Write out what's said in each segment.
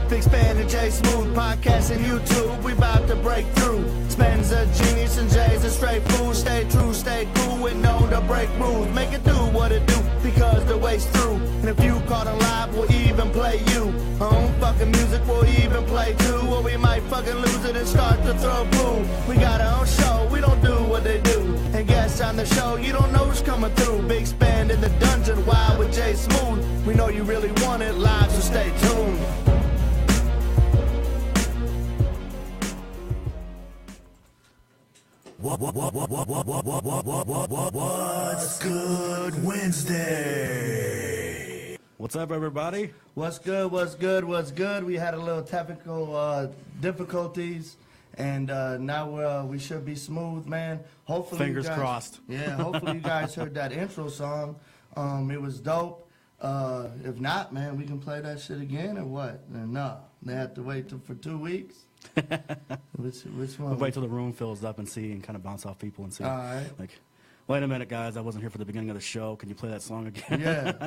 Big Span and Jay Smooth, podcast and YouTube, we bout to break through. Span's a genius and Jay's a straight fool. Stay true, stay cool, and know to break rules. Make it do what it do, because the way's through. And if you caught alive, we'll even play you. Our own fucking music, we'll even play too. Or we might fucking lose it and start to throw boo. We got our own show, we don't do what they do. And guests on the show, you don't know who's coming through. Big Span in the dungeon, wild with Jay Smooth. We know you really want it live, so stay tuned. What's good Wednesday? What's up, everybody? What's good, what's good, what's good? We had a little technical difficulties, and now we should be smooth, man. Hopefully, Fingers crossed. Yeah, hopefully you guys heard that intro song. It was dope. If not, man, we can play that shit again or what? No, they have to wait for 2 weeks. Which one? We'll wait till the room fills up and see, and kind of bounce off people and see. All right. Like, wait a minute, guys, I wasn't here for the beginning of the show. Can you play that song again?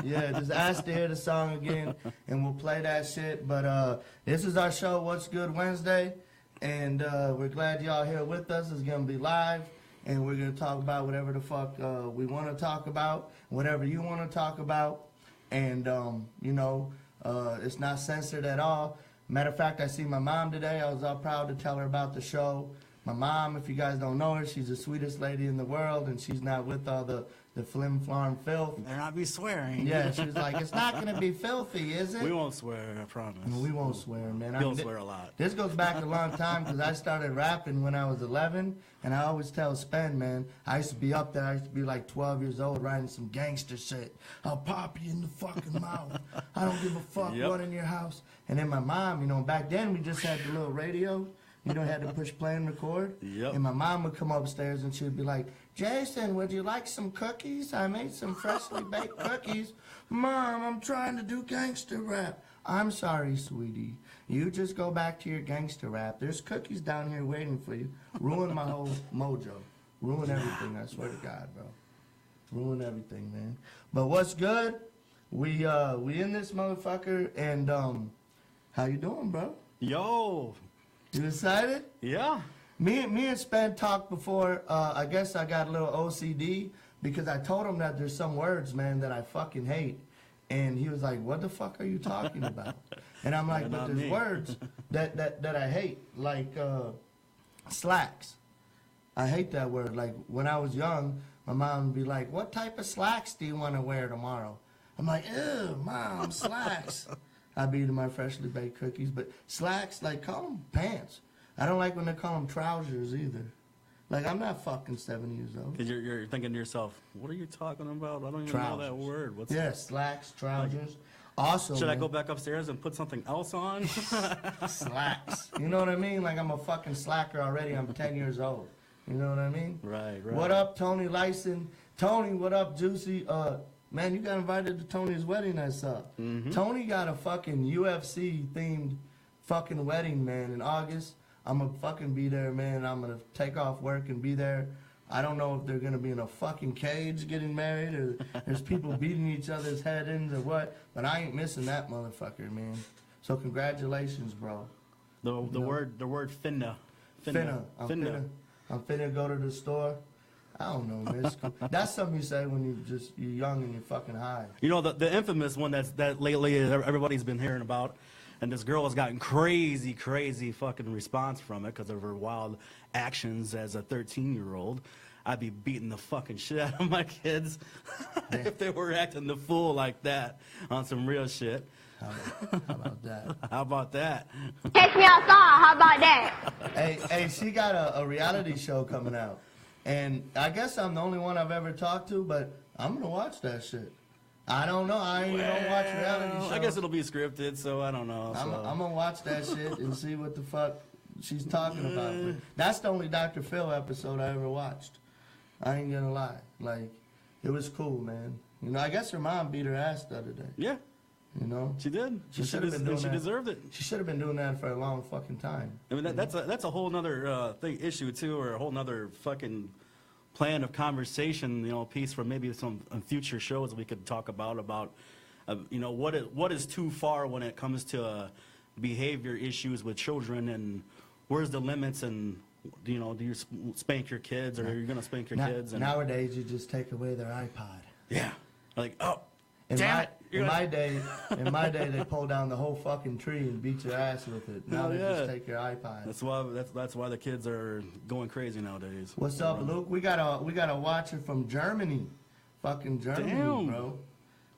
Yeah. Just ask to hear the song again, and we'll play that shit. But this is our show, What's Good Wednesday, and we're glad y'all here with us. It's gonna be live, and we're gonna talk about whatever the fuck we want to talk about, whatever you want to talk about, and it's not censored at all. Matter of fact, I see my mom today. I was all proud to tell her about the show. My mom, if you guys don't know her, she's the sweetest lady in the world, and she's not with all the flim-flam filth. Better not be swearing. Yeah, she was like, it's not going to be filthy, is it? We won't swear, I promise. We won't swear, man. You'll swear a lot. This goes back a long time, because I started rapping when I was 11, and I always tell Spen, man, I used to be up there. I used to be like 12 years old writing some gangster shit. I'll pop you in the fucking mouth. I don't give a fuck what in your house. And then my mom, back then we just had the little radio. Had to push play and record. Yep. And my mom would come upstairs and she would be like, Jason, would you like some cookies? I made some freshly baked cookies. Mom, I'm trying to do gangster rap. I'm sorry, sweetie. You just go back to your gangster rap. There's cookies down here waiting for you. Ruin my whole mojo. Ruin everything, I swear to God, bro. Ruin everything, man. But what's good? We in this motherfucker, and how you doing, bro? Yo. You excited? Yeah. Me and Spen talked before. I guess I got a little OCD because I told him that there's some words, man, that I fucking hate. And he was like, what the fuck are you talking about? And I'm like, but there's words that I hate, like slacks. I hate that word. Like, when I was young, my mom would be like, what type of slacks do you want to wear tomorrow? I'm like, ew, Mom, slacks. I'd be eating my freshly baked cookies, but slacks, like, call them pants. I don't like when they call them trousers either. Like, I'm not fucking 7 years old. Because you're thinking to yourself, what are you talking about? I don't even know that word. What's slacks, trousers. Also, should I go back upstairs and put something else on? Slacks. You know what I mean? Like, I'm a fucking slacker already. I'm 10 years old. You know what I mean? Right. What up, Tony Lyson? Tony, what up, Juicy? Man, you got invited to Tony's wedding, I saw. Mm-hmm. Tony got a fucking UFC-themed fucking wedding, man, in August. I'm going to fucking be there, man. I'm going to take off work and be there. I don't know if they're going to be in a fucking cage getting married or there's people beating each other's head in or what, but I ain't missing that motherfucker, man. So congratulations, bro. The word finna. I'm finna go to the store. I don't know, man. That's something you say when you're young and you're fucking high. The infamous one that lately everybody's been hearing about, and this girl has gotten crazy fucking response from it because of her wild actions as a 13-year-old. I'd be beating the fucking shit out of my kids if they were acting the fool like that on some real shit. How about that? How about that? Catch me outside. How about that? Hey, she got a reality show coming out. And I guess I'm the only one I've ever talked to, but I'm going to watch that shit. I don't know. I ain't going to watch reality shows. I guess it'll be scripted, so I don't know. I'm going to watch that shit and see what the fuck she's talking about. But that's the only Dr. Phil episode I ever watched. I ain't going to lie. Like, it was cool, man. I guess her mom beat her ass the other day. Yeah. She did. She deserved it. She should have been doing that for a long fucking time. I mean, that's a whole nother issue too, or a whole nother fucking plan of conversation. Piece for maybe some future shows we could talk about. What is too far when it comes to behavior issues with children, and where's the limits, and do you spank your kids, or are you gonna spank your kids? And Nowadays, you just take away their iPod. yeah, like, oh, In damn my, it. in my day, they pull down the whole fucking tree and beat your ass with it. Now they yeah. just take your iPod. That's why the kids are going crazy nowadays. What's up, Luke? We got a watcher from Germany, fucking Germany, Damn. bro.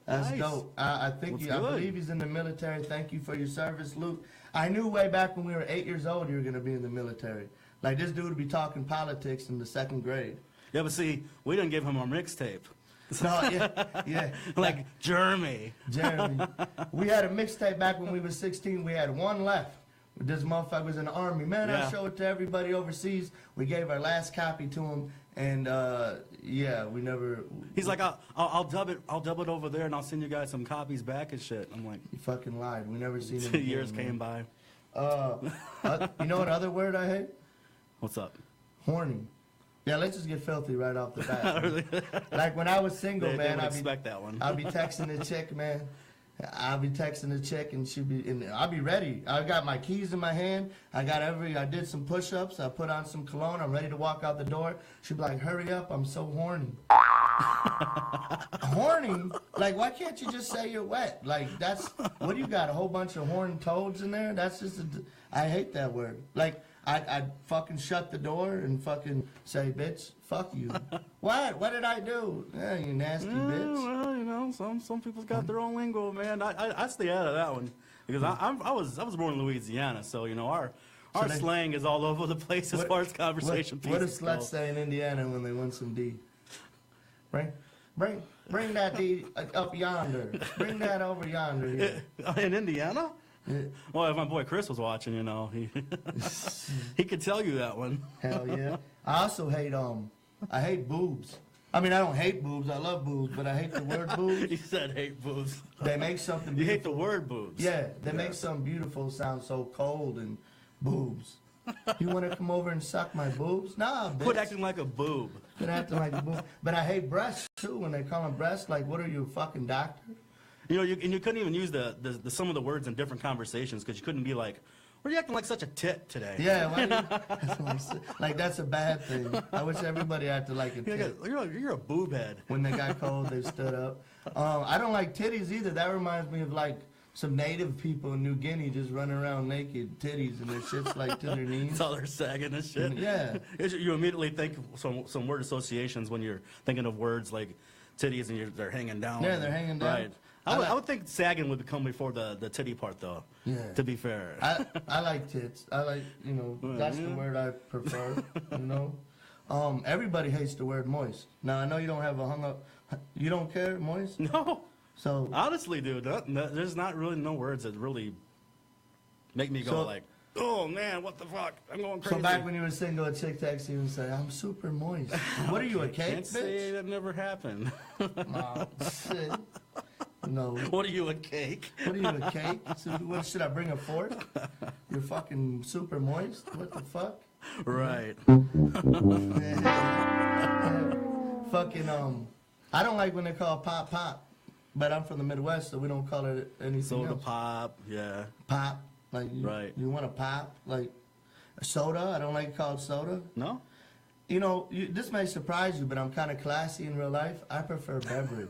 That's Nice. dope. I think What's I good? believe he's in the military. Thank you for your service, Luke. I knew way back when we were 8 years old you were gonna be in the military. Like this dude would be talking politics in the 2nd grade. Yeah, but see, we didn't give him our mixtape. No, yeah. Like Jeremy. Jeremy. We had a mixtape back when we were 16. We had one left. This motherfucker was in the army. Man, I Yeah. showed it to everybody overseas. We gave our last copy to him, and yeah, we never. He's like, I'll dub it over there, and I'll send you guys some copies back and shit. I'm like, You fucking lied. We never seen him. 2 again, years man. came by. You know what other word I hate? What's up? Horny. Yeah, let's just get filthy right off the bat. man. Like when I was single, They man, would expect that one. I'll be texting a chick, man. I'll be texting a chick and I'll be ready. I got my keys in my hand. I did some push-ups. I put on some cologne. I'm ready to walk out the door. She'd be like, hurry up, I'm so horny. Horny? Like, why can't you just say you're wet? Like, what do you got, a whole bunch of horned toads in there? I hate that word. Like, I'd fucking shut the door and fucking say, bitch, fuck you. What? What did I do? Yeah, you nasty bitch. Well, some people's got their own lingo, man. I stay out of that one because I was born in Louisiana, so our they- slang is all over the place as far as conversation What do pieces sluts go. say in Indiana when they want some D? Bring that D up yonder. Bring that over yonder. Here. In Indiana? Yeah. Well, if my boy Chris was watching, he could tell you that one. Hell yeah. I also hate I hate boobs. I mean, I don't hate boobs. I love boobs, but I hate the word boobs. He said hate boobs. They make something. You Beautiful. hate the word boobs. Yeah, they make something beautiful sound so cold and boobs. You want to come over and suck my boobs? Nah, bitch. Quit acting like a boob. Quit acting like a boob. But I hate breasts too. When they call them breasts, like, what are you, a fucking doctor? You couldn't even use the some of the words in different conversations because you couldn't be like, "Why are you acting like such a tit today?" Yeah, like that's a bad thing. I wish everybody acted like a tit. You're a boob head. When they got cold, they stood up. I don't like titties either. That reminds me of like some native people in New Guinea just running around naked, titties, and their shit's like to their knees. It's all they're sagging and shit. Yeah. You immediately think some word associations when you're thinking of words like titties and they're hanging down. Yeah, they're hanging down. Right. I would think sagging would come before the titty part, though. Yeah. To be fair. I like tits. I like, that's the word I prefer, Everybody hates the word moist. Now, I know you don't have a hung up, you don't care, moist? No. So, Honestly, dude, there's not really no words that really make me go like, oh man, what the fuck? I'm going crazy. so back when you were single, a chick texted you and say, I'm super moist. What are you, a cake, Can't say bitch? that never happened. Aw, shit. No. What are you, a cake? What are you, a cake? So what, should I bring a fork? You're fucking super moist? What the fuck? Right. Fucking, I don't like when they call pop pop, but I'm from the Midwest, so we don't call it anything Soda else. pop, yeah. Pop, like, Right. You want a pop? Like, a soda? I don't like called soda. No? This may surprise you, but I'm kind of classy in real life. I prefer beverage.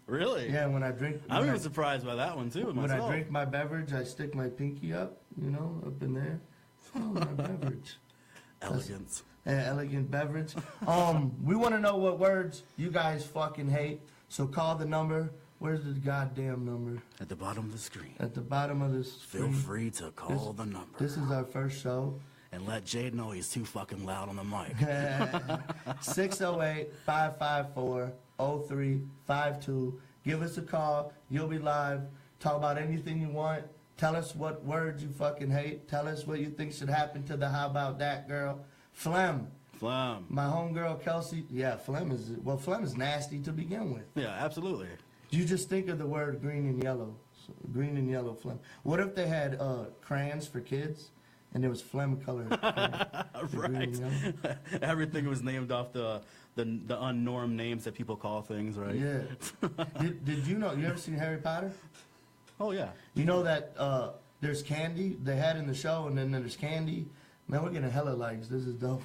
Really? Yeah, when I drink. I'm even surprised by that one too. When Myself. I drink my beverage, I stick my pinky up, up in there. Oh, my beverage. Elegance. Elegant beverage. We want to know what words you guys fucking hate. So call the number. Where's the goddamn number? At the bottom of the screen. At the bottom of this Feel screen. free to call the number. This is our first show. And let Jade know he's too fucking loud on the mic. 608-554-0352. Give us a call. You'll be live. Talk about anything you want. Tell us what words you fucking hate. Tell us what you think should happen to the how about that girl. Phlegm. Phlegm. My homegirl Kelsey. Yeah, phlegm is nasty to begin with. Yeah, absolutely. You just think of the word green and yellow. So, green and yellow phlegm. What if they had crayons for kids? And there was phlegm colored. Right. Everything was named off the unnormed names that people call things, right? Yeah. Did you know? You ever seen Harry Potter? Oh yeah. You know that there's candy they had in the show, and then there's candy. Man, we're getting hella likes. This is dope.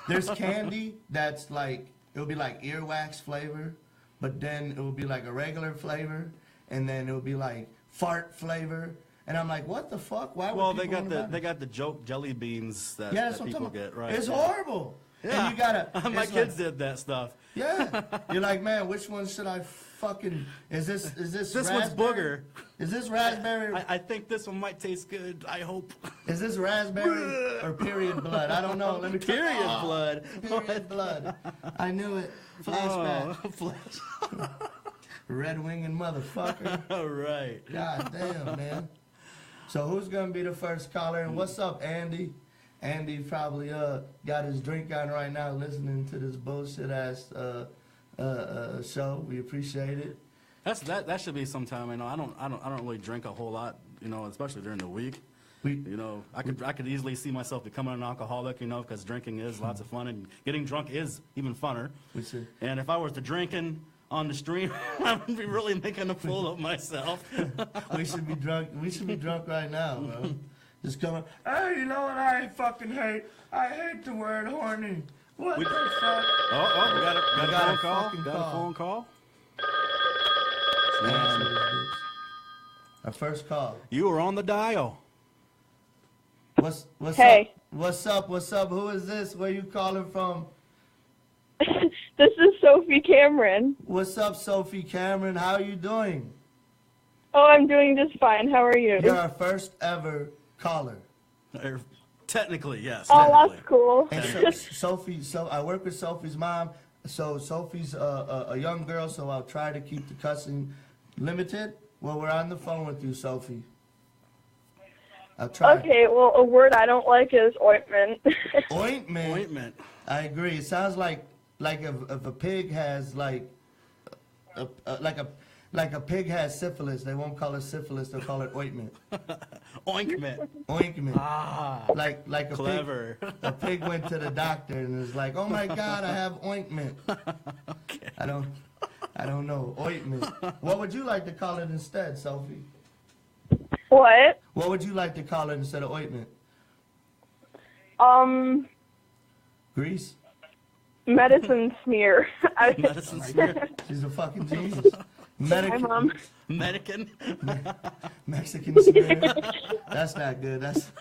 There's candy that's like, it'll be like earwax flavor, but then it will be like a regular flavor, and then it will be like fart flavor. And I'm like, what the fuck? Why would Well, people they got the joke jelly beans that, yeah, that that's what I'm people talking get, about. right? It's Yeah. horrible. Yeah, And you gotta. my it's kids like, did that stuff. Yeah, you're like, man, which one should I fucking? Is this This raspberry? one's booger. Is this raspberry? I think this one might taste good. I hope. Is this raspberry or period blood? I don't know. Let me. Period Oh, blood. Period blood. I knew it. Flashback. Oh, flash. Red winged motherfucker. All right. God damn, man. So who's gonna be the first caller? And what's up, Andy? Andy probably got his drink on right now, listening to this bullshit ass show. We appreciate it. That should be sometime. You know, I don't really drink a whole lot. You know, especially during the week. You know, I could easily see myself becoming an alcoholic. You know, because drinking is lots of fun, and getting drunk is even funner. We should. And if I was to drinking on the stream, I would be really making a fool of myself. We should be drunk. We should be drunk right now, bro. Just coming. Hey, you know what I fucking hate? I hate the word horny. What the fuck? Oh, we got We a got phone a call. fucking Got call. a phone call. Answer this bitch. Our first call. You were on the dial. What's Hey. up? What's up? What's up? Who is this? Where you calling from? This is Sophie Cameron. What's up, Sophie Cameron? How are you doing? Oh, I'm doing just fine. How are you? You're our first ever caller. Technically, yes. Oh, technically. that's cool. And Sophie, so I work with Sophie's mom. So Sophie's a young girl, so I'll try to keep the cussing limited. Well, we're on the phone with you, Sophie. I'll try. Okay, well, a word I don't like is ointment. Ointment. Ointment. I agree. It sounds like if a pig has like a pig has syphilis, they won't call it syphilis. They'll call it ointment. Ointment. Ointment. Ah, Like a clever. pig. A pig went to the doctor and was like, "Oh my God, I have ointment." Okay. I don't know. Ointment. What would you like to call it instead, Sophie? What? What would you like to call it instead of ointment? Grease? Medicine smear. Medicine smear. She's a fucking genius. Hi, Mom. Medican. Mexican smear. That's not good. That's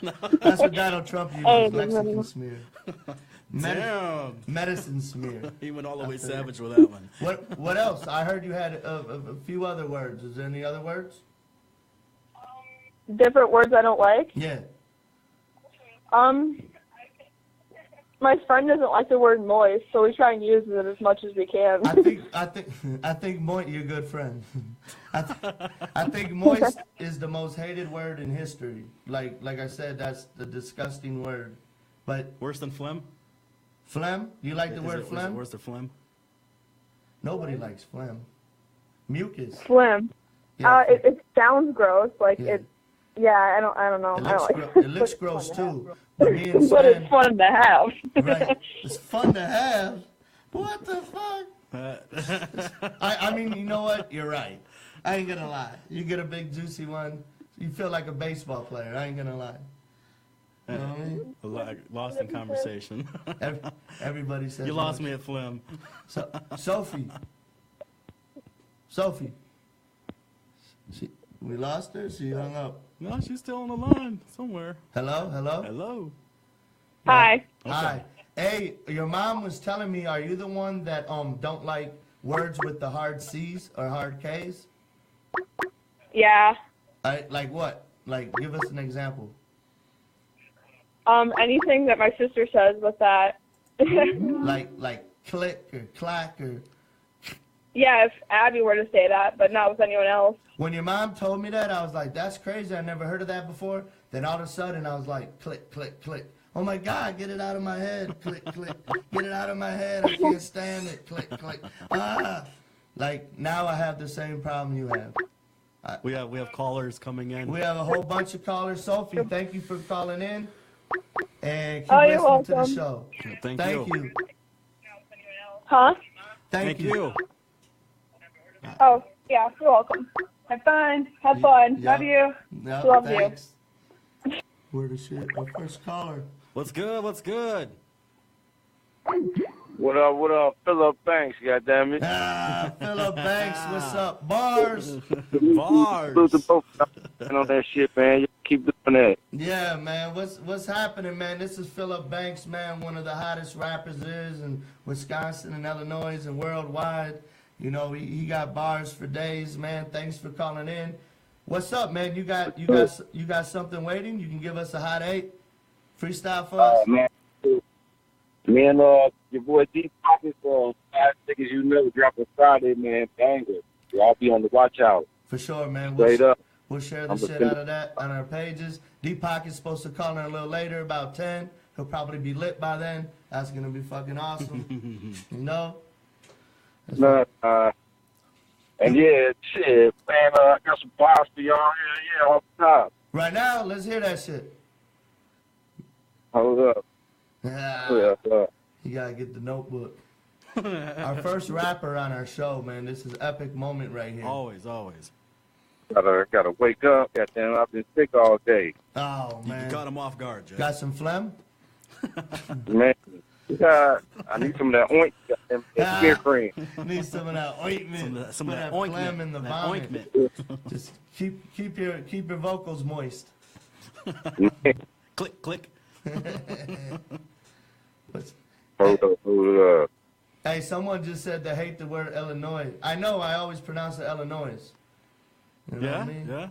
what Donald Trump uses. Mexican smear. Damn. Medicine smear. He went all the way savage with that one. What else? I heard you had a few other words. Is there any other words? Different words I don't like. Yeah. My friend doesn't like the word moist, so we try and use it as much as we can. I think moist. You're a good friend. I think moist is the most hated word in history. Like I said, that's the disgusting word. But Worse than phlegm? phlegm. You like the word Is it phlegm? worse than phlegm? Nobody likes phlegm. Mucus. Phlegm. Yeah, It sounds gross. Like Yeah. it. Yeah, I don't know. it I don't looks, like it looks gross too. But me and But it's Sven, fun to have. right? It's fun to have. What the fuck? I mean, you know what? You're right. I ain't gonna lie. You get a big juicy one, you feel like a baseball player. I ain't gonna lie. You know what I mean? Lost in conversation. Everybody says You lost much. me at phlegm. So, Sophie. We lost her. She hung up. No, she's still on the line somewhere. Hello. Hello. Hi. Hi. Hey, your mom was telling me, are you the one that don't like words with the hard C's or hard K's? Yeah. Like what? Like, give us an example. Anything that my sister says with that. Like click or clack or. Yeah, if Abby were to say that, but not with anyone else. When your mom told me that, I was like, that's crazy. I never heard of that before. Then all of a sudden, I was like, click, click, click. Oh my God, get it out of my head. Click, click. Get it out of my head. I can't stand it. Click, click. Ah. Like, now I have the same problem you have. We have callers coming in. We have a whole bunch of callers. Sophie, thank you for calling in. And keep Oh, you're listening to the welcome. show. Thank you. Huh? Thank you. Oh, yeah, you're welcome. Have fun. Have fun. Yeah. Love you. No, Love you. thanks. Where the shit? Our first caller. What's good? What's good? What up, Philip Banks, goddammit. Ah, Philip Banks, what's up? Bars. Bars. Salute to both of y'all on that shit, man. You keep doing that. Yeah, man. What's happening, man? This is Philip Banks, man. One of the hottest rappers is in Wisconsin and Illinois and worldwide. You know, he got bars for days, man. Thanks for calling in. What's up, man? You got something waiting? You can give us a hot 8 freestyle for us. Man. Me and your boy Deep Pockets, Fast Niggas You Know, dropping Friday, man. Banger. Y'all be on the watch out. For sure, man. Straight up. We'll share the I'm shit offended. out of that on our pages. Deep Pocket's supposed to call in a little later, about 10. He'll probably be lit by then. That's gonna be fucking awesome. You know? And yeah, shit, man, I got some bars for y'all. Yeah, off the top. Right now, let's hear that shit. Hold up. Ah, Yeah, you gotta get the notebook. Our first rapper on our show, man. This is epic moment right here. Always, always. gotta wake up. Goddamn, I've been sick all day. Oh, You man. got him off guard, Jay. Got some phlegm? Man, I need some of that ointment, that skin cream. Need some of that ointment. Some of Put that phlegm ointment. in the that vomit. ointment. Just keep your vocals moist. Click, click. But- Hold up. Hey, someone just said they hate the word Illinois. I know I always pronounce it Illinois. You know Yeah, what I mean? yeah.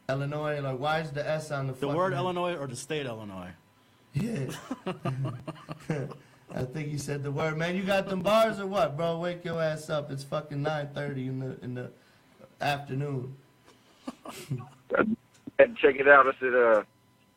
Illinois, like why is the S on the The fucking... word Illinois or the state Illinois? Yeah. I think he said the word. Man, you got them bars or what, bro? Wake your ass up. It's fucking 9:30 in the afternoon. Check it out. I said,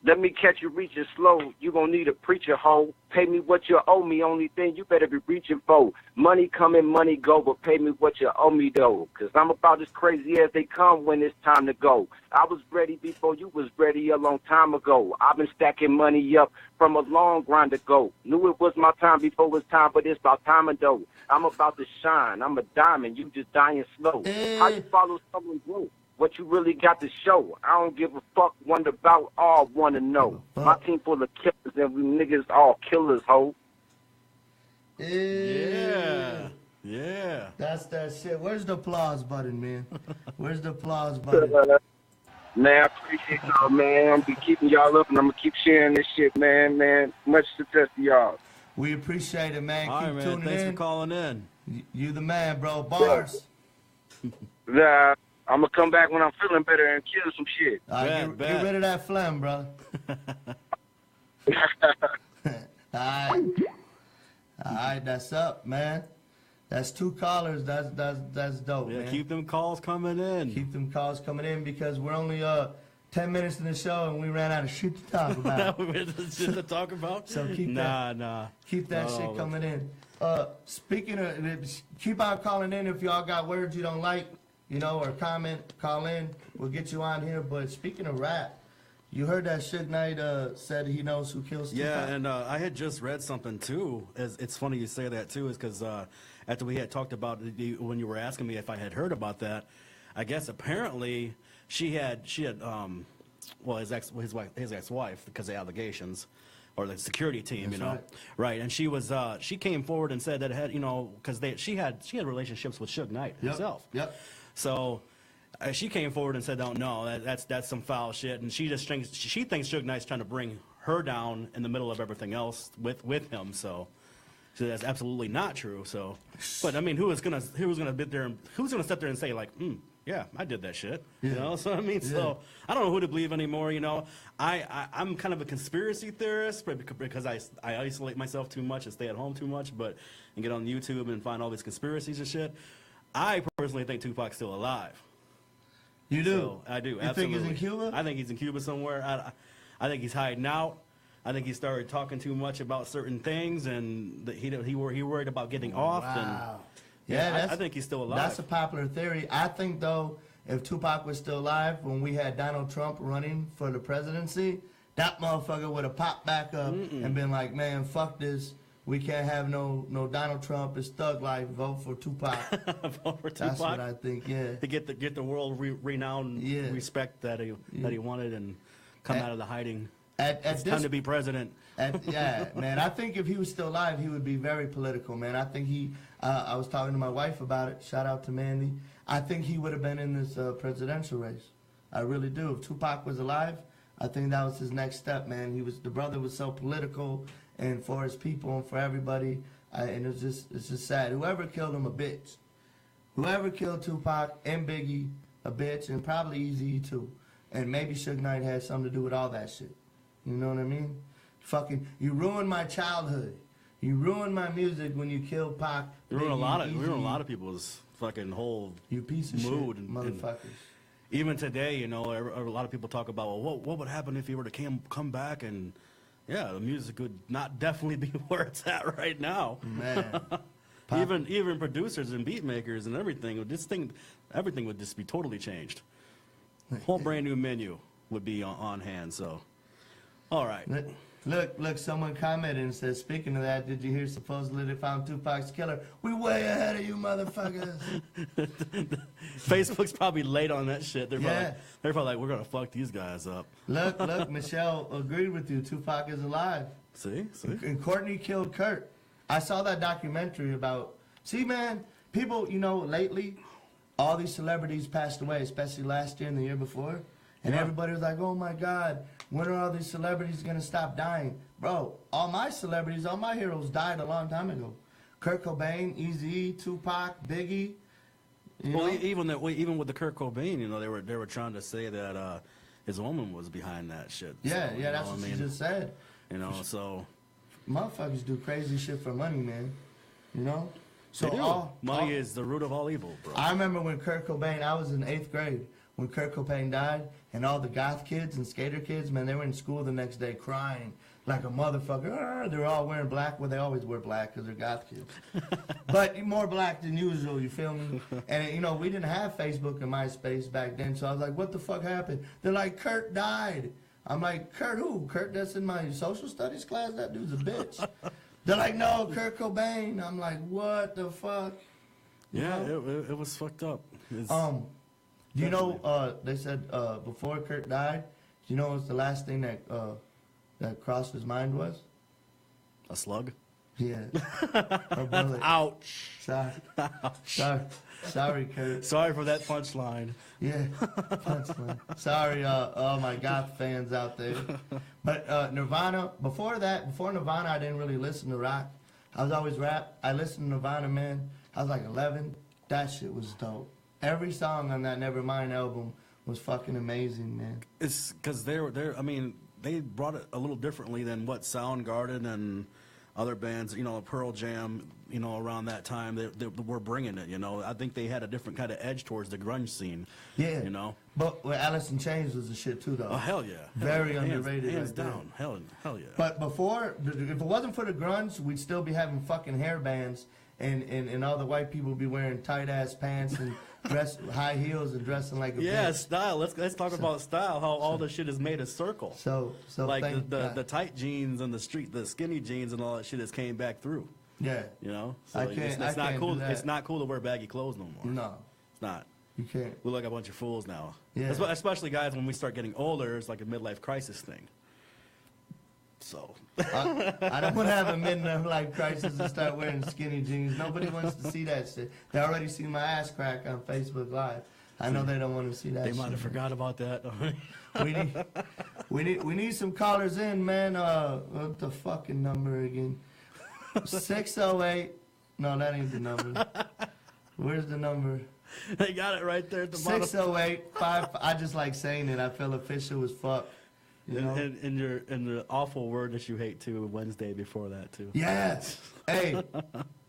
let me catch you reaching slow. You gonna need a preacher, hoe. Pay me what you owe me. Only thing you better be reaching for. Money come and money go, but pay me what you owe me, though. Cause I'm about as crazy as they come when it's time to go. I was ready before you was ready a long time ago. I've been stacking money up from a long grind ago. Knew it was my time before it was time, but it's about time ago. I'm about to shine. I'm a diamond. You just dying slow. How you follow someone grow? What you really got to show. I don't give a fuck, wonder about, all wanna know. My team full of killers and we niggas all killers, ho. Yeah. Yeah. That's that shit. Where's the applause button, man? Where's the applause button? Man, I appreciate y'all, man. I'm gonna be keeping y'all up and I'm gonna keep sharing this shit, man. Much success to y'all. We appreciate it, man. All Keep right, man. tuning Thanks in. for calling in. You the man, bro. Bars. I'm gonna come back when I'm feeling better and kill some shit. All right, Bet. get rid of that phlegm, brother. All right, that's up, man. That's 2 callers. That's dope, Yeah, man. keep them calls coming in. Keep them calls coming in because we're only 10 minutes in the show and we ran out of shit to talk about. Shit to talk about? So keep nah. Keep that No, shit coming in. Speaking of, keep on calling in if y'all got words you don't like, you know, or comment, call in. We'll get you on here. But speaking of rap, you heard that Suge Knight said he knows who kills Tupac? Yeah, and I had just read something too. It's funny you say that too, is because after we had talked about when you were asking me if I had heard about that, I guess apparently she had well his ex-wife because of allegations, or the security team, That's you know, right? And she was she came forward and said that it had, you know, because she had relationships with Suge Knight herself. Yep. So she came forward and said, no, that's some foul shit. And she thinks Suge Knight's trying to bring her down in the middle of everything else with him. So that's absolutely not true. So, but I mean, who's gonna sit there and say like, yeah, I did that shit. Yeah. You know, so I mean, so I don't know who to believe anymore. You know, I'm kind of a conspiracy theorist because I isolate myself too much and stay at home too much, and get on YouTube and find all these conspiracies and shit. I personally think Tupac's still alive. You do? So, I do. You absolutely. think he's in Cuba? I think he's in Cuba somewhere. I think he's hiding out. I think he started talking too much about certain things, and he worried about getting off. Wow. And I think he's still alive. That's a popular theory. I think, though, if Tupac was still alive when we had Donald Trump running for the presidency, that motherfucker would have popped back up and been like, man, fuck this. We can't have no Donald Trump. It's thug life. Vote for Tupac. Vote for Tupac. That's what I think, yeah. To get the world renowned respect that he wanted and come out of the hiding. At It's this time to be president. Yeah, man. I think if he was still alive, he would be very political, man. I think he. I was talking to my wife about it. Shout out to Mandy. I think he would have been in this presidential race. I really do. If Tupac was alive, I think that was his next step, man. The brother was so political and for his people and for everybody, and it's just sad. Whoever killed him, a bitch. Whoever killed Tupac and Biggie, a bitch, and probably Eazy too, and maybe Suge Knight had something to do with all that shit. You know what I mean? Fucking, you ruined my childhood. You ruined my music when you killed Pac. We ruined a lot Eazy. of people's fucking whole You piece of mood shit, and motherfuckers. even today, a lot of people talk about, well, what would happen if he were to come back, and yeah, the music would not definitely be where it's at right now. Man. Even producers and beat makers and everything, everything would just be totally changed. Whole brand new menu would be on hand. So, all right. Look, someone commented and said, speaking of that, did you hear supposedly they found Tupac's killer? We way ahead of you motherfuckers. Facebook's probably late on that shit. They're Yeah. probably like, we're going to fuck these guys up. Look, Michelle agreed with you. Tupac is alive. See? And Courtney killed Kurt. I saw that documentary about. See, man, people, lately, all these celebrities passed away, especially last year and the year before. And Yeah. everybody was like, oh my God, when are all these celebrities going to stop dying? Bro, all my celebrities, all my heroes died a long time ago. Kurt Cobain, Eazy, Tupac, Biggie. Well, even with the Kurt Cobain, they were trying to say that his woman was behind that shit. Yeah, So, that's what she just said. So Motherfuckers do crazy shit for money, man. So they do. Money is the root of all evil, bro. I remember when Kurt Cobain, I was in 8th grade, when Kurt Cobain died, and all the goth kids and skater kids, man, they were in school the next day crying like a motherfucker. They're all wearing black. Well, they always wear black because they're goth kids. But more black than usual, you feel me? And, we didn't have Facebook and MySpace back then, so I was like, what the fuck happened? They're like, Kurt died. I'm like, Kurt who? Kurt that's in my social studies class? That dude's a bitch. They're like, no, Kurt Cobain. I'm like, what the fuck? Yeah, it was fucked up. Do you know, they said before Kurt died, do you know what's the last thing that crossed his mind was? A slug? Yeah. A bullet. Ouch. Sorry, Kurt. Sorry for that punchline. Yeah, punchline. Sorry, all my goth fans out there. But Nirvana, before Nirvana, I didn't really listen to rock. I was always rap. I listened to Nirvana, man. I was like 11. That shit was dope. Every song on that Nevermind album was fucking amazing, man. It's because they brought it a little differently than what Soundgarden and other bands, Pearl Jam, around that time, they were bringing it, I think they had a different kind of edge towards the grunge scene. Yeah. But Alice in Chains was the shit too, though. Oh, hell yeah. Very underrated. Hands right there. down. Hell yeah. But before, if it wasn't for the grunge, we'd still be having fucking hair bands, and all the white people would be wearing tight ass pants and high heels and dressing like a Yeah, bitch. style. Let's talk about style. How all the shit is made a circle. So like thank the God. tight jeans and the skinny jeans and all that shit has came back through. Yeah. So I can't- it's I not can't cool. do that. It's not cool to wear baggy clothes no more. No, It's not. you can't. We look like a bunch of fools now. Yeah. Especially guys when we start getting older, it's like a midlife crisis thing. So. I don't want to have a midlife crisis and start wearing skinny jeans. Nobody wants to see that shit. They already see my ass crack on Facebook Live. I know they don't want to see that They shit. might have forgot about that. We need some callers in, man. What the fucking number again? 608. No, that ain't the number. Where's the number? They got it right there at the bottom. 608 I just like saying it. I feel official as fuck. You know? And the awful word that you hate too, Wednesday before that too. Yeah. Hey,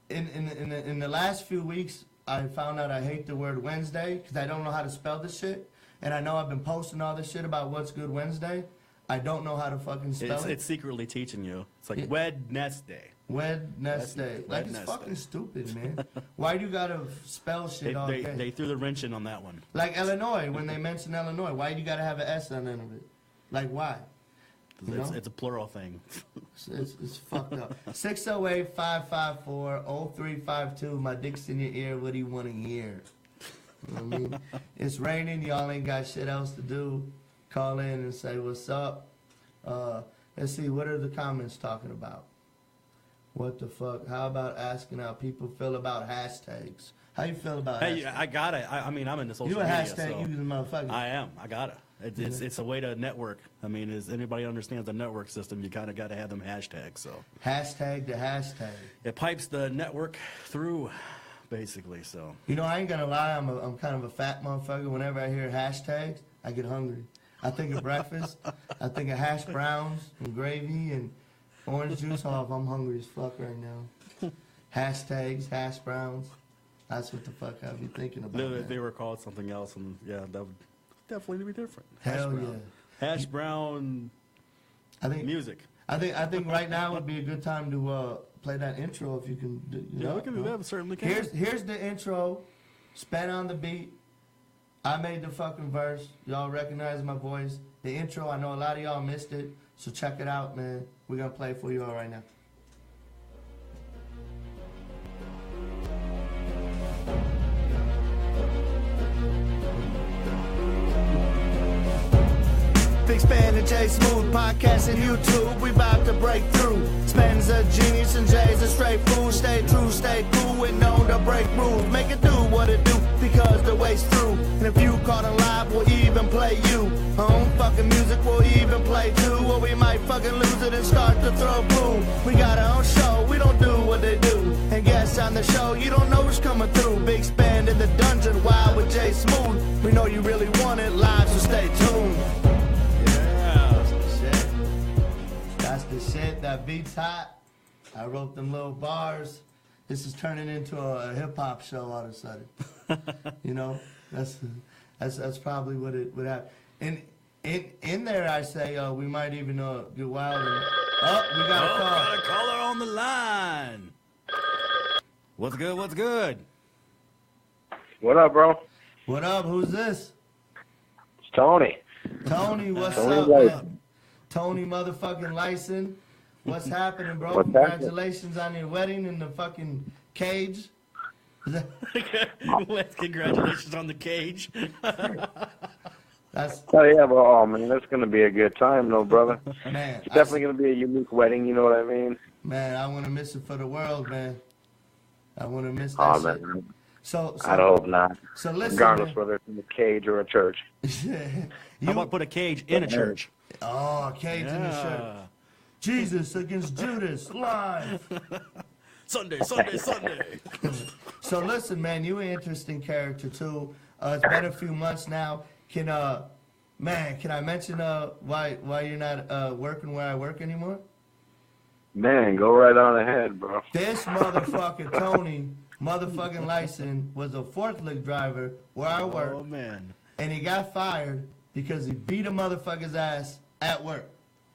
in the last few weeks, I found out I hate the word Wednesday because I don't know how to spell this shit. And I know I've been posting all this shit about what's good Wednesday. I don't know how to fucking spell it. It's secretly teaching you. It's like Yeah. Wednesday. Wednesday. Like, it's Wednesday. fucking stupid, man. Why do you gotta spell shit all day? They threw the wrench in on that one. Like Illinois, when they mention Illinois, why do you gotta have an S on the end of it? Like, why? You know? It's a plural thing. It's fucked up. 608-554-0352. My dick's in your ear. What do you want to hear? You know what I mean? It's raining. Y'all ain't got shit else to do. Call in and say what's up. Let's see, what are the comments talking about? What the fuck? How about asking how people feel about hashtags? How you feel about Hey, hashtags? I got it. I mean, I'm in the social You a media. hashtag so using motherfucker. I am. I got it. It's a way to network. I mean, as anybody understands the network system, you kind of got to have them hashtags. So Hashtag the hashtag. it pipes the network through, basically. So You know, I ain't gonna lie, I'm kind of a fat motherfucker. Whenever I hear hashtags, I get hungry. I think of breakfast. I think of hash browns and gravy and orange juice. Oh, I'm hungry as fuck right now. Hashtags, hash browns. That's what the fuck I be thinking about. they man. were called something else, and yeah, that would definitely be different. Hell Hash brown. Hash brown I think music. I think right now would be a good time to play that intro if you can. Yeah, we can do that. We certainly can. Here's the intro. Span on the beat. I made the fucking verse. Y'all recognize my voice. The intro, I know a lot of y'all missed it, so check it out, man. We're gonna play it for you all right now. Big Span and Jay Smooth, podcast and YouTube, we about to break through. Span's a genius and Jay's a straight fool. Stay true, stay cool, and known to break rules. Make it do what it do, because the way's through. And if you caught alive, we'll even play you. Home fucking music, we'll even play too. Or we might fucking lose it and start to throw boom. We got our own show, we don't do what they do. And guests on the show, you don't know who's coming through. Big Span in the dungeon, wild with Jay Smooth. We know you really want it live, so stay tuned. That's the shit. That beat's hot. I wrote them little bars. This is turning into a hip hop show all of a sudden. You know, that's probably what it would have. And in there, I say we might even get wild. And, we got a call. Got a caller on the line. What's good? What's good? What up, bro? What up? Who's this? It's Tony. Tony. What's Tony up? Lyson. Tony motherfucking Lyson. What's happening, bro? What's happening? Congratulations on your wedding in the fucking cage. Congratulations on the cage. That's Oh yeah, but oh man, that's gonna be a good time, though, brother. man. It's definitely gonna be a unique wedding. You know what I mean? Man, I want to miss it for the world, man. I want to miss that Oh shit. man, So I hope not. So listen, Regardless man. whether it's in a cage or a church. How about put a cage in a church? Oh, cage in the shirt. Yeah. Jesus against Judas live. Sunday. So listen, man, you an interesting character too. It's been a few months now. Can I mention why you're not working where I work anymore? Man, go right on ahead, bro. This motherfucker Tony, motherfucking Lyson, was a forklift driver where I work, Oh man. and he got fired because he beat a motherfucker's ass at work.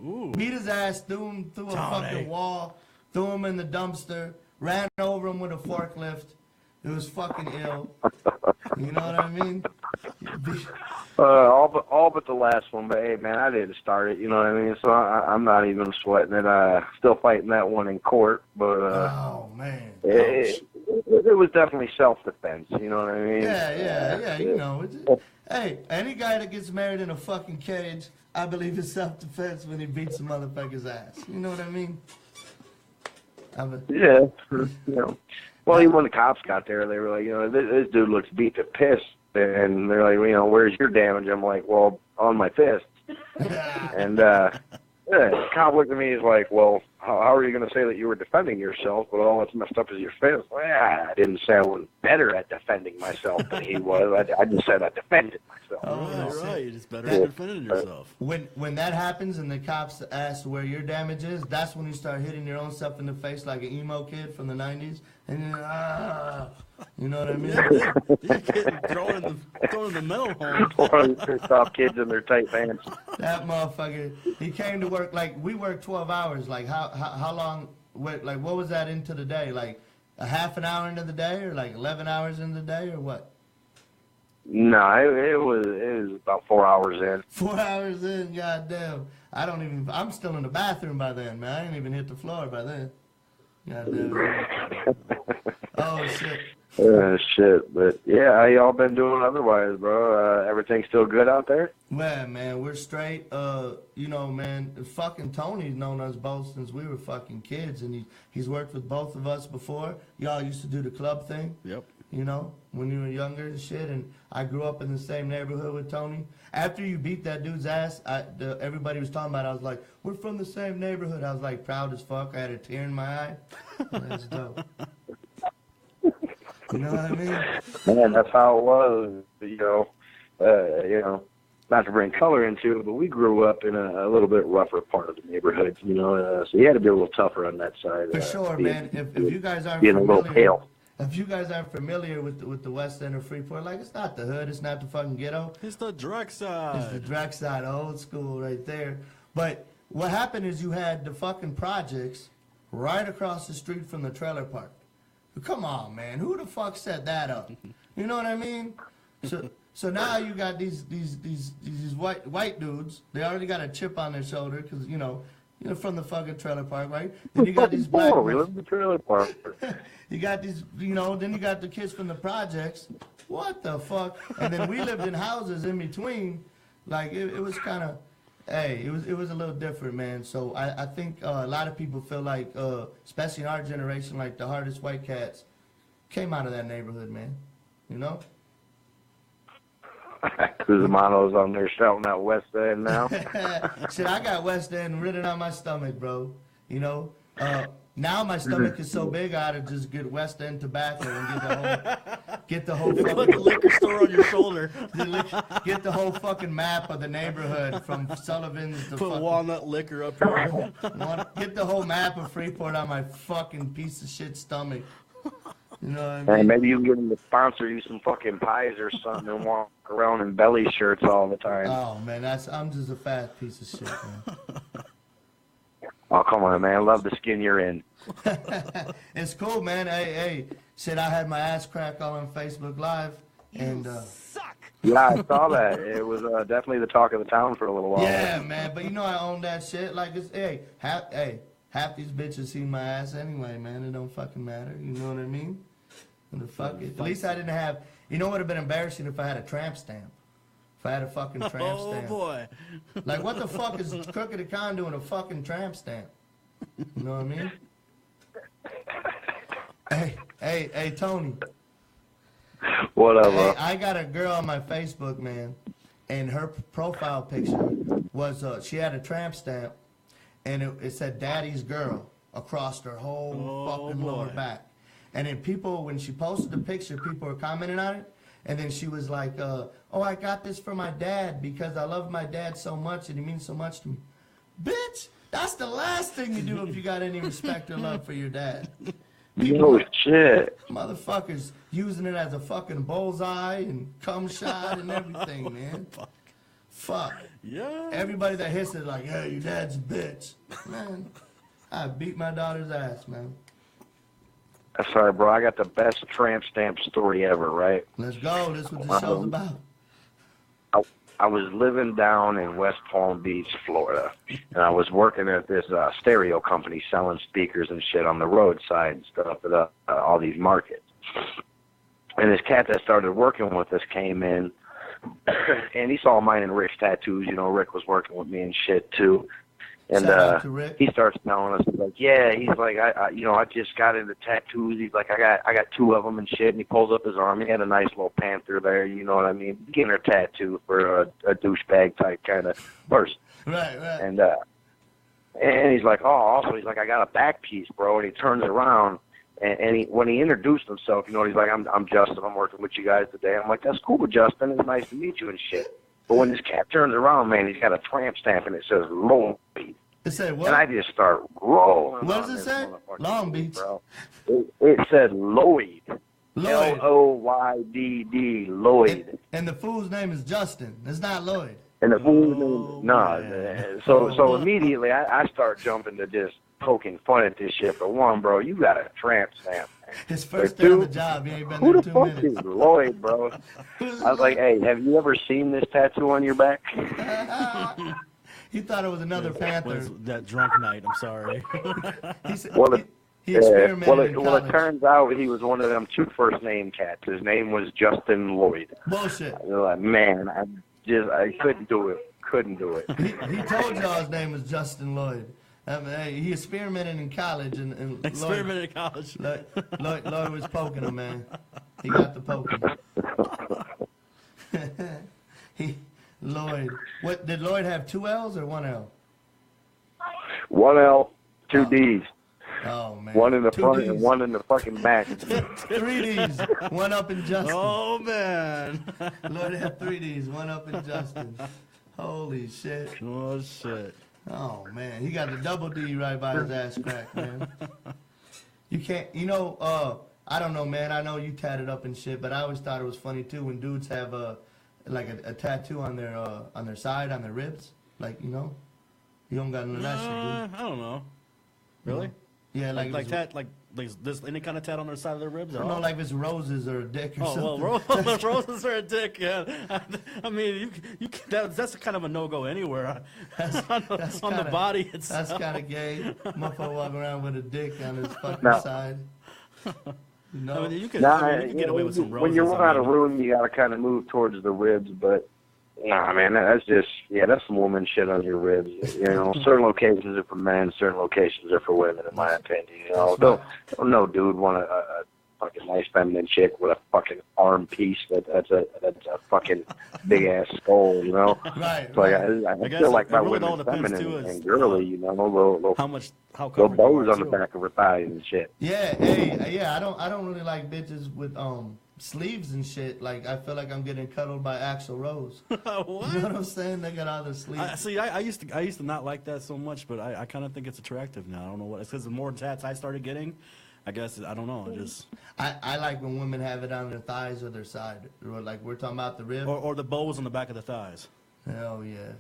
Ooh. Beat his ass, threw him through a Tony. fucking wall, threw him in the dumpster, ran over him with a forklift. It was fucking ill. You know what I mean? All but the last one, but hey, man, I didn't start it. You know what I mean? So I'm not even sweating it. Still fighting that one in court, but Oh man. it was definitely self-defense. You know what I mean? Yeah. You know. Hey, any guy that gets married in a fucking cage, I believe it's self-defense when he beats a motherfucker's ass. You know what I mean? Yeah. You know. Well, even when the cops got there, they were like, you know, this dude looks beat to piss. And they're like, you know, where's your damage? I'm like, well, on my fist. And the cop looked at me. He's like, well, how are you going to say that you were defending yourself, but all that's messed up is your fist? Well, I didn't say I was better at defending myself than he was. I just said I defended myself. Oh, Right. It's better than defending yourself. When that happens and the cops ask where your damage is, that's when you start hitting your own self in the face like an emo kid from the 90s. And you're you know what I mean? You're getting thrown in the metal hole. Top kids in their tight pants. That motherfucker, he came to work, like, we worked 12 hours. Like, how long, what was that into the day? Like, a half an hour into the day, or like 11 hours into the day, or what? No, it was about 4 hours in. 4 hours in, goddamn. I'm still in the bathroom by then, man. I ain't even hit the floor by then. Goddamn. Oh, shit. Shit, but yeah, how y'all been doing otherwise, bro? Everything still good out there? Man, we're straight. You know, man, fucking Tony's known us both since we were fucking kids, and he's worked with both of us before. Y'all used to do the club thing. Yep. You know, when you were younger and shit, and I grew up in the same neighborhood with Tony. After you beat that dude's ass, everybody was talking about it. I was like, we're from the same neighborhood. I was like proud as fuck. I had a tear in my eye. That's dope. You know what I mean? Man, that's how it was. You know, not to bring color into it, but we grew up in a little bit rougher part of the neighborhood. You know, so you had to be a little tougher on that side. For sure, man. If you guys aren't being a little pale. If you guys aren't familiar with the West End of Freeport, like, it's not the hood, it's not the fucking ghetto. It's the Dreck side. It's the Dreck side, old school right there. But what happened is you had the fucking projects right across the street from the trailer park. Come on, man. Who the fuck set that up? You know what I mean? So now you got these white dudes. They already got a chip on their shoulder because, you know, from the fucking trailer park, right? Then you got these black we live in the trailer park. You got these, you know, then you got the kids from the projects. What the fuck? And then we lived in houses in between. Like, it was kind of, hey, it was a little different, man. So I think a lot of people feel like, especially in our generation, like the hardest white cats came out of that neighborhood, man. You know? Cusamanos on there shouting out West End now. Shit, I got West End written on my stomach, bro. You know? Now my stomach is so big, I ought to just get West End tobacco and get the whole Put the fucking liquor store on your shoulder. get the whole fucking map of the neighborhood from Sullivan's to Put fucking, walnut liquor up here. get the whole map of Freeport on my fucking piece of shit stomach. You know what I Hey, mean? maybe you can get them to sponsor you some fucking pies or something and walk around in belly shirts all the time. Oh man, I'm just a fat piece of shit, man. Oh, come on, man. I love the skin you're in. It's cool, man. Hey, shit, I had my ass crack on Facebook Live, and Suck. Yeah, I saw that. It was definitely the talk of the town for a little while. yeah, man. But you know I own that shit. Like, it's half these bitches see my ass anyway, man. It don't fucking matter. You know what I mean? And the fuck it. At least I didn't have. You know what would have been embarrassing if I had a tramp stamp. If I had a fucking tramp Oh stamp. boy. Like, what the fuck is Crooked Khan doing a fucking tramp stamp? You know what I mean? Hey, Tony. Whatever. Hey, I got a girl on my Facebook, man, and her profile picture was, she had a tramp stamp, and it said Daddy's Girl across her whole fucking lower back. And then people, when she posted the picture, people were commenting on it, and then she was like, oh, I got this for my dad because I love my dad so much and he means so much to me. Bitch, that's the last thing you do if you got any respect or love for your dad. No shit. Motherfuckers using it as a fucking bullseye and cum shot and everything, man. Fuck. Yeah. Everybody that hits it like, hey, your dad's a bitch. Man, I beat my daughter's ass, man. Sorry, bro. I got the best tramp stamp story ever, right? Let's go. This is what the show's about. I was living down in West Palm Beach, Florida, and I was working at this stereo company selling speakers and shit on the roadside and stuff at all these markets. And this cat that started working with us came in, and he saw mine and Rick's tattoos. You know, Rick was working with me and shit too. And Shout out to Rick. he starts telling us, he's like, yeah, he's like, I just got into tattoos. He's like, I got 2 of them and shit. And he pulls up his arm. He had a nice little panther there, you know what I mean? Beginner tattoo for a douchebag type kind of person. Right. And he's like, oh, also, he's like, I got a back piece, bro. And he turns around, and when he introduced himself, you know, he's like, I'm Justin. I'm working with you guys today. I'm like, that's cool, Justin. It's nice to meet you and shit. But when this cat turns around, man, he's got a tramp stamp, and it says Long Beach. It said what? And I just start rolling. What does on it this say? motherfucking Long beat, Beach. bro. It said Lloyd. Lloyd. Loydd. Lloyd. And the fool's name is Justin. It's not Lloyd. And the fool's name, man. So immediately I start jumping to just poking fun at this shit. For one, bro, you got a tramp stamp. His first day on the job, he ain't been Who there the 2 fuck minutes. is Lloyd, bro? I was like, hey, have you ever seen this tattoo on your back? He thought it was another panther. Was that drunk night? I'm sorry. He said, Well, He experimented Well, in it college. turns out he was one of them 2 first name cats. His name was Justin Lloyd. Bullshit. I was like, man, I couldn't do it. Couldn't do it. He told y'all his name was Justin Lloyd. I mean, hey, he experimented in college, and Experimented in college. Lloyd was poking him, man. He got the poking. Lloyd. What did Lloyd have? 2 L's or 1 L? 1 L, 2 D's. Oh man. 1 in the 2 front Ds. and 1 in the fucking back. 3 D's. 1 up in Justin. Oh man. Lloyd had 3 D's. 1 up in Justin. Holy shit. Oh shit. Oh man, he got the double D right by his ass crack, man. You can't, I don't know, man. I know you tatted up and shit, but I always thought it was funny too when dudes have a tattoo on their side, on their ribs, like you don't got none of that shit, dude. I don't know. Really? Yeah, Like that, like this any kind of tat on their side of their ribs? I don't know, like if it's roses or a dick or Oh something. well, roses are a dick. Yeah, I mean, that's kind of a no-go anywhere on the body itself. That's kind of gay. Motherfucker walking around with a dick on his fucking No. side. No. I mean, you can get away with some roses. When you run out of I mean. room, you got to kind of move towards the ribs. But nah, man, that's just that's some woman shit on your ribs. Certain locations are for men, certain locations are for women, in my opinion. Don't no dude want a fucking nice feminine chick with a fucking arm piece that's a fucking big ass skull. Right. So right. I guess feel like it my really all women's depends, feminine too, is and girly. Little How little covered you bows are, on the too. back of her thighs and shit. Yeah, hey, yeah. I don't really like bitches with sleeves and shit. Like I feel like I'm getting cuddled by Axl Rose. What? You know what I'm saying? They got all the sleeves. I used to not like that so much, but I kind of think it's attractive now. I don't know what it's because the more tats I started getting, I guess I don't know. Just I like when women have it on their thighs or their side. Or like we're talking about the rib. or the bows on the back of the thighs. Hell yeah.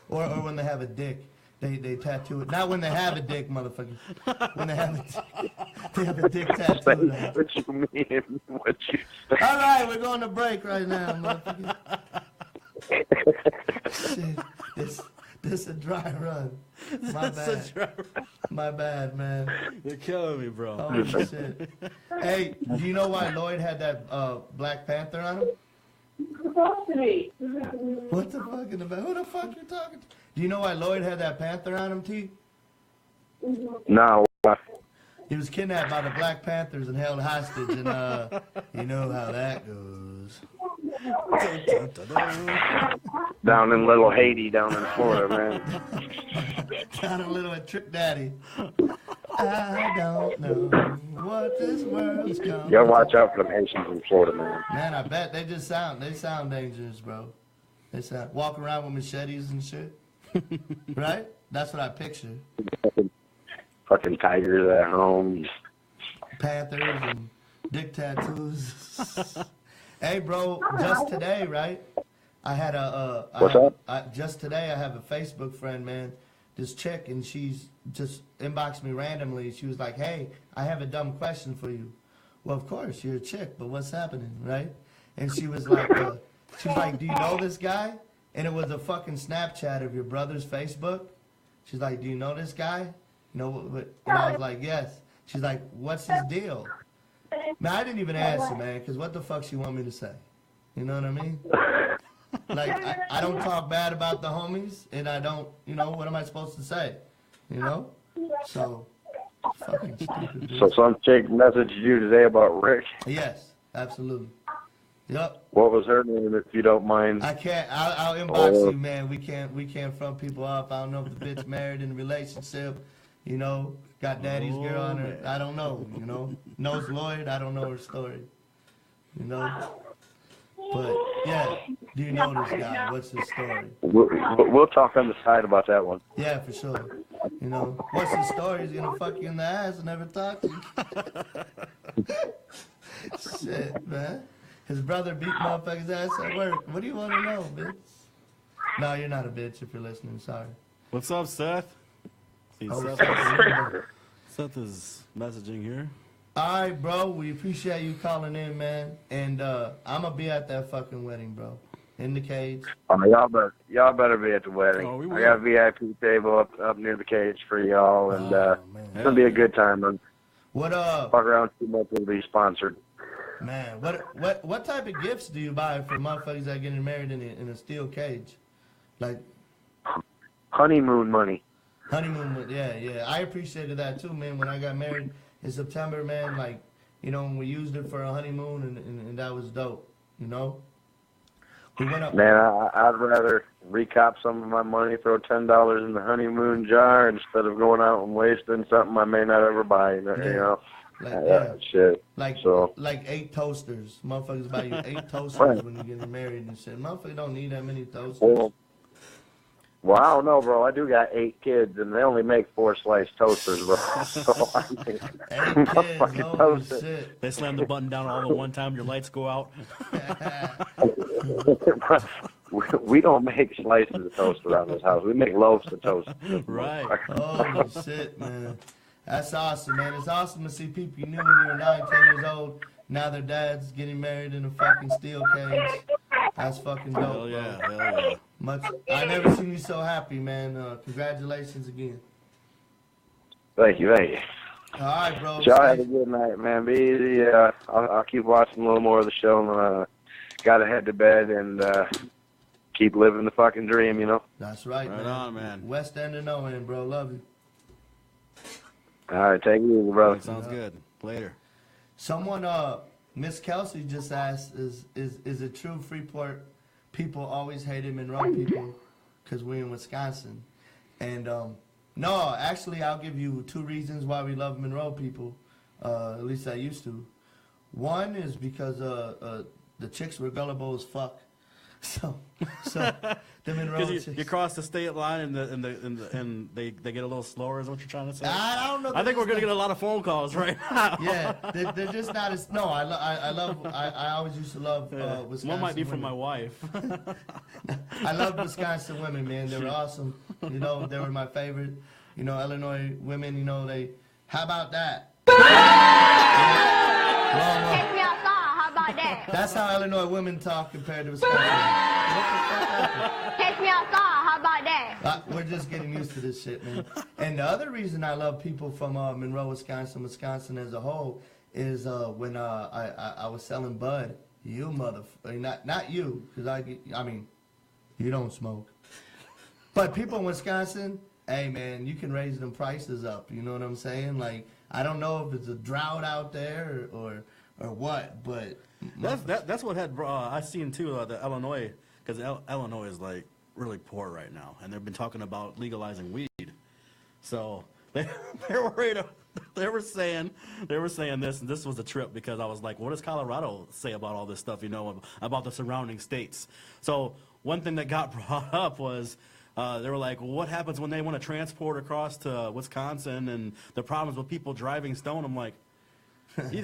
Or when they have a dick. They tattoo it. Not when they have a dick, motherfucker. When they have a dick tattoo. What you mean? What you say? All right, we're going to break right now, motherfucker. Shit, this a dry run. My bad. My bad, man. You're killing me, bro. Holy shit. Hey, do you know why Lloyd had that Black Panther on him? What the fuck in the back? Who the fuck you talking to? Do you know why Lloyd had that Panther on him, T? No. He was kidnapped by the Black Panthers and held hostage, and you know how that goes. Down in Little Haiti, down in Florida, man. Down a little at Trick Daddy. I don't know what this world's come. You gotta watch out for them Haitians in Florida, man. Man, I bet they sound dangerous, bro. They sound walk around with machetes and shit. Right? That's what I picture. Fucking tigers at home. Panthers and dick tattoos. Hey, bro, just today, right? I had What's up? Just today, I have a Facebook friend, man. This chick, and she's just inboxed me randomly. She was like, "Hey, I have a dumb question for you." Well, of course, you're a chick, but what's happening, right? And she was like, "Do you know this guy?" And it was a fucking Snapchat of your brother's Facebook. She's like, "Do you know this guy?" And I was like, "Yes." She's like, "What's his deal?" Man, I didn't even answer, man, because what the fuck she want me to say? You know what I mean? Like, I don't talk bad about the homies, and I don't, what am I supposed to say? So, fucking stupid, dude. So some chick messaged you today about Rick. Yes, absolutely. Yep. What was her name, if you don't mind? I can't. I'll inbox you, man. We can't front people off. I don't know if the bitch married in a relationship. Got daddy's girl on her. I don't know. Knows Lloyd. I don't know her story. But yeah, do you know this guy? What's his story? We'll talk on the side about that one. Yeah, for sure. What's his story? He's gonna fuck you in the ass and never talk to you. Shit, man. His brother beat motherfuckers' ass at work. What do you want to know, bitch? No, you're not a bitch if you're listening. Sorry. What's up, Seth? See, Oh, Seth is messaging here. all right, bro. We appreciate you calling in, man. And I'm gonna be at that fucking wedding, bro. In the cage. Y'all better be at the wedding. Oh, we will. I got a VIP table up near the cage for y'all, and man. it's gonna be a good time. Man. What Fuck around too much will be sponsored. man? What type of gifts do you buy for motherfuckers that getting married in a steel cage? Like Honeymoon money. honeymoon? Yeah. I appreciated that too, man. When I got married in September, man, like we used it for a honeymoon, and that was dope. You know. We went up. Man, I'd rather recop some of my money, throw $10 in the honeymoon jar instead of going out and wasting something I may not ever buy. You know, shit. Like so. 8 toasters. Motherfuckers buy you 8 toasters Right. when you get married and shit. Motherfuckers don't need that many toasters. Well, I don't know, bro. I do got 8 kids, and they only make 4-slice toasters, bro. So I mean, 8 kids, holy shit. They slam the button down all at one time. Your lights go out. we don't make slices of toast around this house. We make loaves of toast. Right. Holy shit, man. That's awesome, man. It's awesome to see people you knew when you were 9, 10 years old. Now their dad's getting married in a fucking steel cage. That's fucking dope, Hell yeah. bro. Hell yeah. I never seen you so happy, man. Congratulations again. Thank you. All right, bro. Y'all have a good night, man. Be easy. I'll keep watching a little more of the show. And, gotta head to bed and keep living the fucking dream, you know? That's right, Right man. on, man. West End and no end, bro. Love you. All right, take it easy, brother. Sounds good. Later. Someone, Miss Kelsey just asked, is it true Freeport people always hated Monroe people because we're in Wisconsin? And no, actually, I'll give you 2 reasons why we love Monroe people. At least I used to. One is because the chicks were gullible as fuck. So the Monroe Because chicks. you cross the state line and they get a little slower, is what you're trying to say? I don't know. I think we're gonna get a lot of phone calls right now. Yeah, they're just not as. No, I always used to love Wisconsin. One might be from women. my wife. I love Wisconsin women, man. They were awesome. You know, they were my favorite. You know, Illinois women. You know, How about that? Take me outside. How about that? That's how Illinois women talk compared to Wisconsin. What the fuck happened? Take me outside. How about that? We're just getting used to this shit, man. And the other reason I love people from Monroe, Wisconsin as a whole, is when I was selling bud. You motherfucker, not you, because I mean, you don't smoke. But people in Wisconsin, hey man, you can raise them prices up. You know what I'm saying? Like, I don't know if it's a drought out there or what, but That's what had I seen too the Illinois, because Illinois is like really poor right now, and they've been talking about legalizing weed. So they were worried. They were saying this, and this was a trip because I was like, what does Colorado say about all this stuff? You know, about the surrounding states. So one thing that got brought up was. They were like, well, what happens when they want to transport across to Wisconsin and the problems with people driving stone? I'm like, you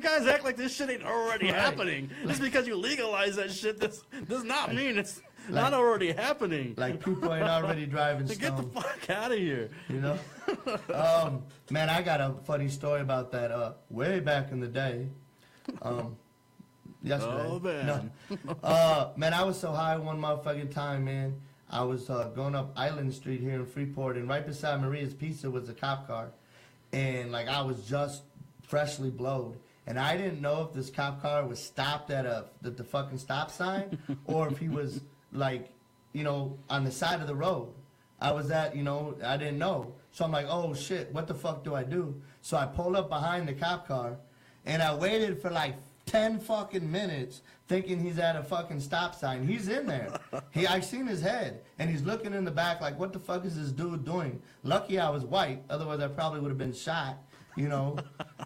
guys act like this shit ain't already happening. Just because you legalize that shit, this does not mean it's not already happening. like people ain't already driving stone. Get the fuck out of here. You know? Man, I got a funny story about that way back in the day. Yesterday. Oh, man. No. Man, I was so high one motherfucking time, man. I was going up Island Street here in Freeport, and right beside Maria's Pizza was a cop car. And, like, I was just freshly blowed. And I didn't know if this cop car was stopped at the fucking stop sign or if he was, like, you know, on the side of the road. I was I didn't know. So I'm like, oh, shit, what the fuck do I do? So I pulled up behind the cop car, and I waited for, like, 10 fucking minutes thinking he's at a fucking stop sign. He's in there. I seen his head, and he's looking in the back like, what the fuck is this dude doing? Lucky I was white, otherwise I probably would have been shot, you know?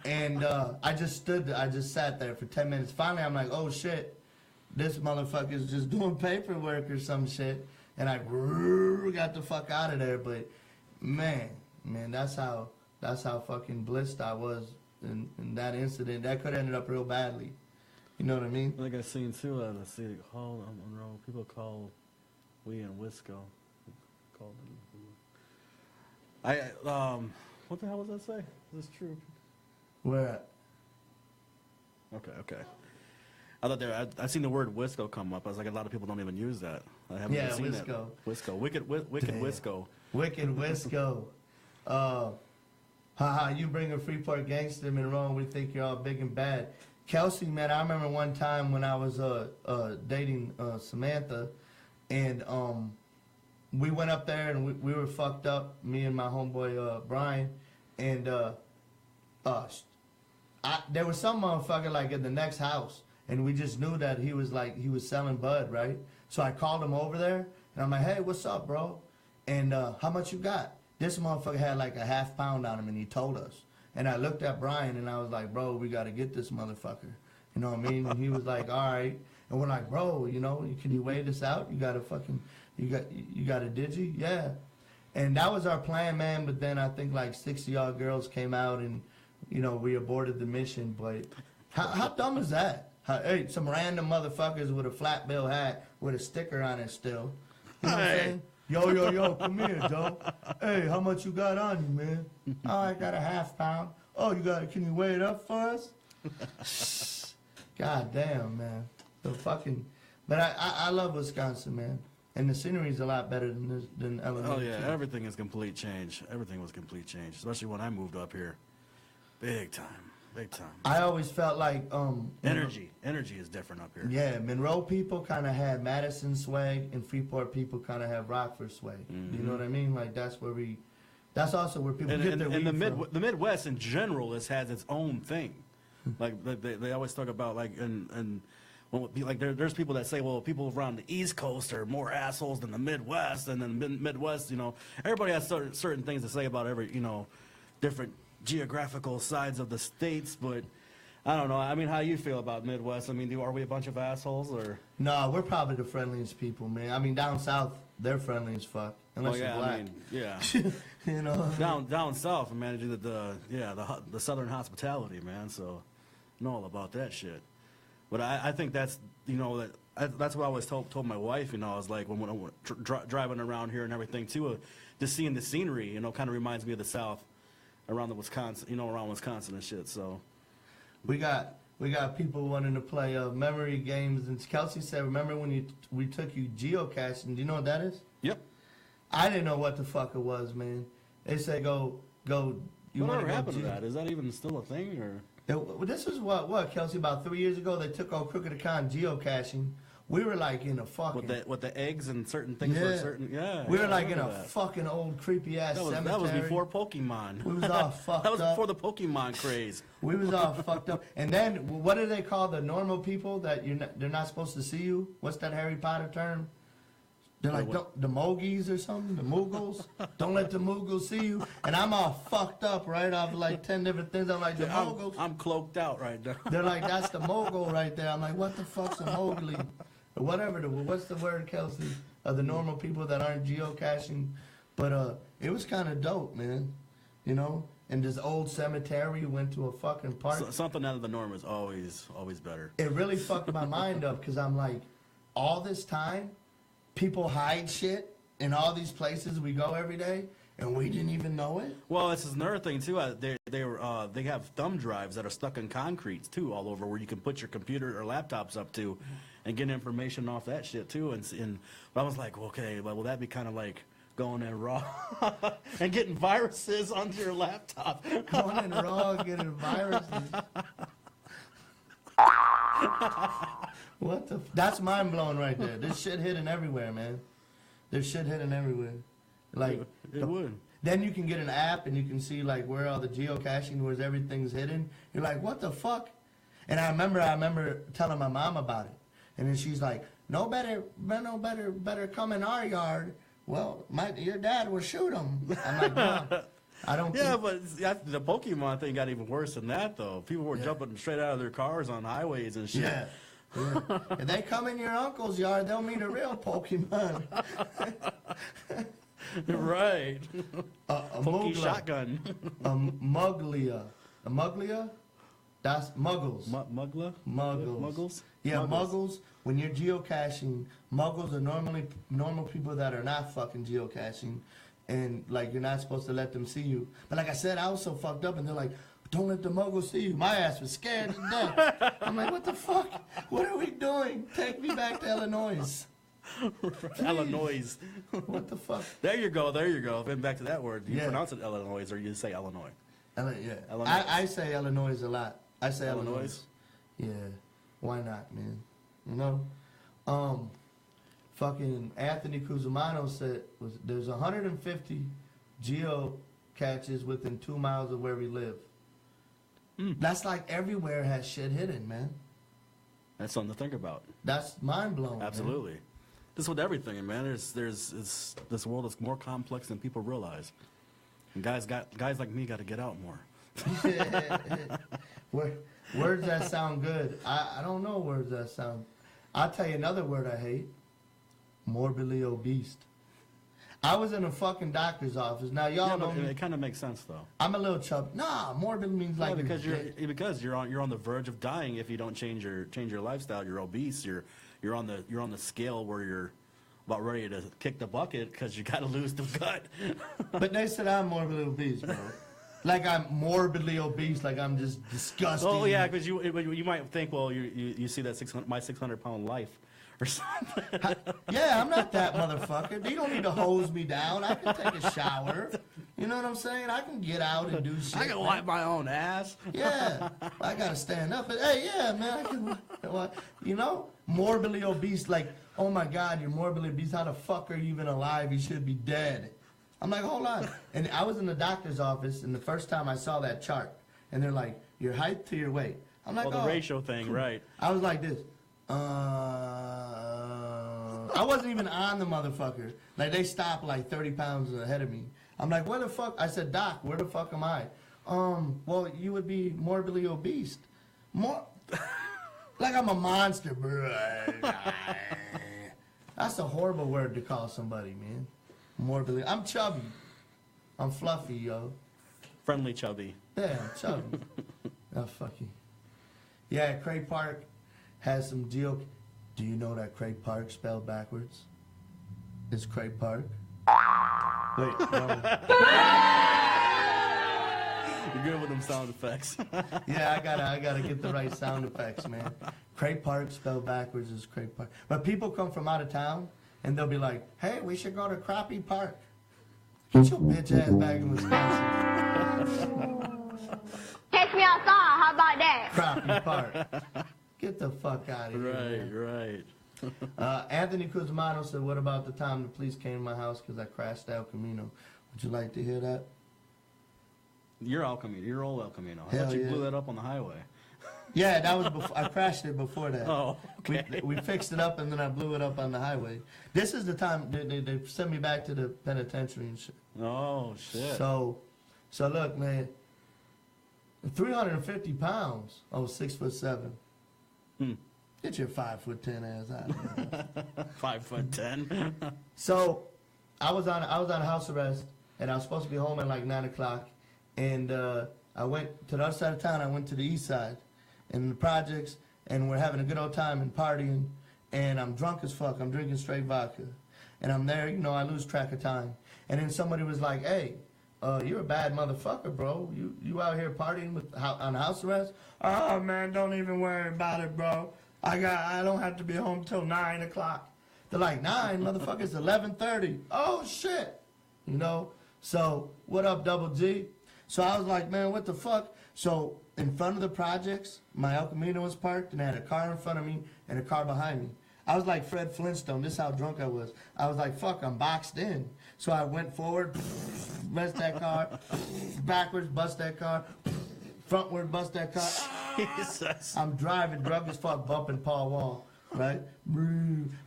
And I just sat there for 10 minutes. Finally, I'm like, oh shit, this motherfucker's just doing paperwork or some shit. And I got the fuck out of there. But man, that's how fucking blissed I was in that incident. That could have ended up real badly. You know what I mean? I think I seen too. Let's see, Monroe. People call we in Wisco. Called them. What the hell was that say? Is this true? Where at? Okay. I thought I seen the word Wisco come up. I was like, a lot of people don't even use that. I haven't even seen Wisco. that. Wisco. Wicked Damn. Wisco. Wicked Wisco. Haha, you bring a Freeport gangster, Monroe, and we think you're all big and bad. Kelsey, man, I remember one time when I was dating Samantha, and we went up there and we were fucked up, me and my homeboy Brian, and there was some motherfucker like in the next house, and we just knew that he was selling bud, right? So I called him over there, and I'm like, hey, what's up, bro? And how much you got? This motherfucker had like a half pound on him, and he told us. And I looked at Brian, and I was like, bro, we got to get this motherfucker. You know what I mean? And he was like, all right. And we're like, bro, you know, can you weigh this out? You got a digi? Yeah. And that was our plan, man. But then I think like 60-odd girls came out, and, you know, we aborted the mission. But how dumb is that? Hey, some random motherfuckers with a flat bill hat with a sticker on it still. You know what I'm saying? Yo, come here, Joe. Hey, how much you got on you, man? Oh, I got a half pound. Oh, can you weigh it up for us? God damn, man. But I love Wisconsin, man. And the scenery's a lot better than Illinois. Oh, yeah, too. everything is complete change. Everything was complete change, especially when I moved up here. Big time. I always felt like Energy is different up here. Yeah, Monroe people kind of had Madison swag, and Freeport people kind of have Rockford swag. Mm-hmm. You know what I mean? Like that's also where people get their weed from. The Midwest in general has its own thing. Like they always talk about like and well, like there's people that say, well, people around the East Coast are more assholes than the Midwest, and then the Midwest, you know, everybody has certain things to say about every, you know, different geographical sides of the states, but I don't know. I mean, how you feel about Midwest? I mean, are we a bunch of assholes or? No, we're probably the friendliest people, man. I mean, down south, they're friendly as fuck, unless you're black. I mean, yeah. You know. Down south, man, the southern hospitality, man. So, I know all about that shit. But I think that's, you know, that's what I always told my wife. You know, I was like when I'm driving around here and everything too, just seeing the scenery, you know, kind of reminds me of the South. Around Wisconsin and shit. So we got people wanting to play memory games, and Kelsey said, "Remember when we took you geocaching? Do you know what that is?" Yep. I didn't know what the fuck it was, man. They said go. You Whatever happened to that? Is that even still a thing or? This is what Kelsey, about 3 years ago, they took old Crooked Con geocaching. We were like in a fucking with the eggs and certain things for certain We were like in a fucking old creepy ass cemetery. That was before Pokemon. We was all fucked up. That was before the Pokemon craze. We was all fucked up. And then what do they call the normal people that they're not supposed to see you? What's that Harry Potter term? They're like the Mogies or something, the Moogles. Don't let the Moogles see you. And I'm all fucked up, right? Off like 10 different things. I'm like, the Moogles. I'm cloaked out right now. They're like, that's the Mogul right there. I'm like, what the fuck's a Mowgli? Or whatever. What's the word, Kelsey? The normal people that aren't geocaching. But it was kind of dope, man. You know? And this old cemetery, went to a fucking park. Something out of the norm is always better. It really fucked my mind up because I'm like, all this time, people hide shit in all these places we go every day, and we didn't even know it. Well, this is another thing too. They have thumb drives that are stuck in concrete too, all over, where you can put your computer or laptops up to, and get information off that shit too. And I was like, okay, well, will that be kind of like going in raw and getting viruses onto your laptop? Going in raw, getting viruses. What the? That's mind blowing right there. There's shit hidden everywhere, man. There's shit hidden everywhere. Like it would. Then you can get an app and you can see like where all the geocaching, where everything's hidden. You're like, what the fuck? And I remember telling my mom about it, and then she's like, no better come in our yard. Well, your dad will shoot him. I'm like, Mom, I don't. Yeah, but the Pokemon thing got even worse than that, though. People were jumping straight out of their cars on highways and shit. Yeah. If they come in your uncle's yard, they'll meet a real Pokemon. Right. A Pokey shotgun. A Muglia. A Muglia? That's Muggles. Muggler? Muggles. Muggles? Yeah, Muggles. When you're geocaching, Muggles are normally normal people that are not fucking geocaching. And, like, you're not supposed to let them see you. But like I said, I was so fucked up, and they're like, don't let the Muggles see you. My ass was scared to death. I'm like, what the fuck? What are we doing? Take me back to Illinois. Illinois. What the fuck? There you go. Been back to that word. Do you pronounce it Illinois or you say Illinois? Yeah. Illinois. I say Illinois a lot. I say Illinois. Illinois? Yeah. Why not, man? You know? Fucking Anthony Cusimano said there's 150 geocaches within 2 miles of where we live. That's like everywhere has shit hidden, man. That's something to think about. That's mind blowing. Absolutely. This with everything, man. This world is more complex than people realize. And guys like me got to get out more. Words that sound good. I don't know words that sound. I'll tell you another word I hate. Morbidly obese. I was in a fucking doctor's office. Now y'all know me. It kind of makes sense though. I'm a little chubby. Nah, morbid means like because you're on the verge of dying if you don't change your lifestyle. You're obese. You're on the scale where you're about ready to kick the bucket because you got to lose the gut. But they said I'm morbidly obese, bro. Like I'm morbidly obese. Like I'm just disgusting. Oh yeah, because you might think, well, you see that my 600-pound life. Or something. Yeah, I'm not that motherfucker. You don't need to hose me down. I can take a shower. You know what I'm saying? I can get out and do shit. I can wipe my own ass. Yeah, I gotta stand up. But hey, yeah, man, I can. You know, morbidly obese. Like, oh my God, you're morbidly obese. How the fuck are you even alive? You should be dead. I'm like, hold on. And I was in the doctor's office, and the first time I saw that chart, and they're like, your height to your weight. I'm like, the ratio thing, right? I was like this. I wasn't even on the motherfucker. Like, they stopped like 30 pounds ahead of me. I'm like, where the fuck? I said, Doc, where the fuck am I? Well, you would be morbidly obese. Like I'm a monster, bro. That's a horrible word to call somebody, man. Morbidly. I'm chubby. I'm fluffy, yo. Friendly chubby. Yeah, I'm chubby. Oh, fuck you. Yeah, Cray Park has some deal. Do you know that Cray Park spelled backwards? It's Cray Park. Wait, no. You're good with them sound effects. Yeah, I gotta get the right sound effects, man. Cray Park spelled backwards is Cray Park. But people come from out of town and they'll be like, "Hey, we should go to Crappie Park." Get your bitch ass back in Wisconsin. Take me outside. How about that? Crappie Park. Get the fuck out of here. Right. Anthony Cusimano said, what about the time the police came to my house because I crashed El Camino? Would you like to hear that? You're El Camino. You're old El Camino. I Hell thought you yeah. blew that up on the highway. Yeah, that was before. I crashed it before that. Oh, okay. We fixed it up and then I blew it up on the highway. This is the time they sent me back to the penitentiary and shit. Oh, shit. So look, man, 350 pounds. I was 6'7". Get your 5'10" ass out of here. 5'10". So I was on house arrest and I was supposed to be home at like 9 o'clock. And I went to the other side of town. I went to the east side in the projects, and we're having a good old time and partying. And I'm drunk as fuck. I'm drinking straight vodka. And I'm there, you know, I lose track of time. And then somebody was like, hey, you're a bad motherfucker, bro. You out here partying on house arrest? Oh, man, don't even worry about it, bro. I don't have to be home till 9 o'clock. They're like, 9? Motherfucker, it's 11:30. Oh, shit. You know? So, what up, Double G? So I was like, man, what the fuck? So in front of the projects, my El Camino was parked, and I had a car in front of me and a car behind me. I was like Fred Flintstone. This is how drunk I was. I was like, fuck, I'm boxed in. So I went forward, bust that car, backwards, bust that car, frontward, bust that car. Jesus. I'm driving, drunk as fuck, bumping Paul Wall, right?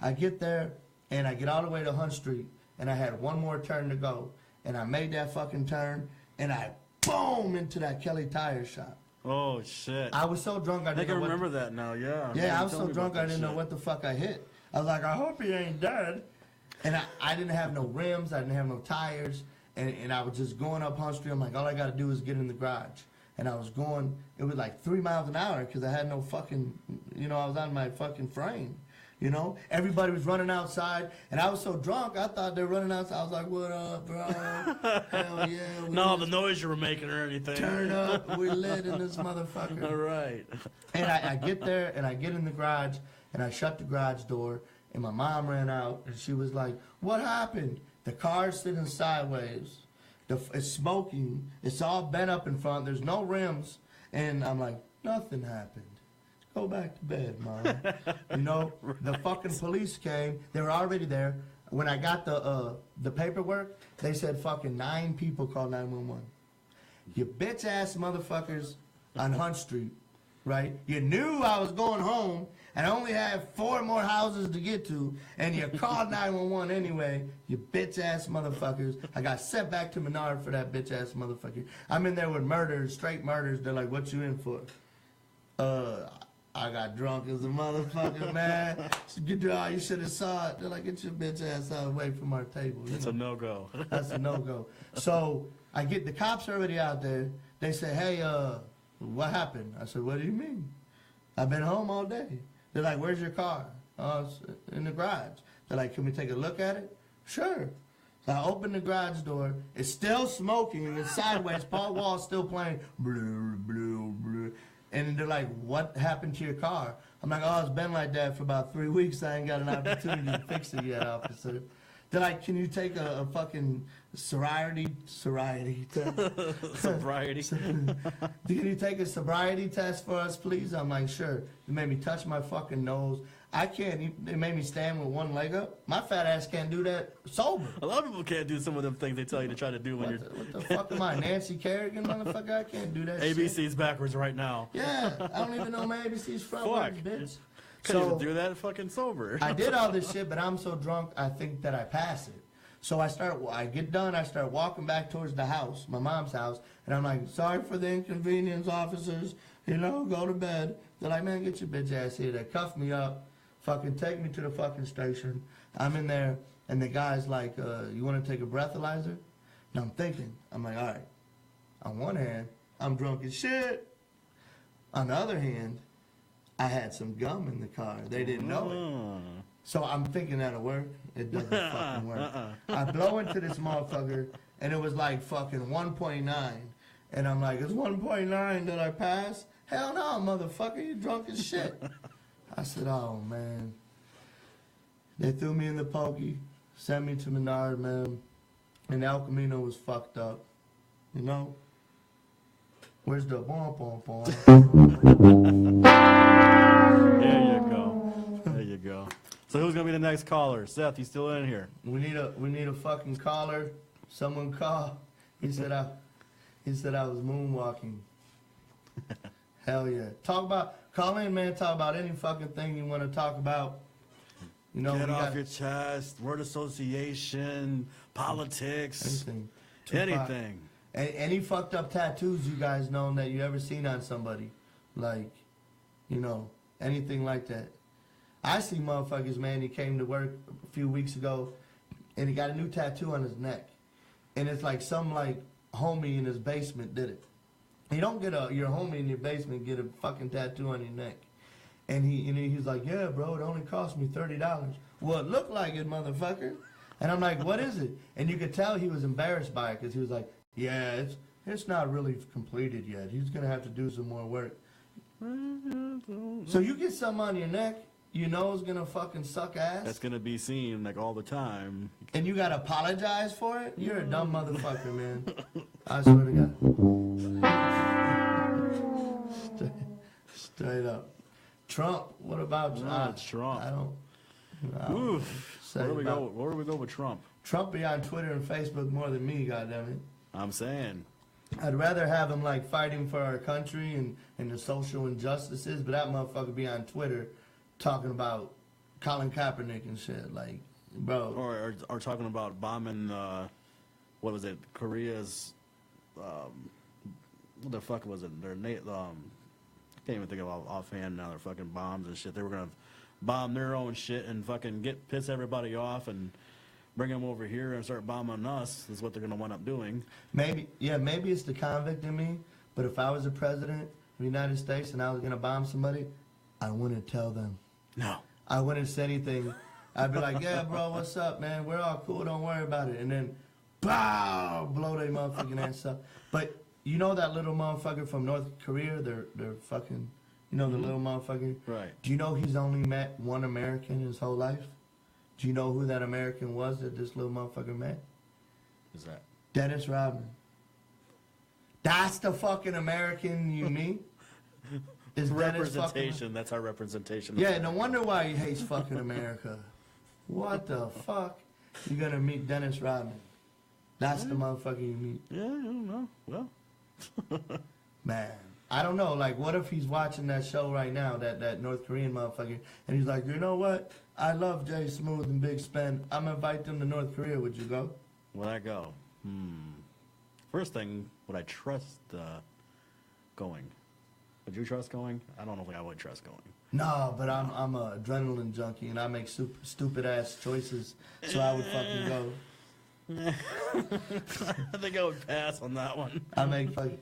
I get there, and I get all the way to Hunt Street, and I had one more turn to go. And I made that fucking turn, and I boom into that Kelly Tire shop. Oh, shit. I was so drunk I didn't know remember that now, yeah. Yeah, I was so drunk I didn't know what the fuck I hit. I was like, I hope he ain't dead. And I didn't have no rims, I didn't have no tires, and I was just going up Hunt Street. I'm like, all I got to do is get in the garage. And I was going, it was like 3 miles an hour because I had no fucking, you know, I was on my fucking frame. You know, everybody was running outside, and I was so drunk, I thought they were running outside. I was like, what up, bro? Hell yeah. No, the noise you were making or anything. Turn up, we lit in this motherfucker. All right. And I get there, and I get in the garage, and I shut the garage door, and my mom ran out, and she was like, what happened? The car's sitting sideways. It's smoking. It's all bent up in front. There's no rims. And I'm like, nothing happened. Go back to bed, Mom. You know, the fucking police came. They were already there. When I got the paperwork, they said fucking 9 people called 911. You bitch ass motherfuckers on Hunt Street, right? You knew I was going home and I only had 4 more houses to get to, and you called 911 anyway. You bitch ass motherfuckers. I got sent back to Menard for that bitch ass motherfucker. I'm in there with murders, straight murders. They're like, what you in for? I got drunk as a motherfucker, man. You should have saw it. They're like, get your bitch ass out away from our table. It's a no-go. That's a no-go. So I get the cops already out there. They say, hey, what happened? I said, what do you mean? I've been home all day. They're like, where's your car? Oh, it's in the garage. They're like, can we take a look at it? Sure. So I open the garage door. It's still smoking, and it's sideways. Paul Wall's still playing. Blue, blue, blue. And they're like, what happened to your car? I'm like, oh, it's been like that for about 3 weeks. I ain't got an opportunity to fix it yet, officer. They're like, can you take a fucking sobriety test? Sobriety. Can you take a sobriety test for us, please? I'm like, sure. They made me touch my fucking nose. I can't. They made me stand with one leg up. My fat ass can't do that sober. A lot of people can't do some of them things they tell you to try to do when you're. What the fuck am I, Nancy Kerrigan, motherfucker? I can't do that shit. ABC's backwards right now. Yeah, I don't even know my ABC's frontwards, bitch. Couldn't even do that fucking sober. I did all this shit, but I'm so drunk, I think that I pass it. So I get done, I start walking back towards the house, my mom's house, and I'm like, sorry for the inconvenience, officers. You know, go to bed. They're like, man, get your bitch ass here. They cuff me up, fucking take me to the fucking station. I'm in there, and the guy's like, you want to take a breathalyzer? And I'm thinking, I'm like, all right. On one hand, I'm drunk as shit. On the other hand, I had some gum in the car. They didn't know it. So I'm thinking that'll work. It doesn't fucking work. I blow into this motherfucker, and it was like fucking 1.9. And I'm like, it's 1.9 that I pass? Hell no, motherfucker, you drunk as shit. I said, oh, man. They threw me in the pokey, sent me to Menard, man. And El Camino was fucked up. You know? Where's the bom? There you go. There you go. So who's gonna be the next caller? Seth, you still in here? We need a fucking caller. Someone call. He said I was moonwalking. Hell yeah. Call in, man. Talk about any fucking thing you want to talk about. You know, get off your chest. Word association, politics, anything. Any fucked up tattoos you guys know that you ever seen on somebody, like, you know, anything like that. I see motherfuckers, man. He came to work a few weeks ago, and he got a new tattoo on his neck, and it's like some like homie in his basement did it. You don't get your homie in your basement get a fucking tattoo on your neck, and he's like, yeah, bro, it only cost me $30. Well, it looked like it, motherfucker. And I'm like, what is it? And you could tell he was embarrassed by it because he was like, yeah, it's not really completed yet. He's gonna have to do some more work. So you get something on your neck, you know it's gonna fucking suck ass. That's gonna be seen like all the time. And you gotta apologize for it? You're a dumb motherfucker, man. I swear to God. Straight up. Trump. What about Trump? Trump. I don't Where do we go with Trump? Trump be on Twitter and Facebook more than me, goddammit. I'm saying. I'd rather have him like fighting for our country and the social injustices, but that motherfucker be on Twitter talking about Colin Kaepernick and shit, like, bro. Or talking about bombing, what was it, Korea's, what the fuck was it? Can't even think of offhand now. Their fucking bombs and shit. They were gonna bomb their own shit and fucking piss everybody off and bring them over here and start bombing us. Is what they're gonna wind up doing. Maybe it's the convict in me. But if I was the president of the United States and I was gonna bomb somebody, I wouldn't tell them. No. I wouldn't say anything. I'd be like, yeah, bro, what's up, man? We're all cool. Don't worry about it. And then, bow, blow their motherfucking ass up. But you know that little motherfucker from North Korea? They're fucking, you know, the little motherfucker? Right. Do you know he's only met one American his whole life? Do you know who that American was that this little motherfucker met? Who's that? Dennis Rodman. That's the fucking American you meet? Is Dennis fucking... Representation. That's our representation. Yeah, no wonder why he hates fucking America. What the fuck? You're gonna meet Dennis Rodman. That's the motherfucker you meet. Yeah, I don't know. Well. Man, I don't know. Like, what if he's watching that show right now, that North Korean motherfucker, and he's like, you know what? I love Jay Smooth and Big Spend. I'm gonna invite them to North Korea. Would you go? Would I go? First thing, would I trust going? Would you trust going? I don't think I would trust going. No, but I'm a adrenaline junkie, and I make stupid ass choices, so I would fucking go. I think I would pass on that one. I make fucking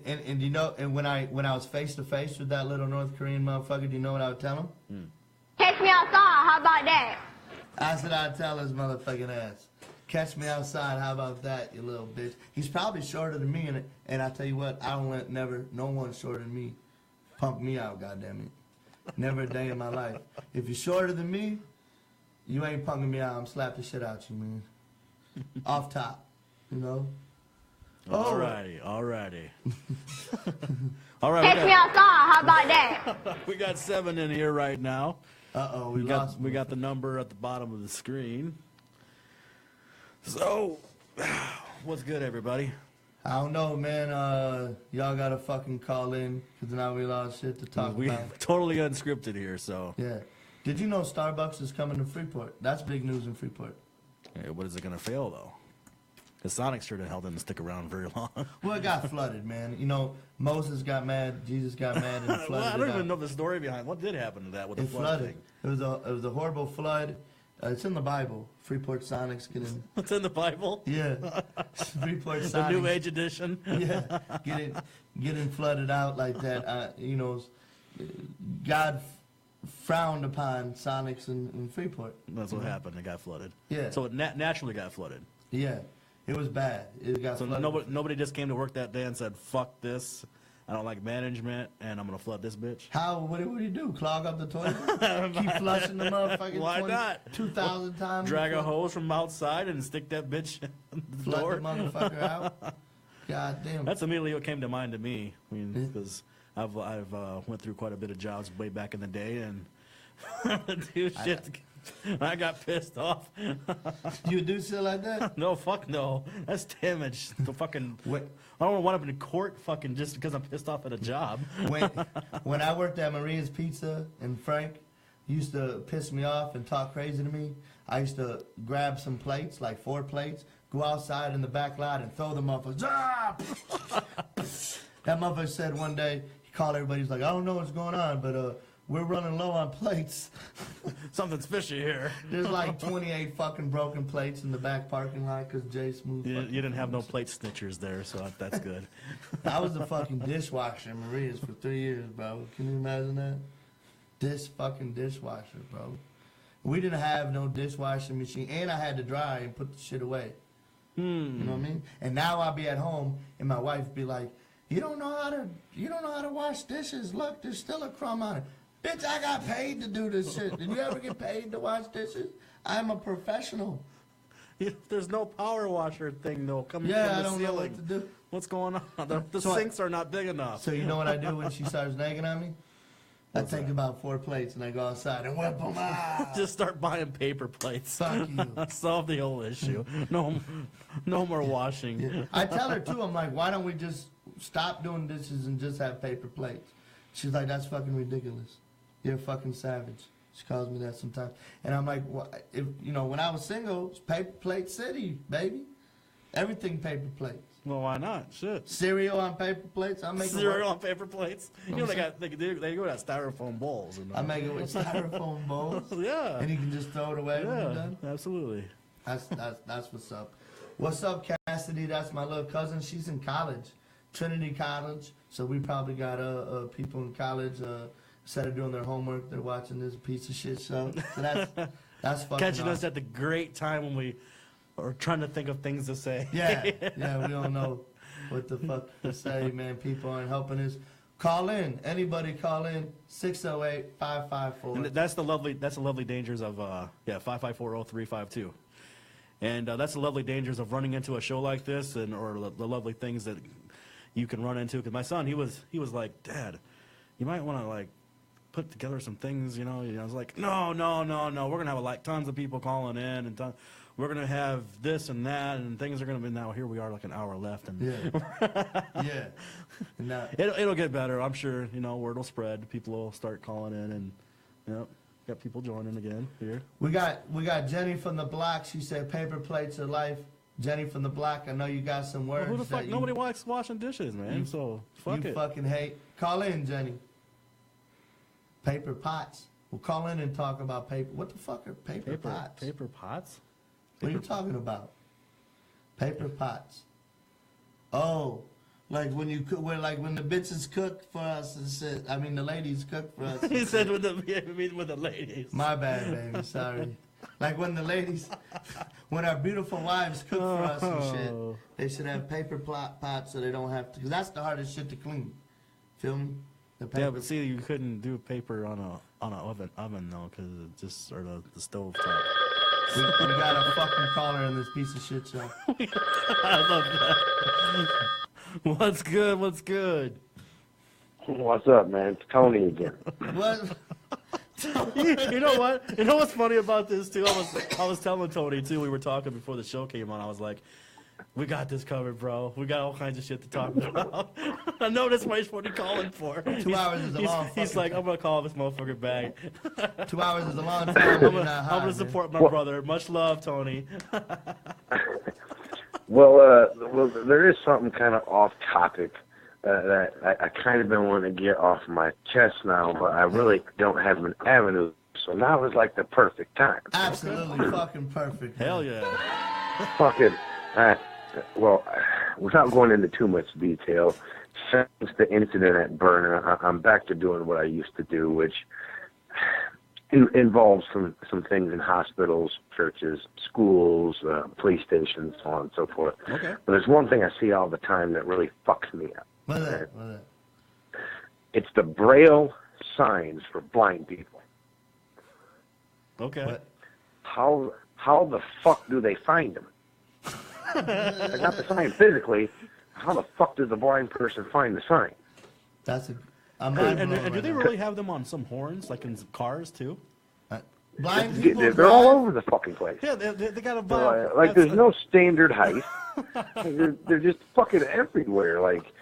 and you know, and when I was face to face with that little North Korean motherfucker, do you know what I would tell him? Catch me outside. How about that? I said I'd tell his motherfucking ass, catch me outside. How about that, you little bitch? He's probably shorter than me, and I tell you what, I don't let no one shorter than me pump me out. Goddamn it, never a day in my life. If you're shorter than me, you ain't punking me out. I'm slap the shit out you, man. Off top, you know. Alrighty. All right. Catch me outside. How about that? We got 7 in here right now. We lost. We got the number at the bottom of the screen. So, what's good, everybody? I don't know, man. Y'all gotta fucking call in, because now we lost shit to talk We about. totally unscripted here, so. Yeah. Did you know Starbucks is coming to Freeport? That's big news in Freeport. Hey, what is it gonna fail though? Because Sonic sure the hell didn't stick around very long. Well, it got flooded, man. You know, Moses got mad, Jesus got mad, and flooded Well, I don't it even out. know the story behind what did happen to that with the It flood flooded. thing. It was a horrible flood. It's in the Bible. Freeport Sonics getting What's in the Bible? yeah. Freeport Sonics. The New Age edition. Yeah, getting flooded out like that. You know, God frowned upon Sonics in Freeport. That's what happened. It got flooded. Yeah. So it naturally got flooded. Yeah, it was bad. It got So flooded. nobody just came to work that day and said, "Fuck this. I don't like management, and I'm gonna flood this bitch." How? What do you do? Clog up the toilet? Keep flushing the motherfucking Why not? 2,000 times? Drag a before- hose from outsent and stick that bitch in the Flood door. the motherfucker out. God damn. That's immediately what came to mind to me. I mean, because I've went through quite a bit of jobs way back in the day, and dude, shit, I got pissed off. You do shit like that? No, fuck no. That's damage. The fucking. What? I don't want to wind up in court fucking just because I'm pissed off at a job. When I worked at Maria's Pizza and Frank used to piss me off and talk crazy to me, I used to grab some plates, like 4 plates, go outside in the back lot and throw them motherfuckers. Ah! That motherfucker said one day, he called everybody, he's like, I don't know what's going on, but we're running low on plates. Something's fishy here. There's like 28 fucking broken plates in the back parking lot because Jay Smooth. You fucking- didn't have no plate snitchers there, so that's good. I was the fucking dishwasher in Maria's for 3 years, bro. Can you imagine that? This fucking dishwasher, bro. We didn't have no dishwashing machine, and I had to dry and put the shit away. You know what I mean? And now I'll be at home, and my wife be like, "You don't know how to wash dishes. Look, there's still a crumb on it." Bitch, I got paid to do this shit. Did you ever get paid to wash dishes? I'm a professional. There's no power washer thing though coming Yeah, from I the don't ceiling. know what to do. What's going on? The So sinks are not big enough. So you know what I do when she starts nagging on me? I take about 4 plates and I go outside and whip them out. Just start buying paper plates. Fuck you. Solve the whole issue. No more washing. Yeah. I tell her too, I'm like, why don't we just stop doing dishes and just have paper plates? She's like, that's fucking ridiculous. You're a fucking savage. She calls me that sometimes. And I'm like, well, if, you know, when I was single, it's paper plate city, baby. Everything paper plates. Well, why not? Shit. Cereal on paper plates. I make Cereal it work. on paper plates. You know they go got styrofoam bowls. And I make it with styrofoam bowls. Yeah. And you can just throw it away when you're Yeah, done. absolutely. That's what's up. What's up, Cassidy? That's my little cousin. She's in college, Trinity College. So we probably got people in college. Instead of doing their homework, they're watching this piece of shit show. So that's fucking Catching us awesome. at the great time when we are trying to think of things to say. Yeah, we don't know what the fuck to say, man. People aren't helping us. Call in. Anybody call in. 608-554. And that's the lovely dangers of 5540352. And that's the lovely dangers of running into a show like this, and or the lovely things that you can run into. Because my son, he was like, Dad, you might want to like put together some things, you know. I was like, no. We're gonna have like tons of people calling in, and we're gonna have this and that, and things are gonna be. Now here we are, like an hour left, and Yeah. No. it'll get better. I'm sure. You know, word will spread. People will start calling in, and got people joining again here. We got Jenny from the block. She said paper plates are life. Jenny from the block, I know you got some words. Well, who the fuck? that Nobody likes washing dishes, man. So fuck you it. fucking hate. Call in, Jenny. Paper pots. We'll call in and talk about paper. What the fuck are paper pots? Paper pots? What are you talking about? Paper pots. Oh, like when you cook, when the bitches cook for us and shit. I mean, the ladies cook for us. He said with the ladies. My bad, baby. Sorry. Like when the ladies, when our beautiful wives cook for us and shit, they should have paper pots so they don't have to. Cause that's the hardest shit to clean. Feel me? The paper. Yeah, but see, you couldn't do paper on an oven though, cause it just or the stove top. We got a fucking caller in this piece of shit show. I love that. What's good? What's good? What's up, man? It's Tony again. What? You know what? You know what's funny about this too? I was telling Tony too. We were talking before the show came on. I was like, "We got this covered, bro. We got all kinds of shit to talk about." I know that's what you're calling for. 2 hours is a long. He's like, "I'm gonna call this motherfucker back." 2 hours is a long time. I'm gonna support my brother. Much love, Tony. Well, there is something kind of off topic that I kind of been wanting to get off my chest now, but I really don't have an avenue. So now is like the perfect time. Absolutely fucking perfect. Hell yeah. Fucking, well, without going into too much detail, since the incident at Burner, I'm back to doing what I used to do, which involves some things in hospitals, churches, schools, police stations, so on and so forth. Okay. But there's one thing I see all the time that really fucks me up. What's that? What's that? It's the Braille signs for blind people. Okay. What? How the fuck do they find them? Like, not the sign physically. How the fuck does the blind person find the sign? That's a. And do they really have them on some horns, like in cars too? Blind people. They're all over the fucking place. Yeah, they got a So, vibe. like, there's no standard height. they're just fucking everywhere. Like,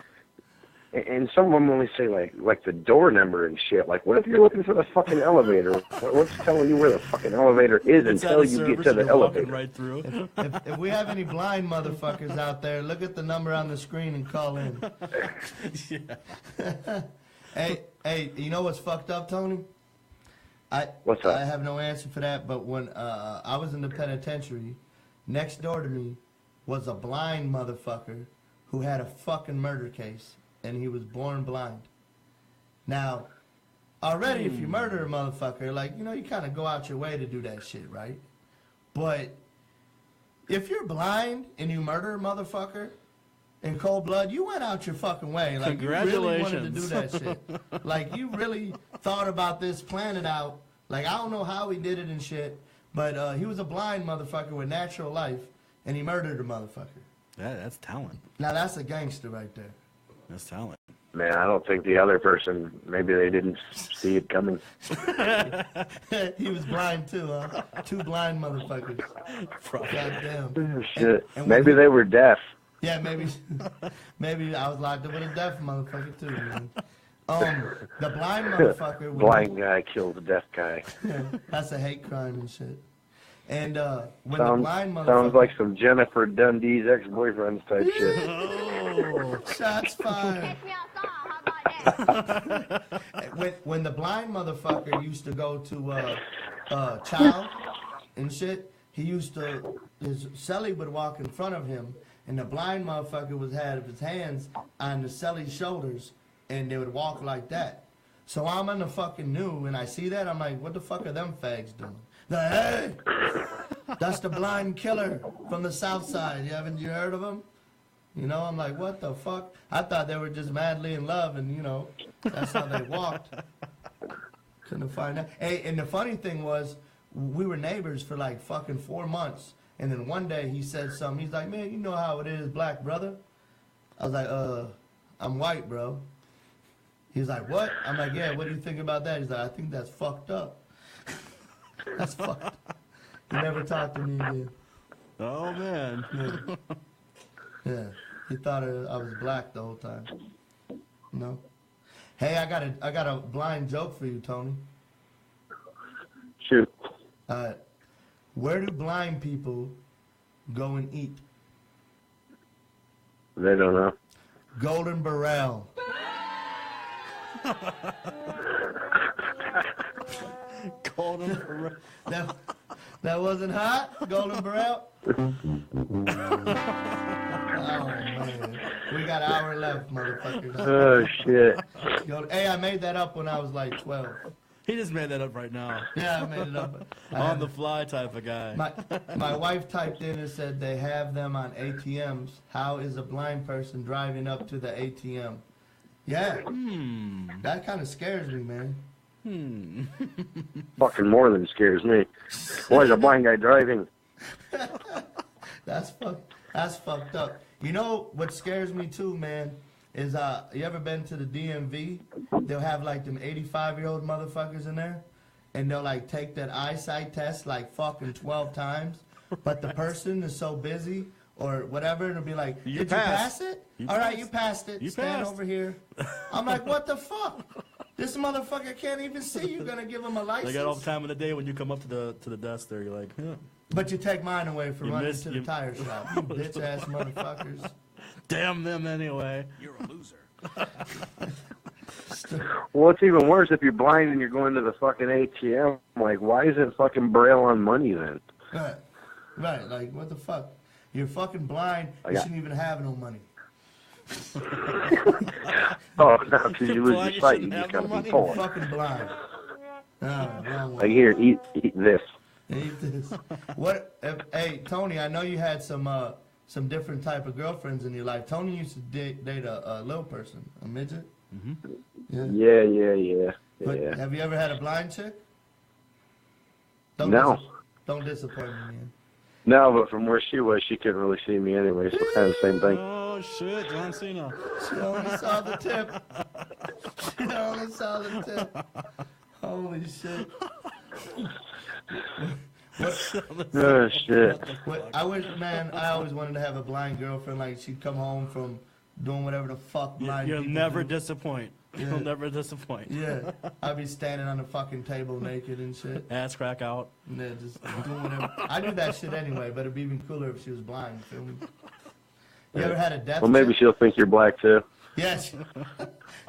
and some of them only say like the door number and shit. Like, what if you're looking for the fucking elevator? What's telling you where the fucking elevator is until you get to the elevator? Right through. If we have any blind motherfuckers out there, look at the number on the screen and call in. Yeah. Hey, you know what's fucked up, Tony? What's that? I have no answer for that, but when I was in the penitentiary, next door to me was a blind motherfucker who had a fucking murder case, and he was born blind. Now, already if you murder a motherfucker, like, you know, you kind of go out your way to do that shit, right? But if you're blind and you murder a motherfucker in cold blood, you went out your fucking way. Like, you really wanted to do that shit. Like, you really thought about this, planned it out. Like, I don't know how he did it and shit, but he was a blind motherfucker with natural life, and he murdered a motherfucker. That's talent. Now, that's a gangster right there. That's talent. Man, I don't think the other person, maybe they didn't see it coming. He was blind too, huh? Two blind motherfuckers. Goddamn. Oh, shit. And Maybe they were deaf. Yeah, maybe I was locked up with a deaf motherfucker too, man. The blind motherfucker. Blind guy killed a deaf guy. That's a hate crime and shit. And when the Sounds blind motherfucker. sounds like some Jennifer Dundee's ex-boyfriend type shit. Oh, shots fired. Take me outside. How about that? When the blind motherfucker used to go to Chow and shit, his celly would walk in front of him, and the blind motherfucker had his hands on the celly's shoulders, and they would walk like that. So I'm in the fucking new, and I see that, I'm like, what the fuck are them fags doing? They're like, hey, that's the blind killer from the south side. You heard of him? You know, I'm like, what the fuck? I thought they were just madly in love, and, you know, that's how they walked. Couldn't find out. Hey, and the funny thing was, we were neighbors for like fucking 4 months, And then one day he said something. He's like, man, you know how it is, black brother. I was like, I'm white, bro. He's like, what? I'm like, yeah, what do you think about that? He's like, I think that's fucked up. That's fucked up. He never talked to me again. Oh man. Yeah. He thought I was black the whole time. No. Hey, I got a blind joke for you, Tony. Shoot. Where do blind people go and eat? They don't know. Golden Barrel. Golden. That wasn't hot? Golden Barrel? Oh, man. We got an hour left, motherfuckers. Oh, shit. Hey, I made that up when I was like 12. He just made that up right now. Yeah, I made it up. On the fly type of guy. My wife typed in and said they have them on ATMs. How is a blind person driving up to the ATM? Yeah. That kind of scares me, man. Fucking more than scares me. Why is a blind guy driving? That's fucked up. You know what scares me too, man, is you ever been to the DMV? They'll have like them 85-year-old motherfuckers in there, and they'll like take that eyesight test like fucking 12 times, but the person is so busy or whatever, and it'll be like, You did passed. you pass it? You All right, passed. you passed it. You Stand passed. over here. I'm like, what the fuck? This motherfucker can't even see. You're gonna give him a license? They got all the time of the day when you come up to the desk there. You're like, yeah. But you take mine away from You running missed- to the you- tire shop. You bitch ass motherfuckers. Damn them anyway. You're a loser. Well, it's even worse if you're blind and you're going to the fucking ATM. Like, why isn't fucking Braille on money then? Right. Like, what the fuck? You're fucking blind. You got- shouldn't even have no money. Oh, no, because you You're lose blind, your you sight. shouldn't You just have no gotta be money. You're poor. fucking blind. Wrong Like, way. here, eat this. Eat this. What? Hey, Tony, I know you had some different type of girlfriends in your life. Tony used to date a little person, a midget. Yeah. But Yeah. have you ever had a blind chick? No. Don't disappoint me, man. No, but from where she was, she couldn't really see me anyway, so kind of the same thing. Oh shit, John Cena. She only saw the tip. She only saw the tip. Holy shit. Oh, shit. I wish, man, I always wanted to have a blind girlfriend. Like, she'd come home from doing whatever the fuck blind You'll people never do. disappoint. Yeah. You'll never disappoint. Yeah. I'd be standing on the fucking table naked and shit. Ass crack out. And then just doing whatever. I do that shit anyway, but it'd be even cooler if she was blind. Feel me? You ever had a death Well, maybe chick? she'll think you're black, too. Yeah.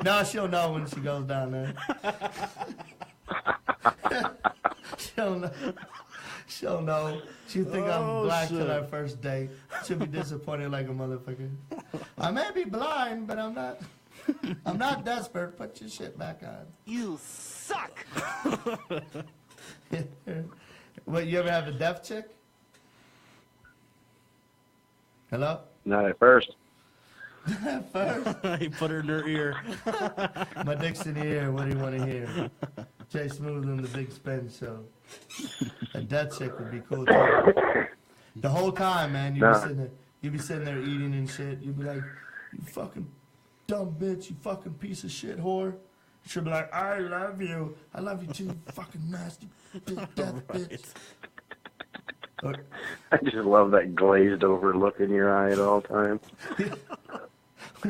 No, she'll know when she goes down there. She'll know. She'll know. She'll think I'm Oh, black shit. till our first date. She'll be disappointed like a motherfucker. I may be blind, but I'm not. I'm not desperate. Put your shit back on. You suck. What, you ever have a deaf chick? Hello? Not at first. First. He put her in her ear. My dick's in the air. What do you want to hear? Jay Smooth and the Big Spin Show. A death chick would be cool too. The whole time, man, you'd be sitting there eating and shit. You'd be like, you fucking dumb bitch, you fucking piece of shit whore. She'll be like, I love you. I love you too, you fucking nasty big death bitch. Or, I just love that glazed over look in your eye at all times.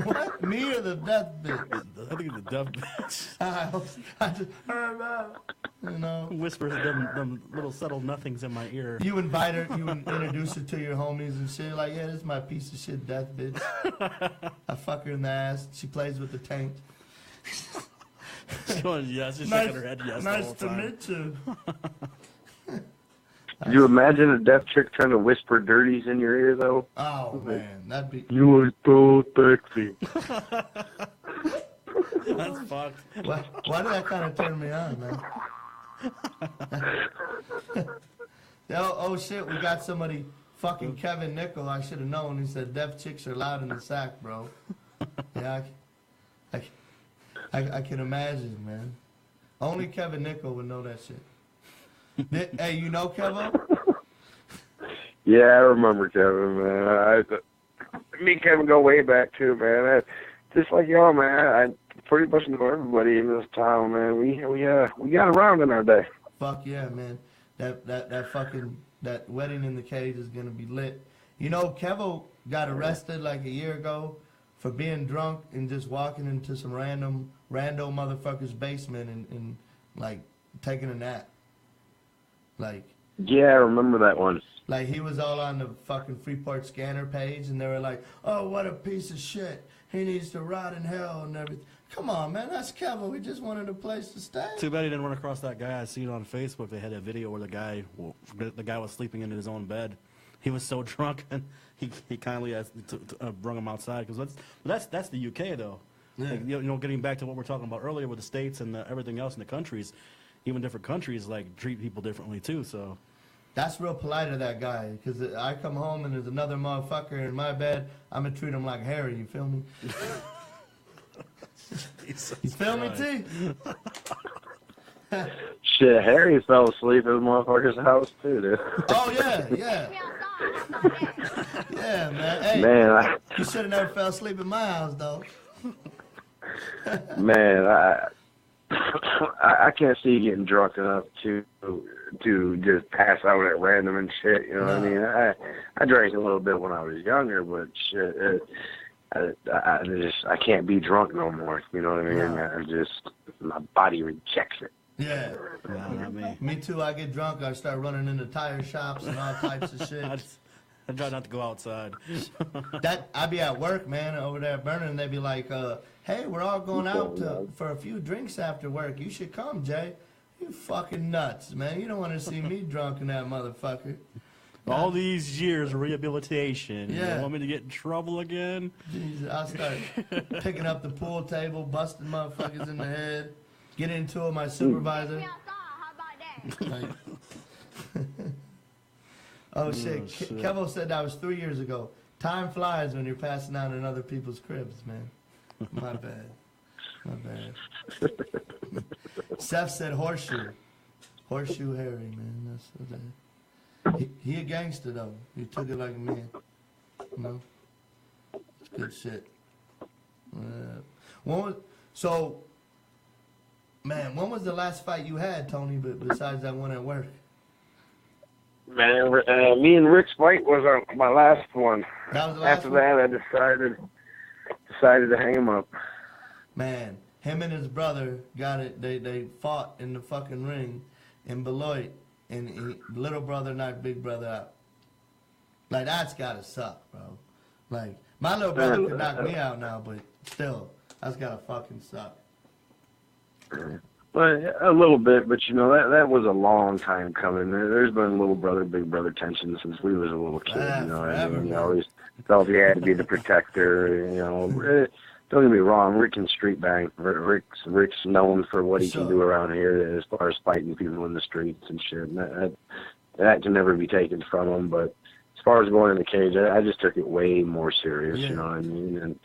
what? Me or the death bitch? I think it's a dumb bitch. I just, you know. Whispers them little subtle nothings in my ear. You invite her, you introduce her to your homies and shit. Like, yeah, this is my piece of shit death bitch. I fuck her in the ass. She plays with the taint. She's going, yes, she's shaking her head yes the nice whole to time. meet you. Could you imagine a deaf chick trying to whisper dirties in your ear, though? Oh man, that'd be. You are so sexy. That's fucked. Why did that kind of turn me on, man? Oh shit, we got somebody. Fucking Kevin Nickel. I should have known. He said deaf chicks are loud in the sack, bro. Yeah, I can imagine, man. Only Kevin Nickel would know that shit. Hey, you know Kevo? Yeah, I remember Kevin, man. Me and Kevin go way back too, man. Just like y'all, man. I pretty much know everybody in this town, man. We got around in our day. Fuck yeah, man. That wedding in the cage is gonna be lit. You know, Kevo got arrested like a year ago for being drunk and just walking into some rando motherfucker's basement and like taking a nap. Like, Yeah, I remember that one. like he was all on the fucking Freeport Scanner page, and they were like, "Oh, what a piece of shit! He needs to rot in hell and everything." Come on, man, that's Kevin. We just wanted a place to stay. Too bad he didn't run across that guy. I seen on Facebook. They had a video where the guy was sleeping in his own bed. He was so drunk, and he kindly asked brought him outside because that's the UK though. Yeah. Like, you know, getting back to what we're talking about earlier with the states and everything else in the countries, even different countries like treat people differently too. So That's real polite of that guy, because I come home and there's another motherfucker in my bed, I'm gonna treat him like Harry, you feel me? You feel me, T? Shit, Harry fell asleep at the motherfucker's house too, dude. Oh, yeah. Yeah, man. Hey, Man, you should have never fell asleep in my house, though. I can't see you getting drunk enough to just pass out at random and shit. You know what I mean? I drank a little bit when I was younger, but shit, I can't be drunk no more. You know what I mean? My body rejects it. Yeah. no, not me. Me too. I get drunk, I start running into tire shops and all types of shit. I try not to go outside. I be at work, man, over there at Burning, and they be like, hey, we're all going out for a few drinks after work. You should come, Jay. You fucking nuts, man. You don't want to see me drunk in that motherfucker. All these years of rehabilitation. Yeah. You want me to get in trouble again? Jesus, I'll start picking up the pool table, busting motherfuckers in the head, get into it with my supervisor. How about that? Like, oh shit, Kevo said that was 3 years ago. Time flies when you're passing out in other people's cribs, man. My bad. Seth said horseshoe. Horseshoe Harry, man. That's what that. He a gangster though. He took it like a man. You know? It's good shit. When was the last fight you had, Tony, besides that one at work? Man, me and Rick's fight was my last one. That was the last After one? that, I decided to hang him up. Man, him and his brother got it. They fought in the fucking ring in Beloit, and little brother knocked big brother out. Like, that's gotta suck, bro. Like, my little brother could knock me out now, but still, that's gotta fucking suck. Well, a little bit, but you know that was a long time coming. There's been little brother, big brother tension since we was a little kid. You know, forever, you always felt you had to be the protector. You know, don't get me wrong, Rick can street bang. Rick's known for what he can do around here as far as fighting people in the streets and shit. And that can never be taken from him. But as far as going in the cage, I just took it way more serious. Yeah. You know what I mean? And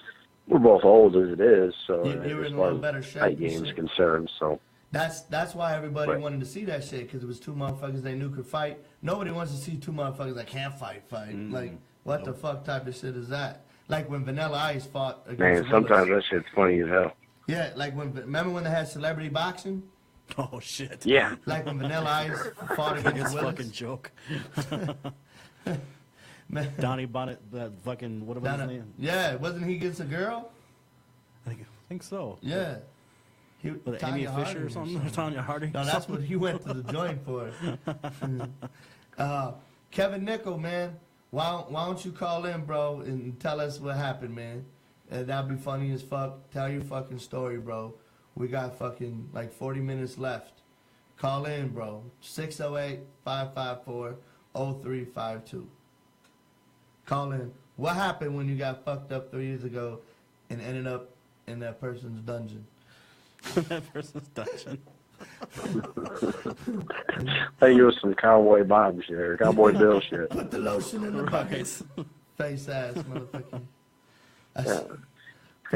we're both old as it is, so You were as in a far little as better shape fight and games shit. concerned, so. That's why everybody Right. wanted to see that shit, because it was two motherfuckers they knew could fight. Nobody wants to see two motherfuckers that can't fight. Like, what the fuck type of shit is that? Like when Vanilla Ice fought against Man, Willis. sometimes that shit's funny as hell. Yeah, like remember when they had celebrity boxing? Oh shit. Yeah. Like when Vanilla Ice fought It's against a Willis? fucking joke. Man, Donnie Bonnet, that fucking whatever his name. yeah, wasn't he against a girl? I think so. Yeah. He, Was it Tanya Amy Fisher Harding or something? Tanya Harding? No, that's what he went to the joint for. Kevin Nickel, man, why don't you call in, bro, and tell us what happened, man? That'd be funny as fuck. Tell your fucking story, bro. We got fucking like 40 minutes left. Call in, bro. 608-554-0352. Call in. What happened when you got fucked up 3 years ago and ended up in that person's dungeon? That person's dungeon. I use some Cowboy Bob shit, or Cowboy Bill shit. Put the lotion in the bucket. Face ass, motherfucker. I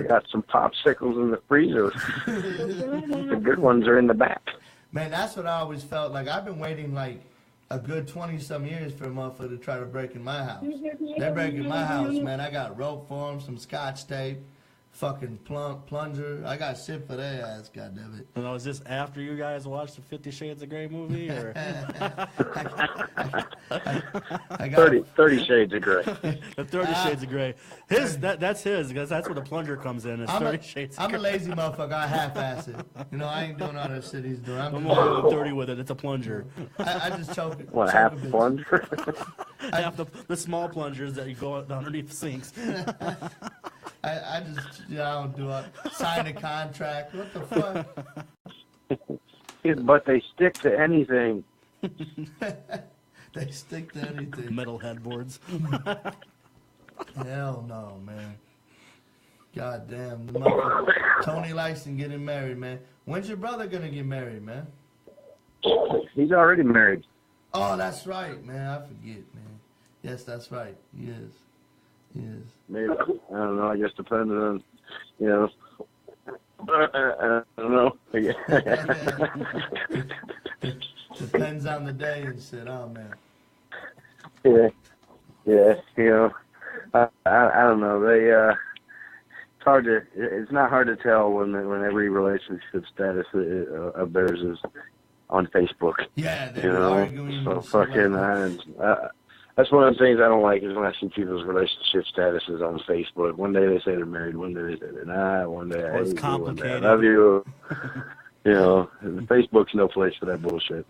got some popsicles in the freezer. The good ones are in the back. Man, that's what I always felt like. I've been waiting like a good 20-some years for a motherfucker to try to break in my house. They're breaking my house, man. I got rope for them, some scotch tape, fucking plunger. I got shit for their ass, goddammit. And was this after you guys watched the 50 Shades of Grey movie? Or? I got 30 Shades of Grey. The 30 Shades of Grey. That's his, because that's where the plunger comes in. It's 30 Shades of I'm Grey. a lazy motherfucker. I half-ass it. You know, I ain't doing all that shit he's doing. I'm I'm just, only doing 30 with it. It's a plunger. I just choke it. What, choke half a bitch. plunger? Half the small plungers that you go underneath the sinks. I just, I don't do it. Sign a contract. What the fuck? But they stick to anything. They stick to anything. Metal headboards. Hell no, man. God damn. The motherfucker. Tony Lyson getting married, man. When's your brother gonna get married, man? He's already married. Oh, that's right, man. I forget, man. Yes, that's right. He is. He is. Maybe. I don't know. I guess depending on, you know. I don't know. Depends on the day and shit. Oh, man. Yeah. You know, I don't know. It's hard to. It's not hard to tell when every relationship status of theirs is on Facebook. Yeah, You they're know, arguing. so and shit fucking. like that. That's one of the things I don't like is when I see people's relationship statuses on Facebook. One day they say they're married, one day they say they're not, one day I Well, it's hate you, one day I complicated. love you. You know, Facebook's no place for that bullshit.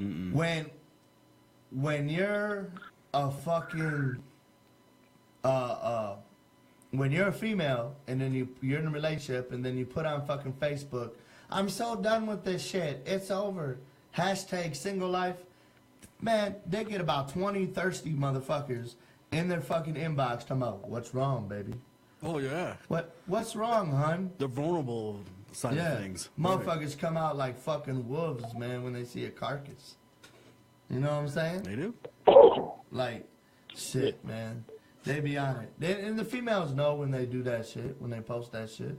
When you're a fucking when you're a female and then you're in a relationship and then you put on fucking Facebook, I'm so done with this shit. It's over. Hashtag single life. Man, they get about 20 thirsty motherfuckers in their fucking inbox talking about, what's wrong, baby? Oh, yeah. What's wrong, hun? The vulnerable side Yeah, of things. motherfuckers come out like fucking wolves, man, when they see a carcass. You know what I'm saying? They do? Like, shit, man. They be on it. And the females know when they do that shit, when they post that shit.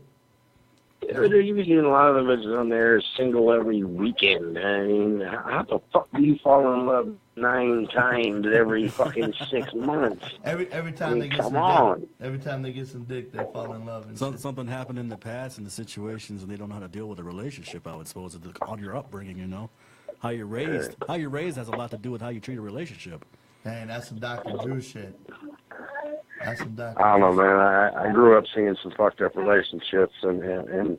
They're using a lot of the bitches on there single every weekend. I mean, how the fuck do you fall in love 9 times every fucking 6 months? Every time they get Come some on. dick, every time they get some dick, they fall in love. And shit. Something happened in the past in the situations and they don't know how to deal with a relationship, I would suppose, on your upbringing, you know? How you're raised. How you're raised has a lot to do with how you treat a relationship. Dang, that's some Dr. Drew shit. That's some Dr. I don't know, Drew shit. man. I grew up seeing some fucked up relationships, and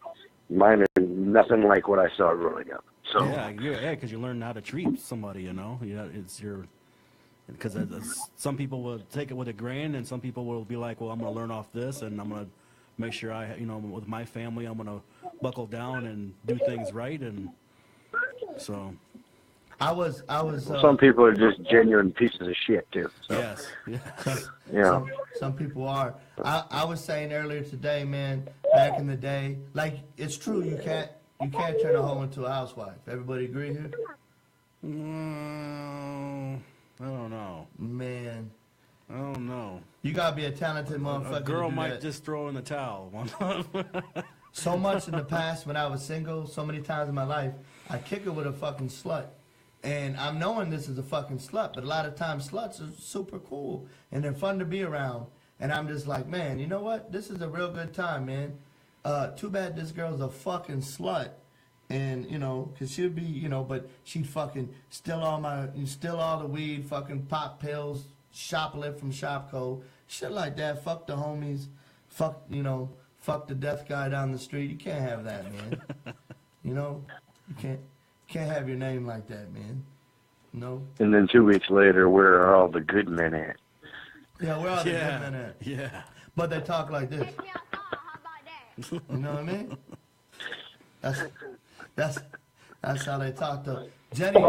mine are nothing like what I saw growing up. So Yeah, because you learn how to treat somebody, you know? It's your... Because some people will take it with a grain, and some people will be like, well, I'm going to learn off this, and I'm going to make sure with my family, I'm going to buckle down and do things right, and so... I was. some people are just genuine pieces of shit too. So, Yes. you know. Some people are. I was saying earlier today, man. Back in the day, like it's true. You can't turn a hoe into a housewife. Everybody agree here? I don't know. Man, I don't know. you gotta be a talented motherfucker. A girl to do might that. just throw in the towel. So much in the past when I was single, so many times in my life, I kick it with a fucking slut. And I'm knowing this is a fucking slut, but a lot of times sluts are super cool and they're fun to be around. And I'm just like, man, you know what? This is a real good time, man. Too bad this girl's a fucking slut. And, because she'd be, but she'd fucking steal all the weed, fucking pop pills, shoplift from Shopko, shit like that. Fuck the homies. Fuck the death guy down the street. You can't have that, man. You can't have your name like that, man. No. And then 2 weeks later, where are all the good men at? Yeah, where are the good men at? Yeah. But they talk like this. Take me outside, how about that? You know what I mean? That's how they talk to Jenny.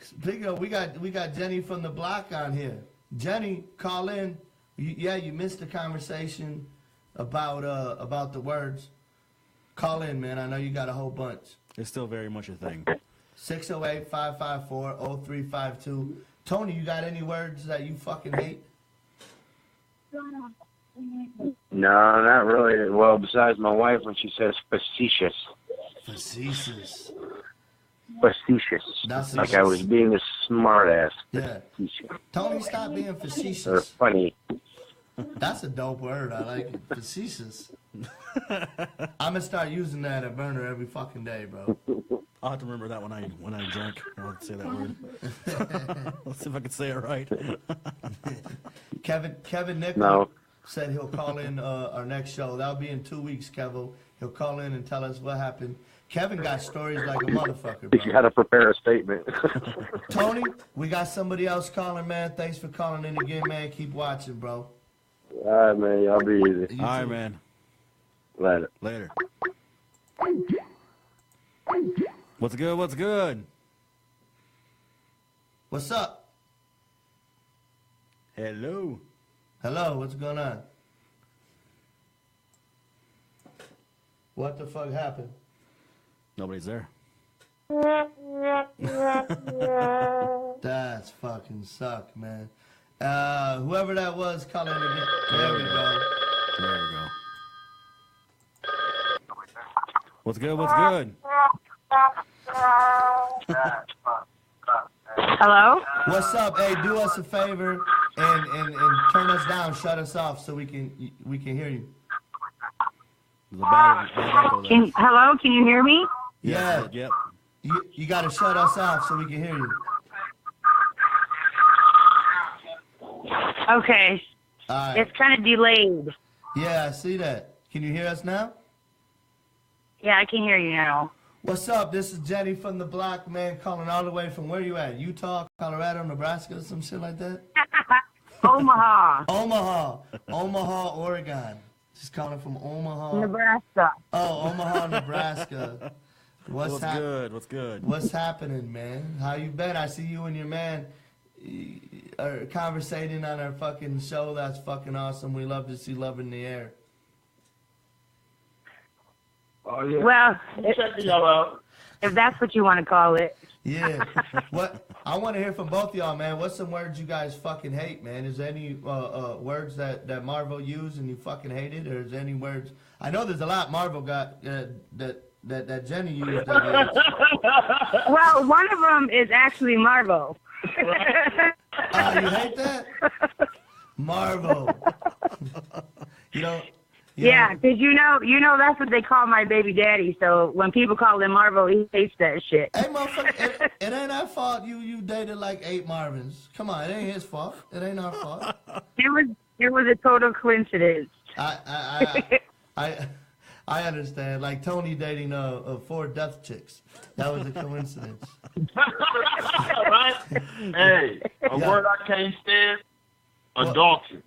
Speaking of, we got Jenny from the block on here. Jenny, call in. You missed the conversation about the words. Call in, man. I know you got a whole bunch. It's still very much a thing. 608-554-0352. Tony, you got any words that you fucking hate? No, not really. Well, besides my wife when she says facetious. Facetious. facetious. That's Like I was being a smart ass. Yeah. Facetious. Tony, stop being Or facetious. funny. That's a dope word. I like it. Facetious. I'm gonna start using that at Burner every fucking day, bro. I'll have to remember that when I drink. I'll say that word. Let's see if I can say it right. Kevin Nichol No. said he'll call in our next show. That'll be in 2 weeks, Kevo. He'll call in and tell us what happened. Kevin got stories like a motherfucker, You bro. got to prepare a statement. Tony, we got somebody else calling, man. Thanks for calling in again, man. Keep watching, bro. All right, man. Y'all be easy. You All right, too. man. Later. Later. What's good? What's good? What's up? Hello. Hello, what's going on? What the fuck happened? Nobody's there. That's fucking suck, man. Whoever that was, call in again. There we go. There we go. What's good? What's good? Hello? What's up? Hey, do us a favor and turn us down, shut us off so we can hear you. There's a bad echo there. Hello? Can you hear me? Yeah. Yep. You gotta shut us off so we can hear you. Okay. Alright. It's kind of delayed. Yeah, I see that. Can you hear us now? Yeah, I can hear you now. What's up? This is Jenny from the block, man, calling all the way from where you at? Utah, Colorado, Nebraska, some shit like that? Omaha, Omaha, Oregon. She's calling from Omaha. Nebraska. Oh, Omaha, Nebraska. What's good? What's good? What's happening, man? How you been? I see you and your man are conversating on our fucking show. That's fucking awesome. We love to see love in the air. Oh, yeah. Well, Check y'all out. if that's what you want to call it. Yeah. What? I want to hear from both of y'all, man. What's some words you guys fucking hate, man? Is there any words that Marvel used and you fucking hated, or is there any words? I know there's a lot Marvel got that Jenny used. Well, one of them is actually Marvo. Oh, you hate that? Marvel. You know. Yeah, because you know that's what they call my baby daddy. So when people call him Marvo, he hates that shit. Hey, motherfucker, it ain't our fault you dated like 8 Marvins. Come on, it ain't his fault. It ain't our fault. It was a total coincidence. I understand. Like Tony dating 4 death chicks. That was a coincidence. Right? Hey, a Yeah. word I can't stand, What? adultery.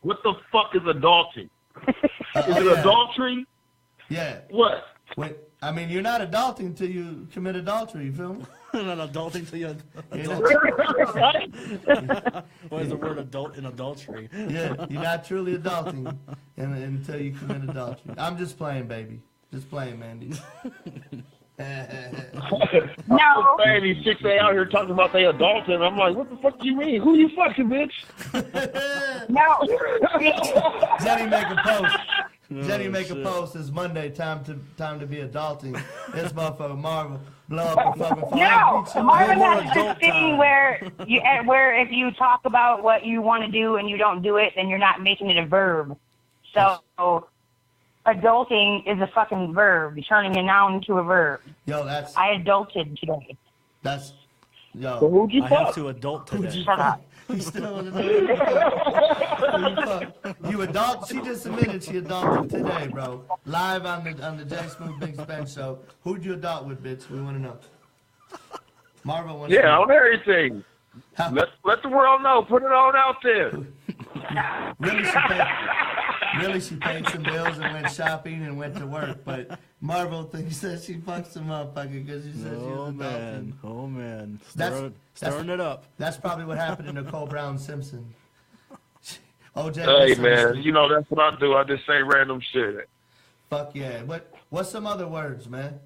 What the fuck is adultery? Is it yeah. adultery? Yeah. What? Wait, I mean, you're not adulting until you commit adultery, you feel me? Not adulting to you. You know? What is the word adult in adultery? Yeah, you're not truly adulting until you commit adultery. I'm just playing, baby. Just playing, Mandy. No. Man, these chicks they out here talking about they adulting. I'm like, what the fuck do you mean? Who you fucking, bitch? No. Jenny make a post. Jenny Oh, make a shit. post. It's Monday. Time to be adulting. This motherfucker Marvel blow up the fucking phone. No, Marvin more has adult this thing time. where if you talk about what you want to do and you don't do it, then you're not making it a verb. So adulting is a fucking verb, turning a noun into a verb. Yo, that's I adulted today. that's So yo. who'd you I have fuck? to adult today. Shut up. You still on the You adult? She just admitted she adulted today, bro. Live on the Jay Smooth Big Spence show. Who'd you adult with, bitch? We want to know. Marvel wants to Yeah, know. on everything. How- Let the world know. Put it on out there. Really, she paid some bills and went shopping and went to work. But Marvel thinks that she fucked some motherfucker because she said she was Oh adulting. man, oh man, That's- stirring it up. That's probably what happened to Nicole Brown Simpson. OJ. Hey, Simpson. man, you know that's what I do. I just say random shit. Fuck yeah. What's some other words, man?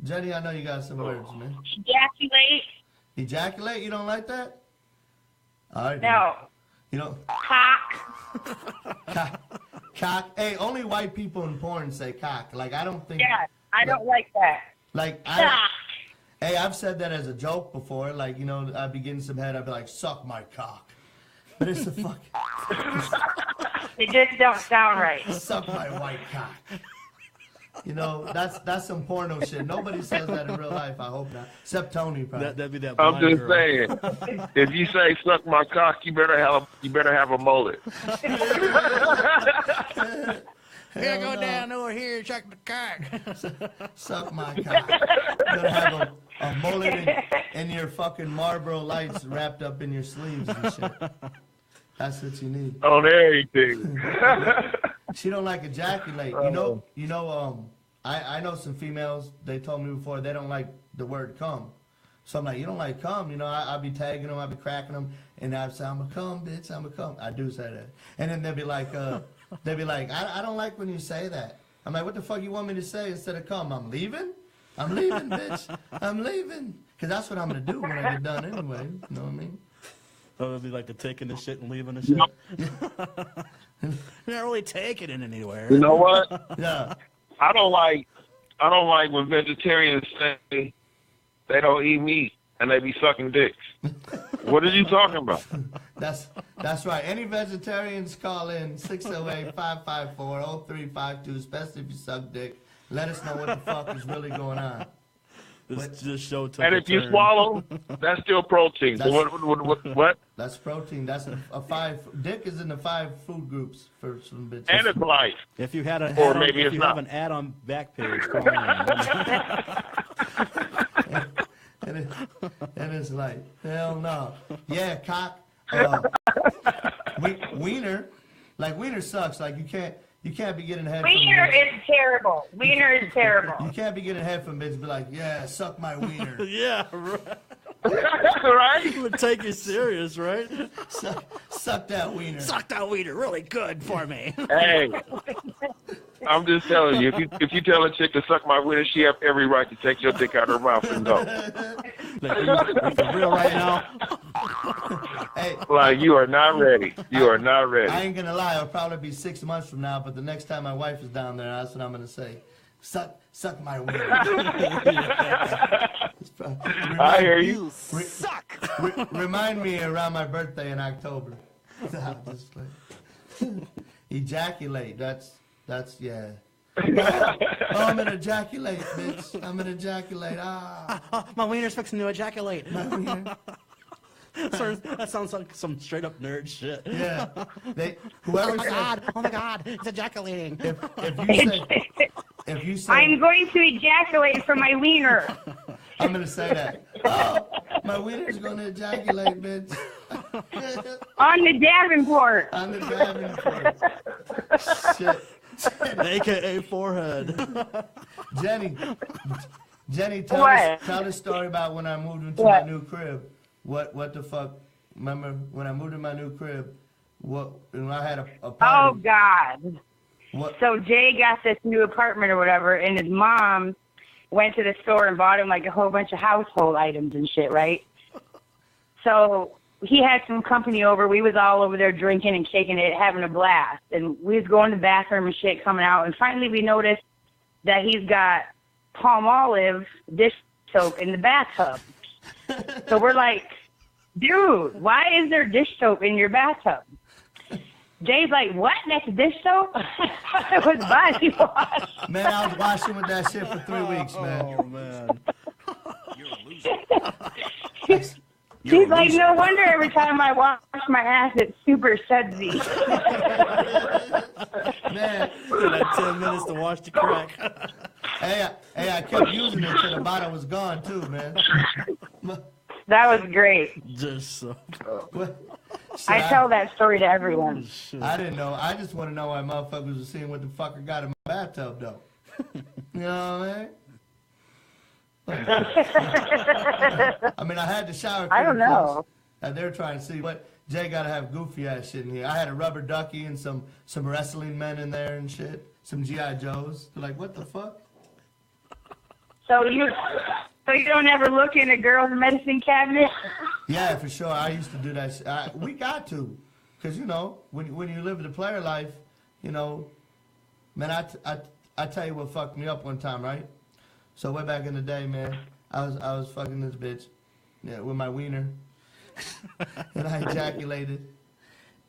Jenny, I know you got some words, man. Ejaculate? Ejaculate? You don't like that? All right. No. You know, Cock? cock. Hey, only white people in porn say cock. Like, I don't think. Yeah, I don't like that. Like, Cock. Hey, I've said that as a joke before. Like, you know, I'd be getting some head. I'd be like, suck my cock. But it's a fucking It just don't sound right. suck my white cock. You know, that's some porno shit. Nobody says that in real life. I hope not. Except Tony, probably. That'd be that I'm blind just girl. saying, if you say suck my cock, you better have a mullet. Here, go down over here and check the cock. Suck my cock. You gotta have a mullet and your fucking Marlboro Lights wrapped up in your sleeves and shit. That's what you need. On everything. She don't like ejaculate. You know. I know some females. They told me before they don't like the word cum. So I'm like, you don't like cum? You know, I'll be tagging them, I'll be cracking them, and I'll say, I'm a cum, bitch, I'm a cum. I do say that, and then they'll be like, I don't like when you say that. I'm like, what the fuck you want me to say instead of cum? I'm leaving, bitch, I'm leaving, because that's what I'm gonna do when I get done anyway. You know what I mean? So it'd be like the taking the shit and leaving the shit. You're not really taking it anywhere. You know what? Yeah. I don't like when vegetarians say they don't eat meat and they be sucking dicks. What are you talking about? That's right. Any vegetarians, call in 608-554-0352, especially if you suck dick. Let us know what the fuck is really going on. This show took And a if you turn. swallow, that's still protein. So what? That's protein. That's a 5. Dick is in the 5 food groups for some bitches. And it's life. If you had a Or add-on- maybe if it's you not. have an add-on back page, call in. and it's like, hell no. Yeah, cock. Wiener. Like, wiener sucks. Like, you can't be getting head from Wiener bitch. is terrible. Wiener is terrible. You can't be getting head from bitch and be like, yeah, suck my wiener. Yeah, right. Right? You would take it serious, right? Suck that wiener. Suck that wiener really good for me. Hey, I'm just telling you, if you tell a chick to suck my wiener, she have every right to take your dick out of her mouth and go. Like, you for real right now? Hey, Like, you are not ready. You are not I ready. ain't gonna lie, it'll probably be 6 months from now, but the next time my wife is down there, that's what I'm gonna say. Suck my wiener. I hear you. Suck. Remind me around my birthday in October. Just like, ejaculate. That's yeah. Oh, I'm gonna ejaculate, bitch. I'm gonna ejaculate. Ah, My wiener's fixing to ejaculate. my wiener. Sir, that sounds like some straight up nerd shit. Yeah. Whoever said, Oh my god, it's ejaculating. if you say, I'm going to ejaculate from my wiener. I'm gonna say that. Oh, my wiener's gonna ejaculate, bitch. On the Davenport. On the driving court. Shit. AKA forehead. Jenny, What? tell the story about when I moved into What? my new crib. What the fuck? Remember when I moved in my new crib? When I had a Oh, party? God. What? So Jay got this new apartment or whatever, and his mom went to the store and bought him like a whole bunch of household items and shit, right? So he had some company over. We was all over there drinking and shaking it, having a blast. And we was going to the bathroom and shit coming out. And finally we noticed that he's got Palmolive dish soap in the bathtub. So we're like, dude, why is there dish soap in your bathtub? Jay's like, what? That's dish soap? It was body wash. Man, I was washing with that shit for 3 weeks, man. Oh man. She's like, no wonder every time I wash my ass, it's super sudsy. Man, That 10 minutes to wash the crack. hey, I kept using it till the bottle was gone too, man. That was great. Just so. I tell that story to everyone. I didn't know. I just want to know why motherfuckers were seeing what the fuck I got in my bathtub, though. You know what I mean? I mean, I had the shower. I don't curtain know. closed, and they were trying to see what Jay got to have goofy ass shit in here. I had a rubber ducky and some wrestling men in there and shit. Some GI Joes. They're like, what the fuck? So you don't ever look in a girl's medicine cabinet? Yeah, for sure. I used to do that. We got to, because you know, when you live the player life, you know, man, I tell you what fucked me up one time, right? So way back in the day, man, I was fucking this bitch, yeah, with my wiener, and I ejaculated,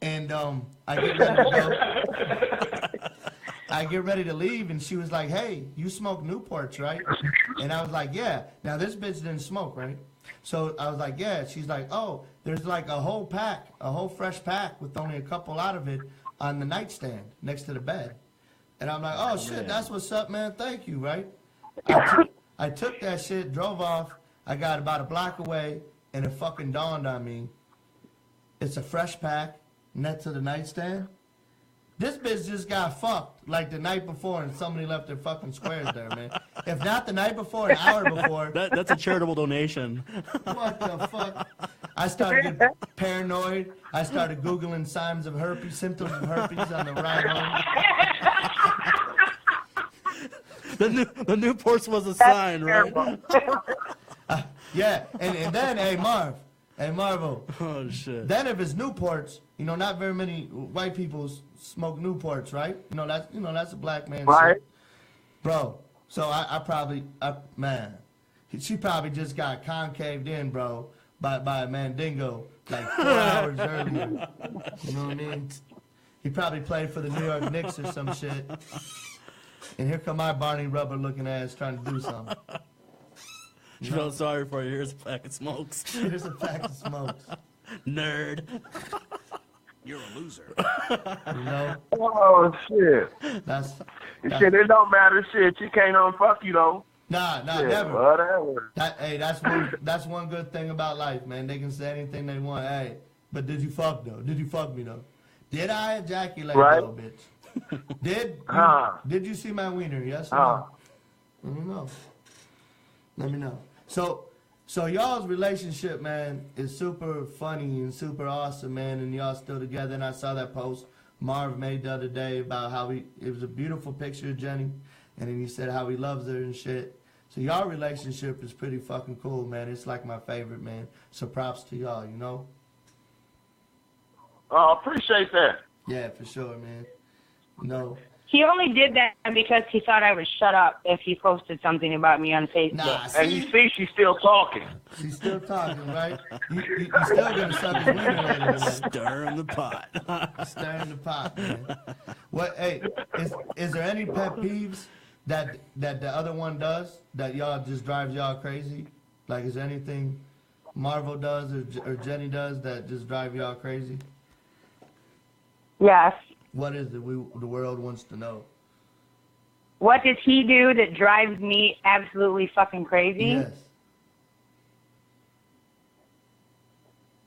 and I get ready to go. I get ready to leave, and she was like, "Hey, you smoke Newports, right?" And I was like, "Yeah." Now this bitch didn't smoke, right? So I was like, "Yeah." She's like, "Oh, there's like a whole pack, a whole fresh pack with only a couple out of it on the nightstand next to the bed." And I'm like, "Oh shit, that's what's up, man. Thank you, right?" I took that shit, drove off. I got about a block away, and it fucking dawned on me. It's a fresh pack next to the nightstand. This bitch just got fucked like the night before, and somebody left their fucking squares there, man. If not the night before, an hour before. That's a charitable donation. What the fuck? I started getting paranoid. I started Googling symptoms of herpes on the ride home. The Newports was a sign, right? Yeah, and then, hey, Marvel. Oh, shit. Then if it's Newports, you know, not very many white people smoke Newports, right? That's a black man Right. shit. Bro, so man, she probably just got concaved in, bro, by a Mandingo like 4 hours earlier. You know what I mean? He probably played for the New York Knicks or some shit. And here come my Barney Rubber looking ass trying to do something. She felt sorry for you. Here's a pack of smokes. Here's a pack of smokes. Nerd. You're a loser. You know? Oh shit. That's Shit, it don't matter. Shit, she can't unfuck you though. nah, Yeah, never. whatever. That's one good thing about life, man. They can say anything they want. Hey, but did you fuck though? Did you fuck me though? Did I ejaculate Right. though, bitch? Did you see my wiener? Yes or Huh. no? Let me know. So y'all's relationship, man, is super funny and super awesome, man, and y'all still together. And I saw that post Marv made the other day about how it was a beautiful picture of Jenny, and then he said how he loves her and shit. So y'all relationship is pretty fucking cool, man. It's like my favorite, man. So props to y'all, you know? Oh, appreciate that. Yeah, for sure, man. You know, He only did that because he thought I would shut up if he posted something about me on Facebook. nah, And you see, see, she's still talking. she's still talking, right? You still gonna suck his wiener later tonight. Stirring the pot. Stirring the pot, man. What? Hey, is there any pet peeves that the other one does that y'all just drives y'all crazy? Like, is there anything Marvel does or Jenny does that just drive y'all crazy? Yes. What is it? The world wants to know. What does he do that drives me absolutely fucking crazy? Yes.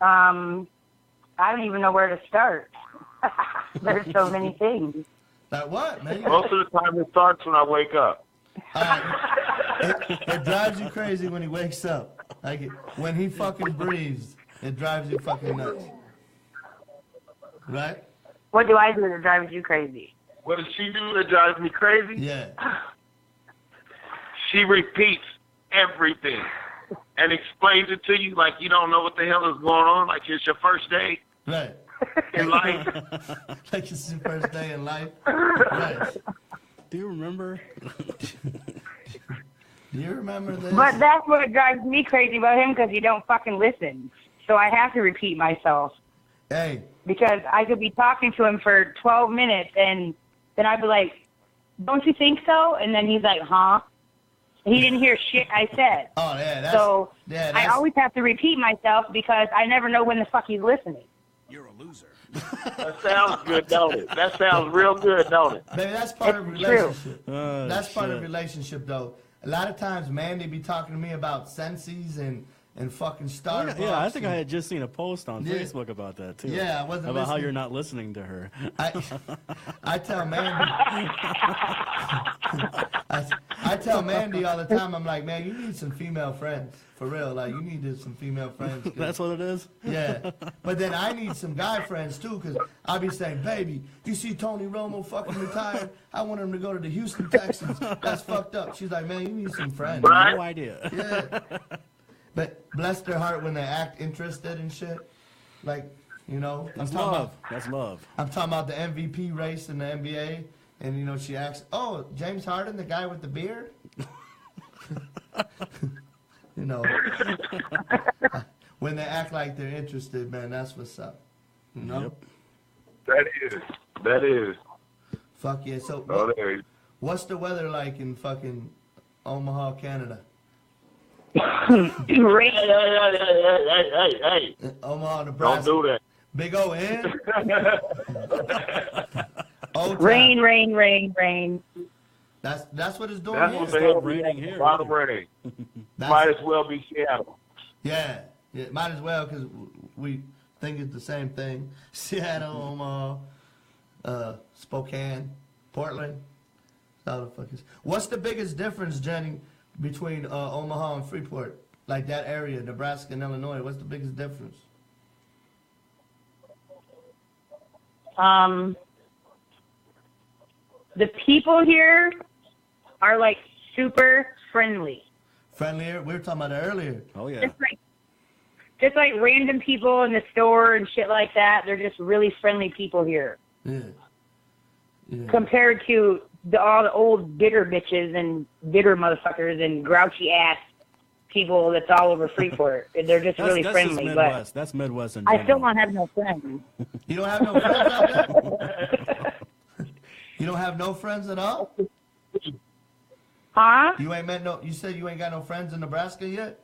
I don't even know where to start. There's so many things. Like what, man? Most of the time, it starts when I wake up. It drives you crazy when he wakes up. Like when he fucking breathes, it drives you fucking nuts. Right? What do I do that drives you crazy? What does she do that drives me crazy? Yeah. She repeats everything and explains it to you like you don't know what the hell is going on, like it's your first day Right. in life. Like it's your first day in life. Right. Do you remember? Do you remember this? But that's what drives me crazy about him because he don't fucking listen. So I have to repeat myself Hey, because I could be talking to him for 12 minutes and then I'd be like, don't you think so? And then he's like, huh? He didn't hear shit I said. oh yeah, that's So yeah, I that's always have to repeat myself because I never know when the fuck he's listening. You're a loser. That sounds good, don't it? That sounds real good, don't it? baby, that's part of It's true. relationship. Oh, That's part of shit. relationship though. A lot of times, man, they be talking to me about senses and fucking Starbucks. Yeah, I think I and- had just seen a post on Yeah. Facebook about that too. Yeah, I wasn't about how listening. you're not listening to her. I tell Mandy. I tell Mandy all the time. I'm like, man, you need some female friends for real. Like, you need some female friends. 'cause- That's what it is. Yeah, but then I need some guy friends too, cause I be saying, baby, you see Tony Romo fucking retired? I want him to go to the Houston Texans. That's fucked up. She's like, man, you need some friends. Right. No idea. Yeah. But bless their heart when they act interested and shit. Like, you know, That's talking love. about- That's love. I'm talking about the MVP race in the NBA, and you know she asks, "Oh, James Harden, the guy with the beard." You know, when they act like they're interested, man, that's what's up. You know? Yep. That is. Fuck yeah. So, Oh, there you what's the weather like in fucking Omaha, Canada? Rain. Hey. Omaha, Don't Nebraska. do that. Big O in? Old Rain, time. rain, rain, rain. That's what it's doing That's here. what the hell raining here, A lot of either. rain. That's- Might as well be Seattle. Yeah, might as well because we think it's the same thing. Seattle, Omaha, Spokane, Portland. All the fuck is. What's the biggest difference, Jenny, between Omaha and Freeport? Like that area, Nebraska and Illinois. What's the biggest difference? The people here are like super friendly. Friendlier. We were talking about it earlier. Oh yeah. Just like random people in the store and shit like that. They're just really friendly people here. Yeah. Yeah. Compared to all the old bitter bitches and bitter motherfuckers and grouchy ass people that's all over Freeport. They're just really That's friendly. just But Midwest. That's Midwest in I general. still don't have no friends. You don't have no friends out there? You don't have no friends at all? Huh? You ain't met no. You said you ain't got no friends in Nebraska yet?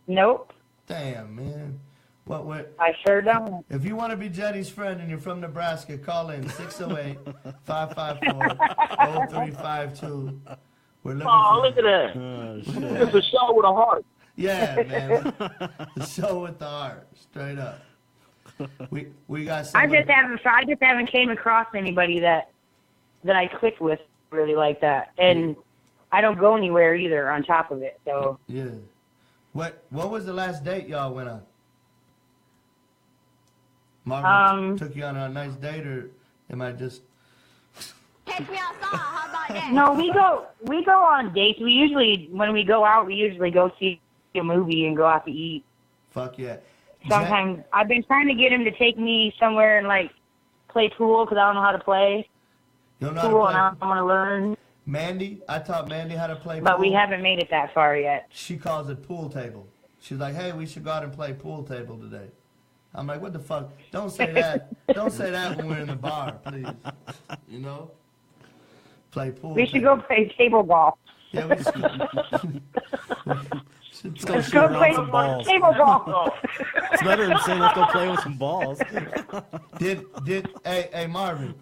Nope. Damn, man. What? I sure don't. If you want to be Jenny's friend and you're from Nebraska, call in 608-554-0352. We're looking Oh, for look at that. Oh, shit. It's a show with a heart. Yeah, man. The show with the heart, straight up. We got some. I just haven't came across anybody that I click with really like that, and I don't go anywhere either. On top of it, so Yeah. What was the last date y'all went on? Margaret took you on a nice date, or am I just? Take me outside. How about that? no, we go on dates. We usually when we go out, we usually go see a movie and go out to eat. Fuck yeah. Sometimes I've been trying to get him to take me somewhere and like play pool because I don't know how to play You don't know how pool to and play? I want to learn, Mandy, I taught Mandy how to play but pool. we haven't made it that far yet. She calls it pool table. She's like, hey, we should go out and play pool table today. I'm like, what the fuck? Don't say that. Don't say that when we're in the bar, please. You know? Play pool We should table. go play table golf. Yeah, we should. Let's go Let's shoot go around play some balls. table golf. It's better than saying let's go play with some balls. Hey, Marvin.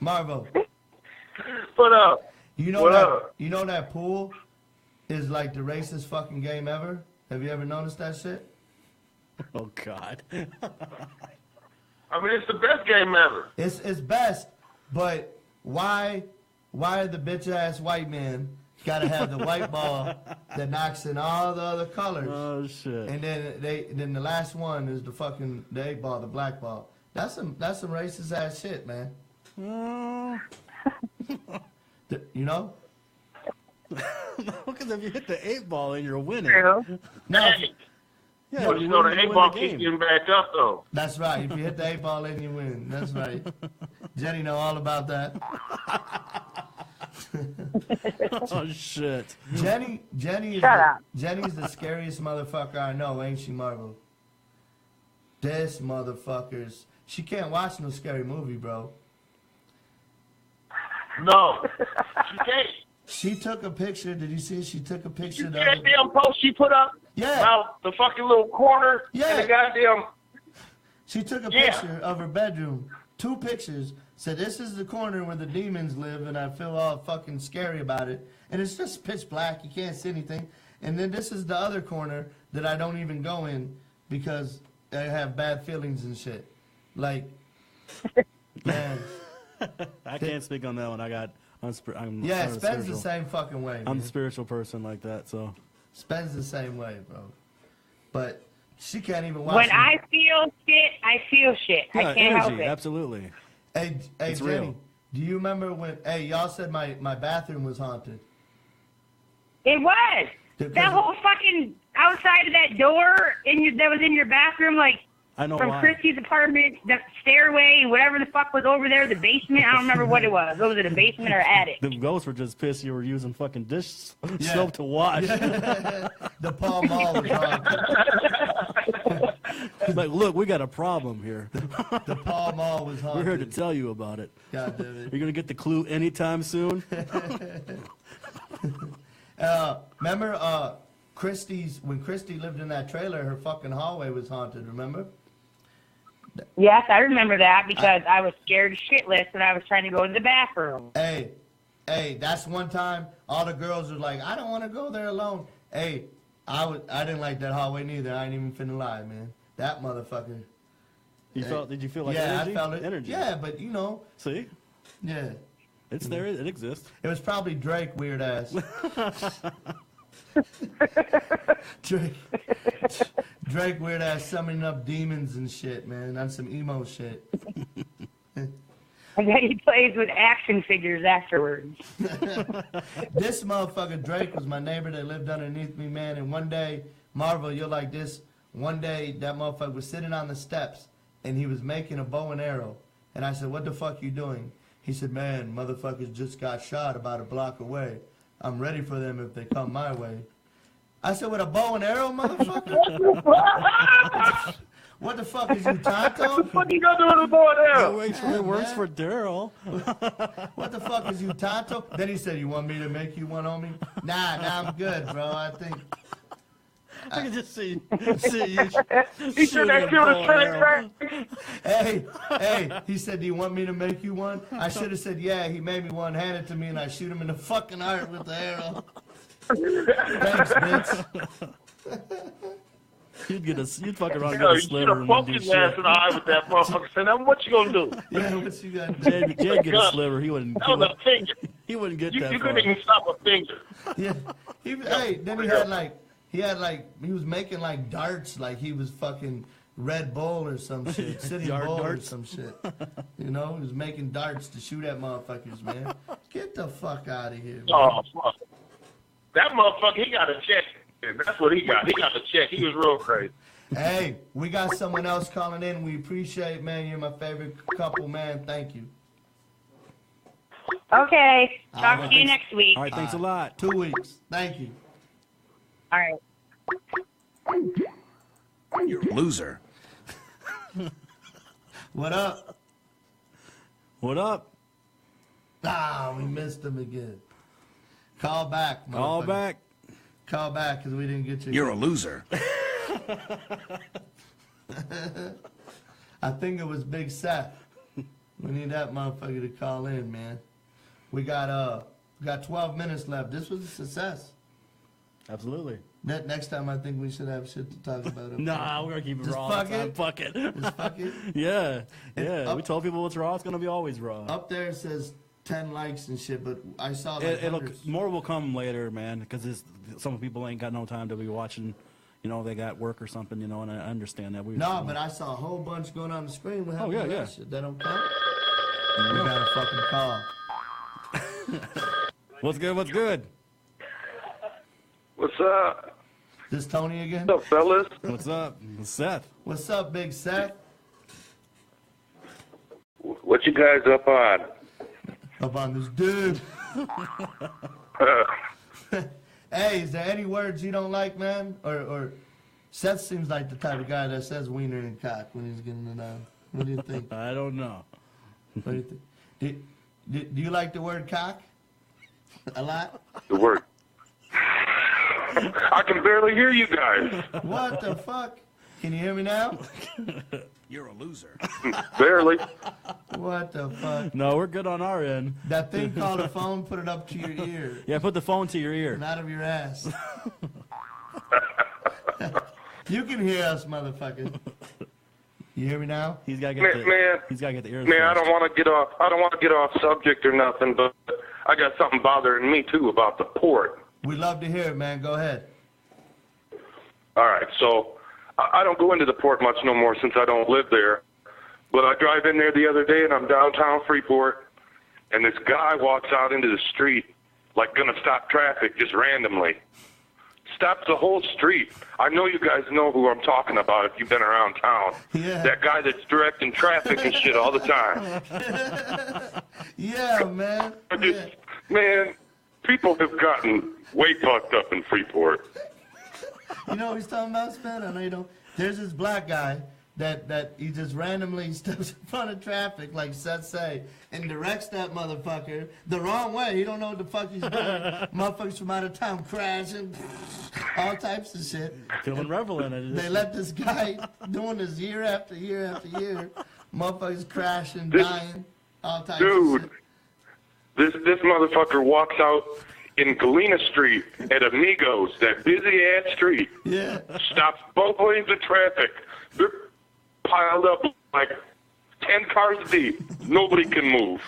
Marvo, What up? you know What that up? you know that pool is like the racist fucking game ever? Have you ever noticed that shit? Oh God. I mean, it's the best game ever. It's best, but why the bitch ass white man gotta have the white ball that knocks in all the other colors? Oh shit. And then the last one is the 8 ball, the black ball. That's some racist ass shit, man. You know? Because if you hit the 8 ball and you're winning. True. No, Hey, Yeah, but you know the 8 ball keeps getting back up, though. that's right. If you hit the 8 ball in, you win. That's right. Jenny know all about that. Oh shit. Jenny's Shut up. Jenny's the scariest motherfucker I know, ain't she, Marvel? This motherfucker's. She can't watch no scary movie, bro. No. She can't. She took a picture. Did you see? She took a picture. See that damn post she put up? Yeah. About the fucking little corner? Yeah. And the goddamn... She took a Yeah. picture of her bedroom. 2 pictures. Said, this is the corner where the demons live, and I feel all fucking scary about it. And it's just pitch black. You can't see anything. And then this is the other corner that I don't even go in because I have bad feelings and shit. Like, man. I can't speak on that one. I'm Yeah, I'm Spen's the spiritual. same fucking way, I'm man. a spiritual person like that, so. Spen's the same way, bro. But she can't even watch When it. I feel shit, I feel shit. I Yeah, can't help energy, it. absolutely. Hey, It's Jenny, real. do you remember when, y'all said my bathroom was haunted? It was. Because- That whole fucking outside of that door that was in your bathroom like I know from why. Christy's apartment, the stairway, whatever the fuck was over there, the basement. I don't remember what it was. Was it a basement or attic? The ghosts were just pissed you were using fucking dish Yeah. soap to wash. The Paul Mall was haunted. Like, look, we got a problem here. The Paul Mall was We're haunted. here to tell you about it. God damn it. You're gonna get the clue anytime soon. Remember when Christy lived in that trailer, her fucking hallway was haunted, remember? Yes, I remember that because I was scared shitless and I was trying to go to the bathroom. Hey, that's one time all the girls were like, I don't want to go there alone. Hey, I didn't like that hallway neither. I ain't even finna lie, man. That motherfucker. Did you feel like yeah, energy? I felt it. Energy. Yeah, but you know, See? yeah. It's there, it exists. It was probably Drake, weird ass. Drake, weird ass, summoning up demons and shit, man. On some emo shit. And then he plays with action figures afterwards. This motherfucker Drake was my neighbor that lived underneath me, man. And one day, Marvel, you're like this. One day, that motherfucker was sitting on the steps, and he was making a bow and arrow. And I said, what the fuck you doing? He said, man, motherfuckers just got shot about a block away. I'm ready for them if they come my way. I said, with a bow and arrow, motherfucker? What the fuck is you, Tonto? What you gonna do with the boy there? It works for Daryl. What the fuck is you, Tonto? Then he said, you want me to make you one on me? Nah, I'm good, bro. I think... I can just see you. He said that killed his train. Hey, he said, do you want me to make you one? I should have said, yeah. He made me one, handed it to me, and I shoot him in the fucking heart with the arrow. Thanks, bitch. You'd fuck around and Yo, get a you should sliver have and then poked do his shit. ass in the eye with that motherfucker. Say, now what you gonna do? Yeah, what you got? Jed get a sliver. He wouldn't. That was a finger. He wouldn't get You that far. couldn't even stop a finger. Yeah. Then he was making like darts, like he was fucking Red Bull or some shit, City Yard Bull darts. or some shit. You know, he was making darts to shoot at motherfuckers, man. Get the fuck out of here, man. Oh, fuck. That motherfucker, he got a check. That's what he got. He got a check. He was real crazy. Hey, we got someone else calling in. We appreciate, man. You're my favorite couple, man. Thank you. Okay. All Talk right, to you thanks. next week. All right, thanks a lot. 2 weeks. Thank you. All right. You're a loser. What up? What up? Ah, we missed him again. Call back, Call motherfucker. back. Call back because we didn't get you. You're a loser. I think it was Big Seth. We need that motherfucker to call in, man. We got 12 minutes left. This was a success. Absolutely. Next time, I think we should have shit to talk about. up Nah, we're gonna keep it Just raw. fuck this time. it? Fuck it. there. Just fuck it. Yeah. Up- We told people what's raw. It's gonna be always raw. Up there it says 10 likes and shit, but I saw like It'll hundreds. more will come later, man. Because some people ain't got no time to be watching. You know, they got work or something. You know, and I understand that. No, but I saw a whole bunch going on the screen. What happened yeah, to that yeah. shit? That don't count? We got a fucking call. What's good? What's good? What's up? This Tony again? What's up, fellas? What's up, Seth? What's up, Big Seth? What you guys up on? Up on this dude. Hey, is there any words you don't like, man? Or Seth seems like the type of guy that says wiener and cock when he's getting it on. What do you think? I don't know. What do you think? Do you like the word cock? A lot? The word. I can barely hear you guys. What the fuck? Can you hear me now? You're a loser. Barely. What the fuck? No, we're good on our end. That thing called a phone, put it up to your ear, Yeah, put the phone to your ear. not of your ass. You can hear us, motherfucker. You hear me now? He's got to Man, get the. man. He's got to get the ears. Man, I first. don't want to get off. I don't want to get off subject or nothing, but I got something bothering me too about the port. We love to hear it, man. Go ahead. All right, so I don't go into the port much no more since I don't live there. But I drive in there the other day, and I'm downtown Freeport, and this guy walks out into the street like gonna stop traffic just randomly. stops the whole street. I know you guys know who I'm talking about if you've been around town. Yeah. That guy that's directing traffic and shit all the time. Yeah, man. Man, people have gotten way fucked up in Freeport. You know what he's talking about, Sven? I know you don't. There's this black guy that he just randomly steps in front of traffic, like Seth say, and directs that motherfucker the wrong way. He don't know what the fuck he's doing. Motherfuckers from out of town crashing, all types of shit. Feeling reveling in it. They let this guy doing this year after year after year. Motherfuckers crashing, dying, all types of shit. This motherfucker walks out in Galena Street at Amigos, that busy-ass street. Yeah. Stops both lanes of traffic. They're piled up like 10 cars deep. Nobody can move.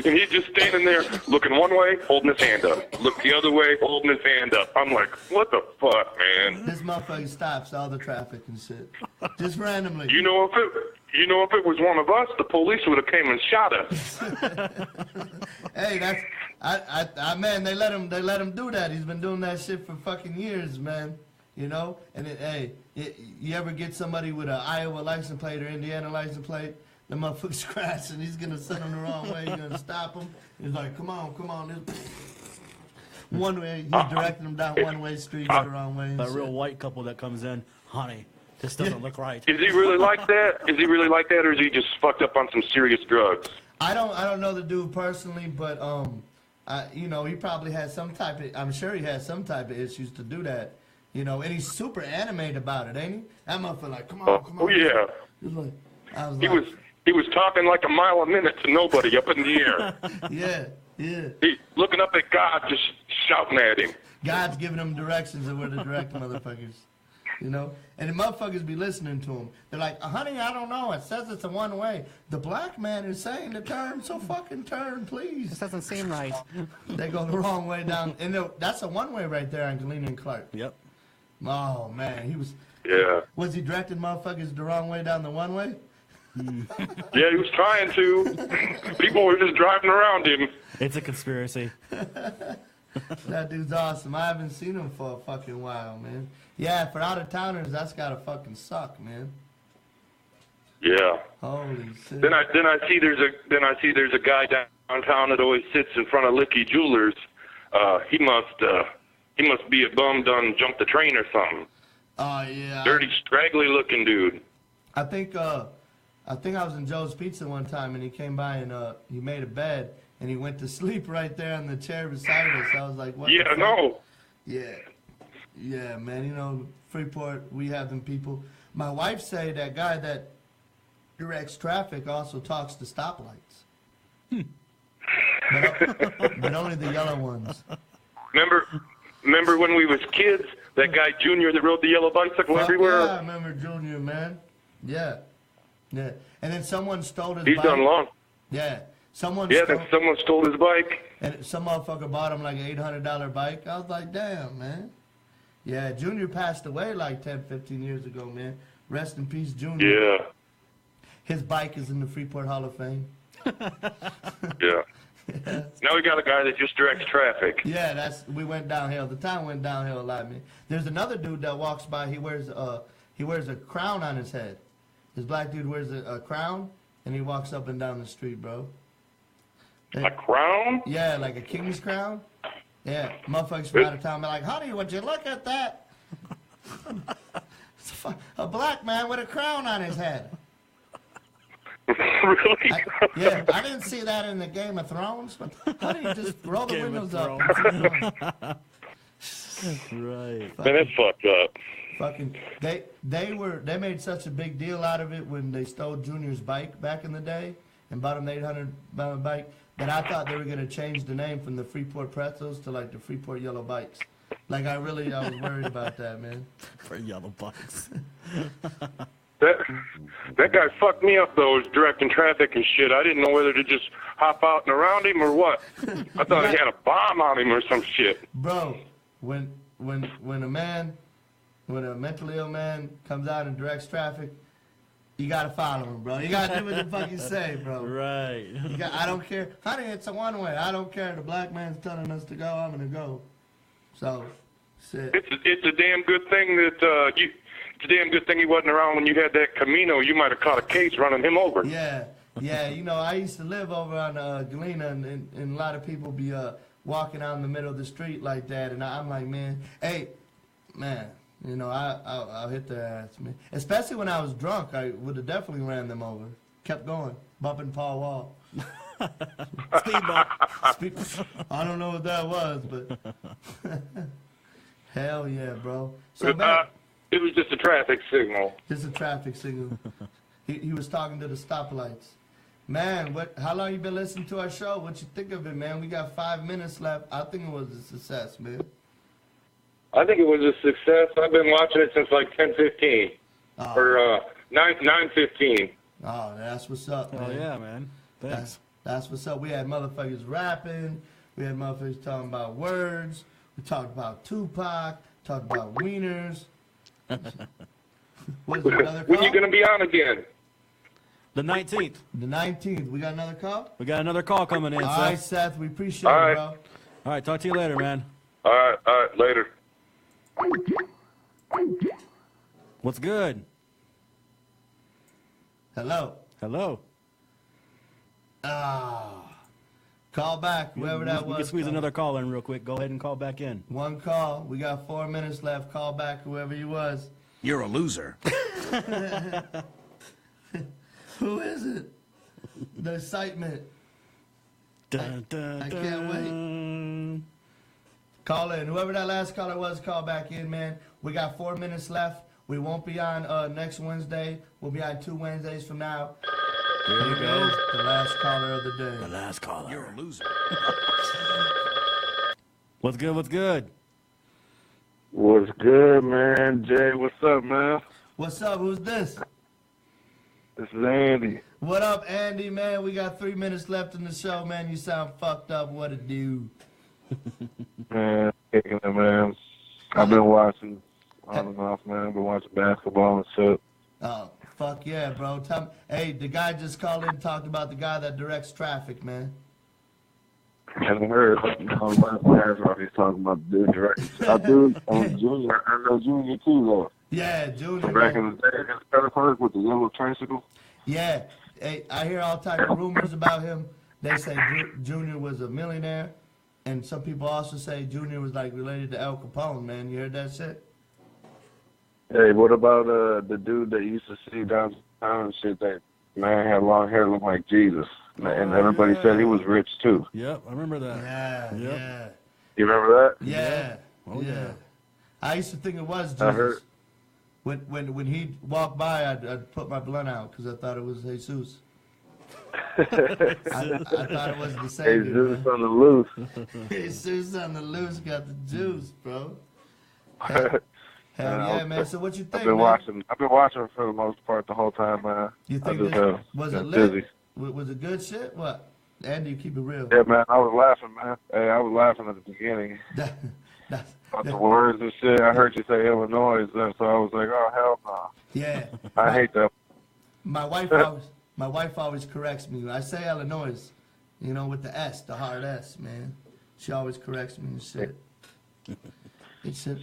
And he's just standing there looking one way, holding his hand up. Look the other way, holding his hand up. I'm like, what the fuck, man? This motherfucker stops all the traffic and shit. Just randomly. You know, if it was one of us, the police would have came and shot us. Hey, that's man. They let him do that. He's been doing that shit for fucking years, man. You know. And you ever get somebody with an Iowa license plate or Indiana license plate? The motherfucker's crashing. He's gonna send him the wrong way. He's gonna stop him. He's like, come on. One way. He's directing him down one way street the wrong way. That real white couple that comes in, honey, this doesn't look right. Is he really like that? Is he really like that, or is he just fucked up on some serious drugs? I don't know the dude personally, but you know, he probably has some type of. I'm sure he has some type of issues to do that. You know, and he's super animated about it, ain't he? That motherfucker like, come on. Oh yeah. He was talking like a mile a minute to nobody up in the air. Yeah. He looking up at God, just shouting at him. God's giving him directions of where to direct motherfuckers. You know? And the motherfuckers be listening to him. They're like, honey, I don't know. It says it's a one way. The black man is saying to turn, so fucking turn, please. This doesn't seem right. They go the wrong way down. And that's a one way right there on Galena and Clark. Yep. Oh, man. He was. Yeah. Was he directing motherfuckers the wrong way down the one way? Yeah, he was trying to. People were just driving around him. It's a conspiracy. That dude's awesome. I haven't seen him for a fucking while, man. Yeah, for out-of-towners, that's gotta fucking suck, man. Yeah. Holy shit. Then I see there's a guy downtown that always sits in front of Licky Jewelers. He must be a bum done jumped the train or something. Oh yeah. Dirty, straggly looking dude. I think I was in Joe's Pizza one time, and he came by and he made a bed, and he went to sleep right there on the chair beside us. I was like, what? Yeah, no. Yeah, man. You know, Freeport, we have them people. My wife say that guy that directs traffic also talks to stoplights. But only the yellow ones. Remember when we was kids? That guy Junior that rode the yellow bicycle everywhere. Yeah, I remember Junior, man. Yeah. And then someone stole his bike. He's done long. Yeah. Someone stole his bike. And some motherfucker bought him like an $800 bike. I was like, damn, man. Yeah, Junior passed away like 10, 15 years ago, man. Rest in peace, Junior. Yeah. His bike is in the Freeport Hall of Fame. Yeah. Now we got a guy that just directs traffic. Yeah, we went downhill. The town went downhill a lot, man. There's another dude that walks by. He wears a crown on his head. This black dude wears a crown, and he walks up and down the street, bro. A crown? Yeah, like a king's crown. Yeah, motherfuckers from out of town be like, honey, would you look at that? A black man with a crown on his head. Really? I didn't see that in the Game of Thrones, but honey, just roll the windows up. Right. Man, that's fucked up. Fucking, they made such a big deal out of it when they stole Junior's bike back in the day and bought him the $800 bike that I thought they were gonna change the name from the Freeport Pretzels to like the Freeport Yellow Bikes. Like I was worried about that, man. For yellow bikes. That guy fucked me up though, was directing traffic and shit. I didn't know whether to just hop out and around him or what. I thought he had a bomb on him or some shit. Bro, when a mentally ill man comes out and directs traffic, you gotta follow him, bro. You gotta do what the fuck you say, bro. Right. I don't care. Honey, it's a one way. I don't care. The black man's telling us to go, I'm gonna go. So, shit. It's a damn good thing that It's a damn good thing he wasn't around when you had that Camino. You might have caught a case running him over. Yeah. You know, I used to live over on Galena, and a lot of people be walking out in the middle of the street like that, and I'm like, man, hey, man, you know, I'll hit their ass, man. Especially when I was drunk, I would have definitely ran them over. Kept going, bumping Paul Wall. Speed bump. I don't know what that was, but hell yeah, bro. So man, It was just a traffic signal. just a traffic signal. He was talking to the stoplights. Man, how long you been listening to our show? What you think of it, man? We got 5 minutes left. I think it was a success, man. I think it was a success. I've been watching it since like 10:15 or 9:15. Oh, that's what's up, man. Oh yeah, man. Thanks. That's what's up. We had motherfuckers rapping. We had motherfuckers talking about words. We talked about Tupac. Talked about wieners. What is it, another call? When you gonna be on again? The 19th. The 19th. We got another call? We got another call coming in, All Seth. right, Seth. We appreciate All it, right. bro. All right, talk to you later, man. All right, later. What's good? Hello. Hello. Call back, whoever that We was. can squeeze call. another call in real quick. Go ahead and call back in. One call. We got 4 minutes left. Call back, whoever you was. You're a loser. Who is it? The excitement. Dun, dun, I can't wait. dun. Call in. Whoever that last caller was, call back in, man. We got 4 minutes left. We won't be on next Wednesday. We'll be on 2 Wednesdays from now. There you go. The last caller of the The day. last caller. You're a loser. What's good? What's good? What's good, man? Jay, what's up, man? What's up? Who's this? This is Andy. What up, Andy, man? We got 3 minutes left in the show, man. You sound fucked up. What it do? Man, kicking it, man. I've been watching on and off, man. I've been watching basketball and shit. Oh, fuck yeah, bro. Hey, the guy just called in and talked about the guy that directs traffic, man. Haven't heard. You know, last off, he's talking about the dude directing. I do. Junior. I know Junior too, though. Yeah, Junior. Back in the day, in Pittsburgh with the yellow tricycle. Yeah. Hey, I hear all types of rumors about him. They say Junior was a millionaire, and some people also say Junior was like related to Al Capone, man. You heard that shit? Hey, what about the dude that you used to see downtown and shit? That man had long hair, looked like Jesus, and everybody said he was rich too. Yep, I remember that. Yeah, Yep. yeah. You remember that? Yeah. Oh, yeah. I used to think it was Jesus. I heard. When he'd walk by, I'd put my blunt out because I thought it was Jesus. I thought it was the Hey, Savior. Jesus on the loose. Jesus on the loose got the juice, bro. Hell yeah, man. So what you think, I've been man? watching for the most part the whole time, man. You think I just, this, was it been lit? busy. Was it good shit? What? Andy, you keep it real. Yeah, man, I was laughing, man. Hey, I was laughing at the beginning about the words and shit. I heard you say Illinois, so I was like, oh hell no. Yeah. I hate that. My wife always corrects me. I say Illinois, you know, with the S, the hard S, man. She always corrects me and shit.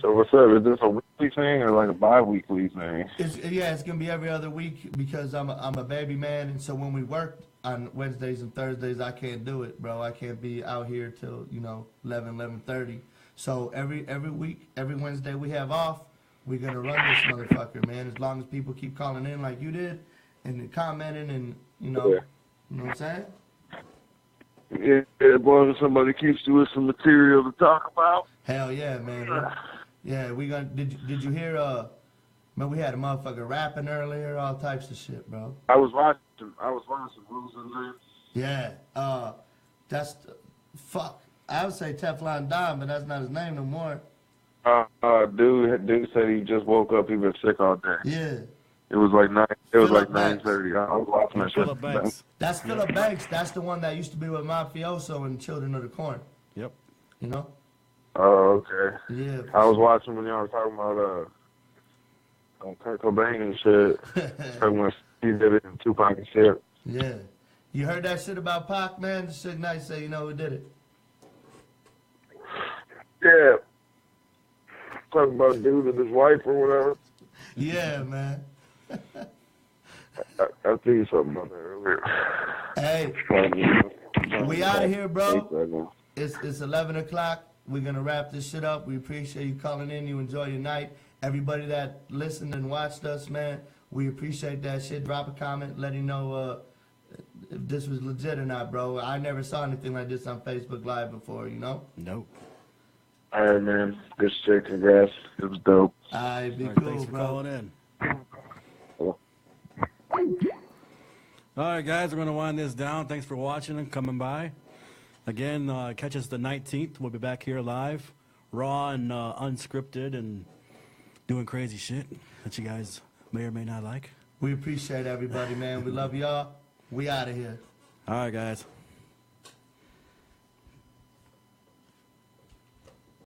So what's up? Is this a weekly thing or like a bi-weekly thing? It's gonna be every other week because I'm a baby man, and so when we work on Wednesdays and Thursdays, I can't do it, bro. I can't be out here till 11:30. So every week, every Wednesday we have off, we're gonna run this motherfucker, man. As long as people keep calling in like you did, and commenting, and you know what I'm saying? Yeah, boy, if somebody keeps you with some material to talk about. Hell yeah, man. Yeah, we gonna. Did you hear? Man, we had a motherfucker rapping earlier, all types of shit, bro. I was watching Blues and Lips. Yeah, that's fuck. I would say Teflon Don, but that's not his name no more. Dude said he just woke up. He been sick all day. Yeah. It was like 9. It was Philip like Banks. 9:30. I was watching that Philip shit. Banks. That's Philip Banks. That's the one that used to be with Mafioso and Children of the Corn. Yep. You know? Oh, okay. Yeah. I was watching when y'all were talking about Kurt Cobain and shit. Talking about he did it in Tupac and shit. Yeah. You heard that shit about Pac, man? The Suge Knight say, you know who did it. Yeah. talking about a dude and his wife or whatever. Yeah, man. I'll tell you something about that earlier. Hey, we out of here, bro. It's 11 o'clock. We're going to wrap this shit up. We appreciate you calling in. You enjoy your night. Everybody that listened and watched us, man, we appreciate that shit. Drop a comment. Let you know if this was legit or not, bro. I never saw anything like this on Facebook Live before, you know? Nope. All right, man. Good shit. Congrats. It was dope. All right, be All right, cool, thanks for bro. calling in. All right, guys, we're going to wind this down. Thanks for watching and coming by. Again, catch us the 19th. We'll be back here live, raw and unscripted and doing crazy shit that you guys may or may not like. We appreciate everybody, man. We love y'all. We out of here. All right, guys.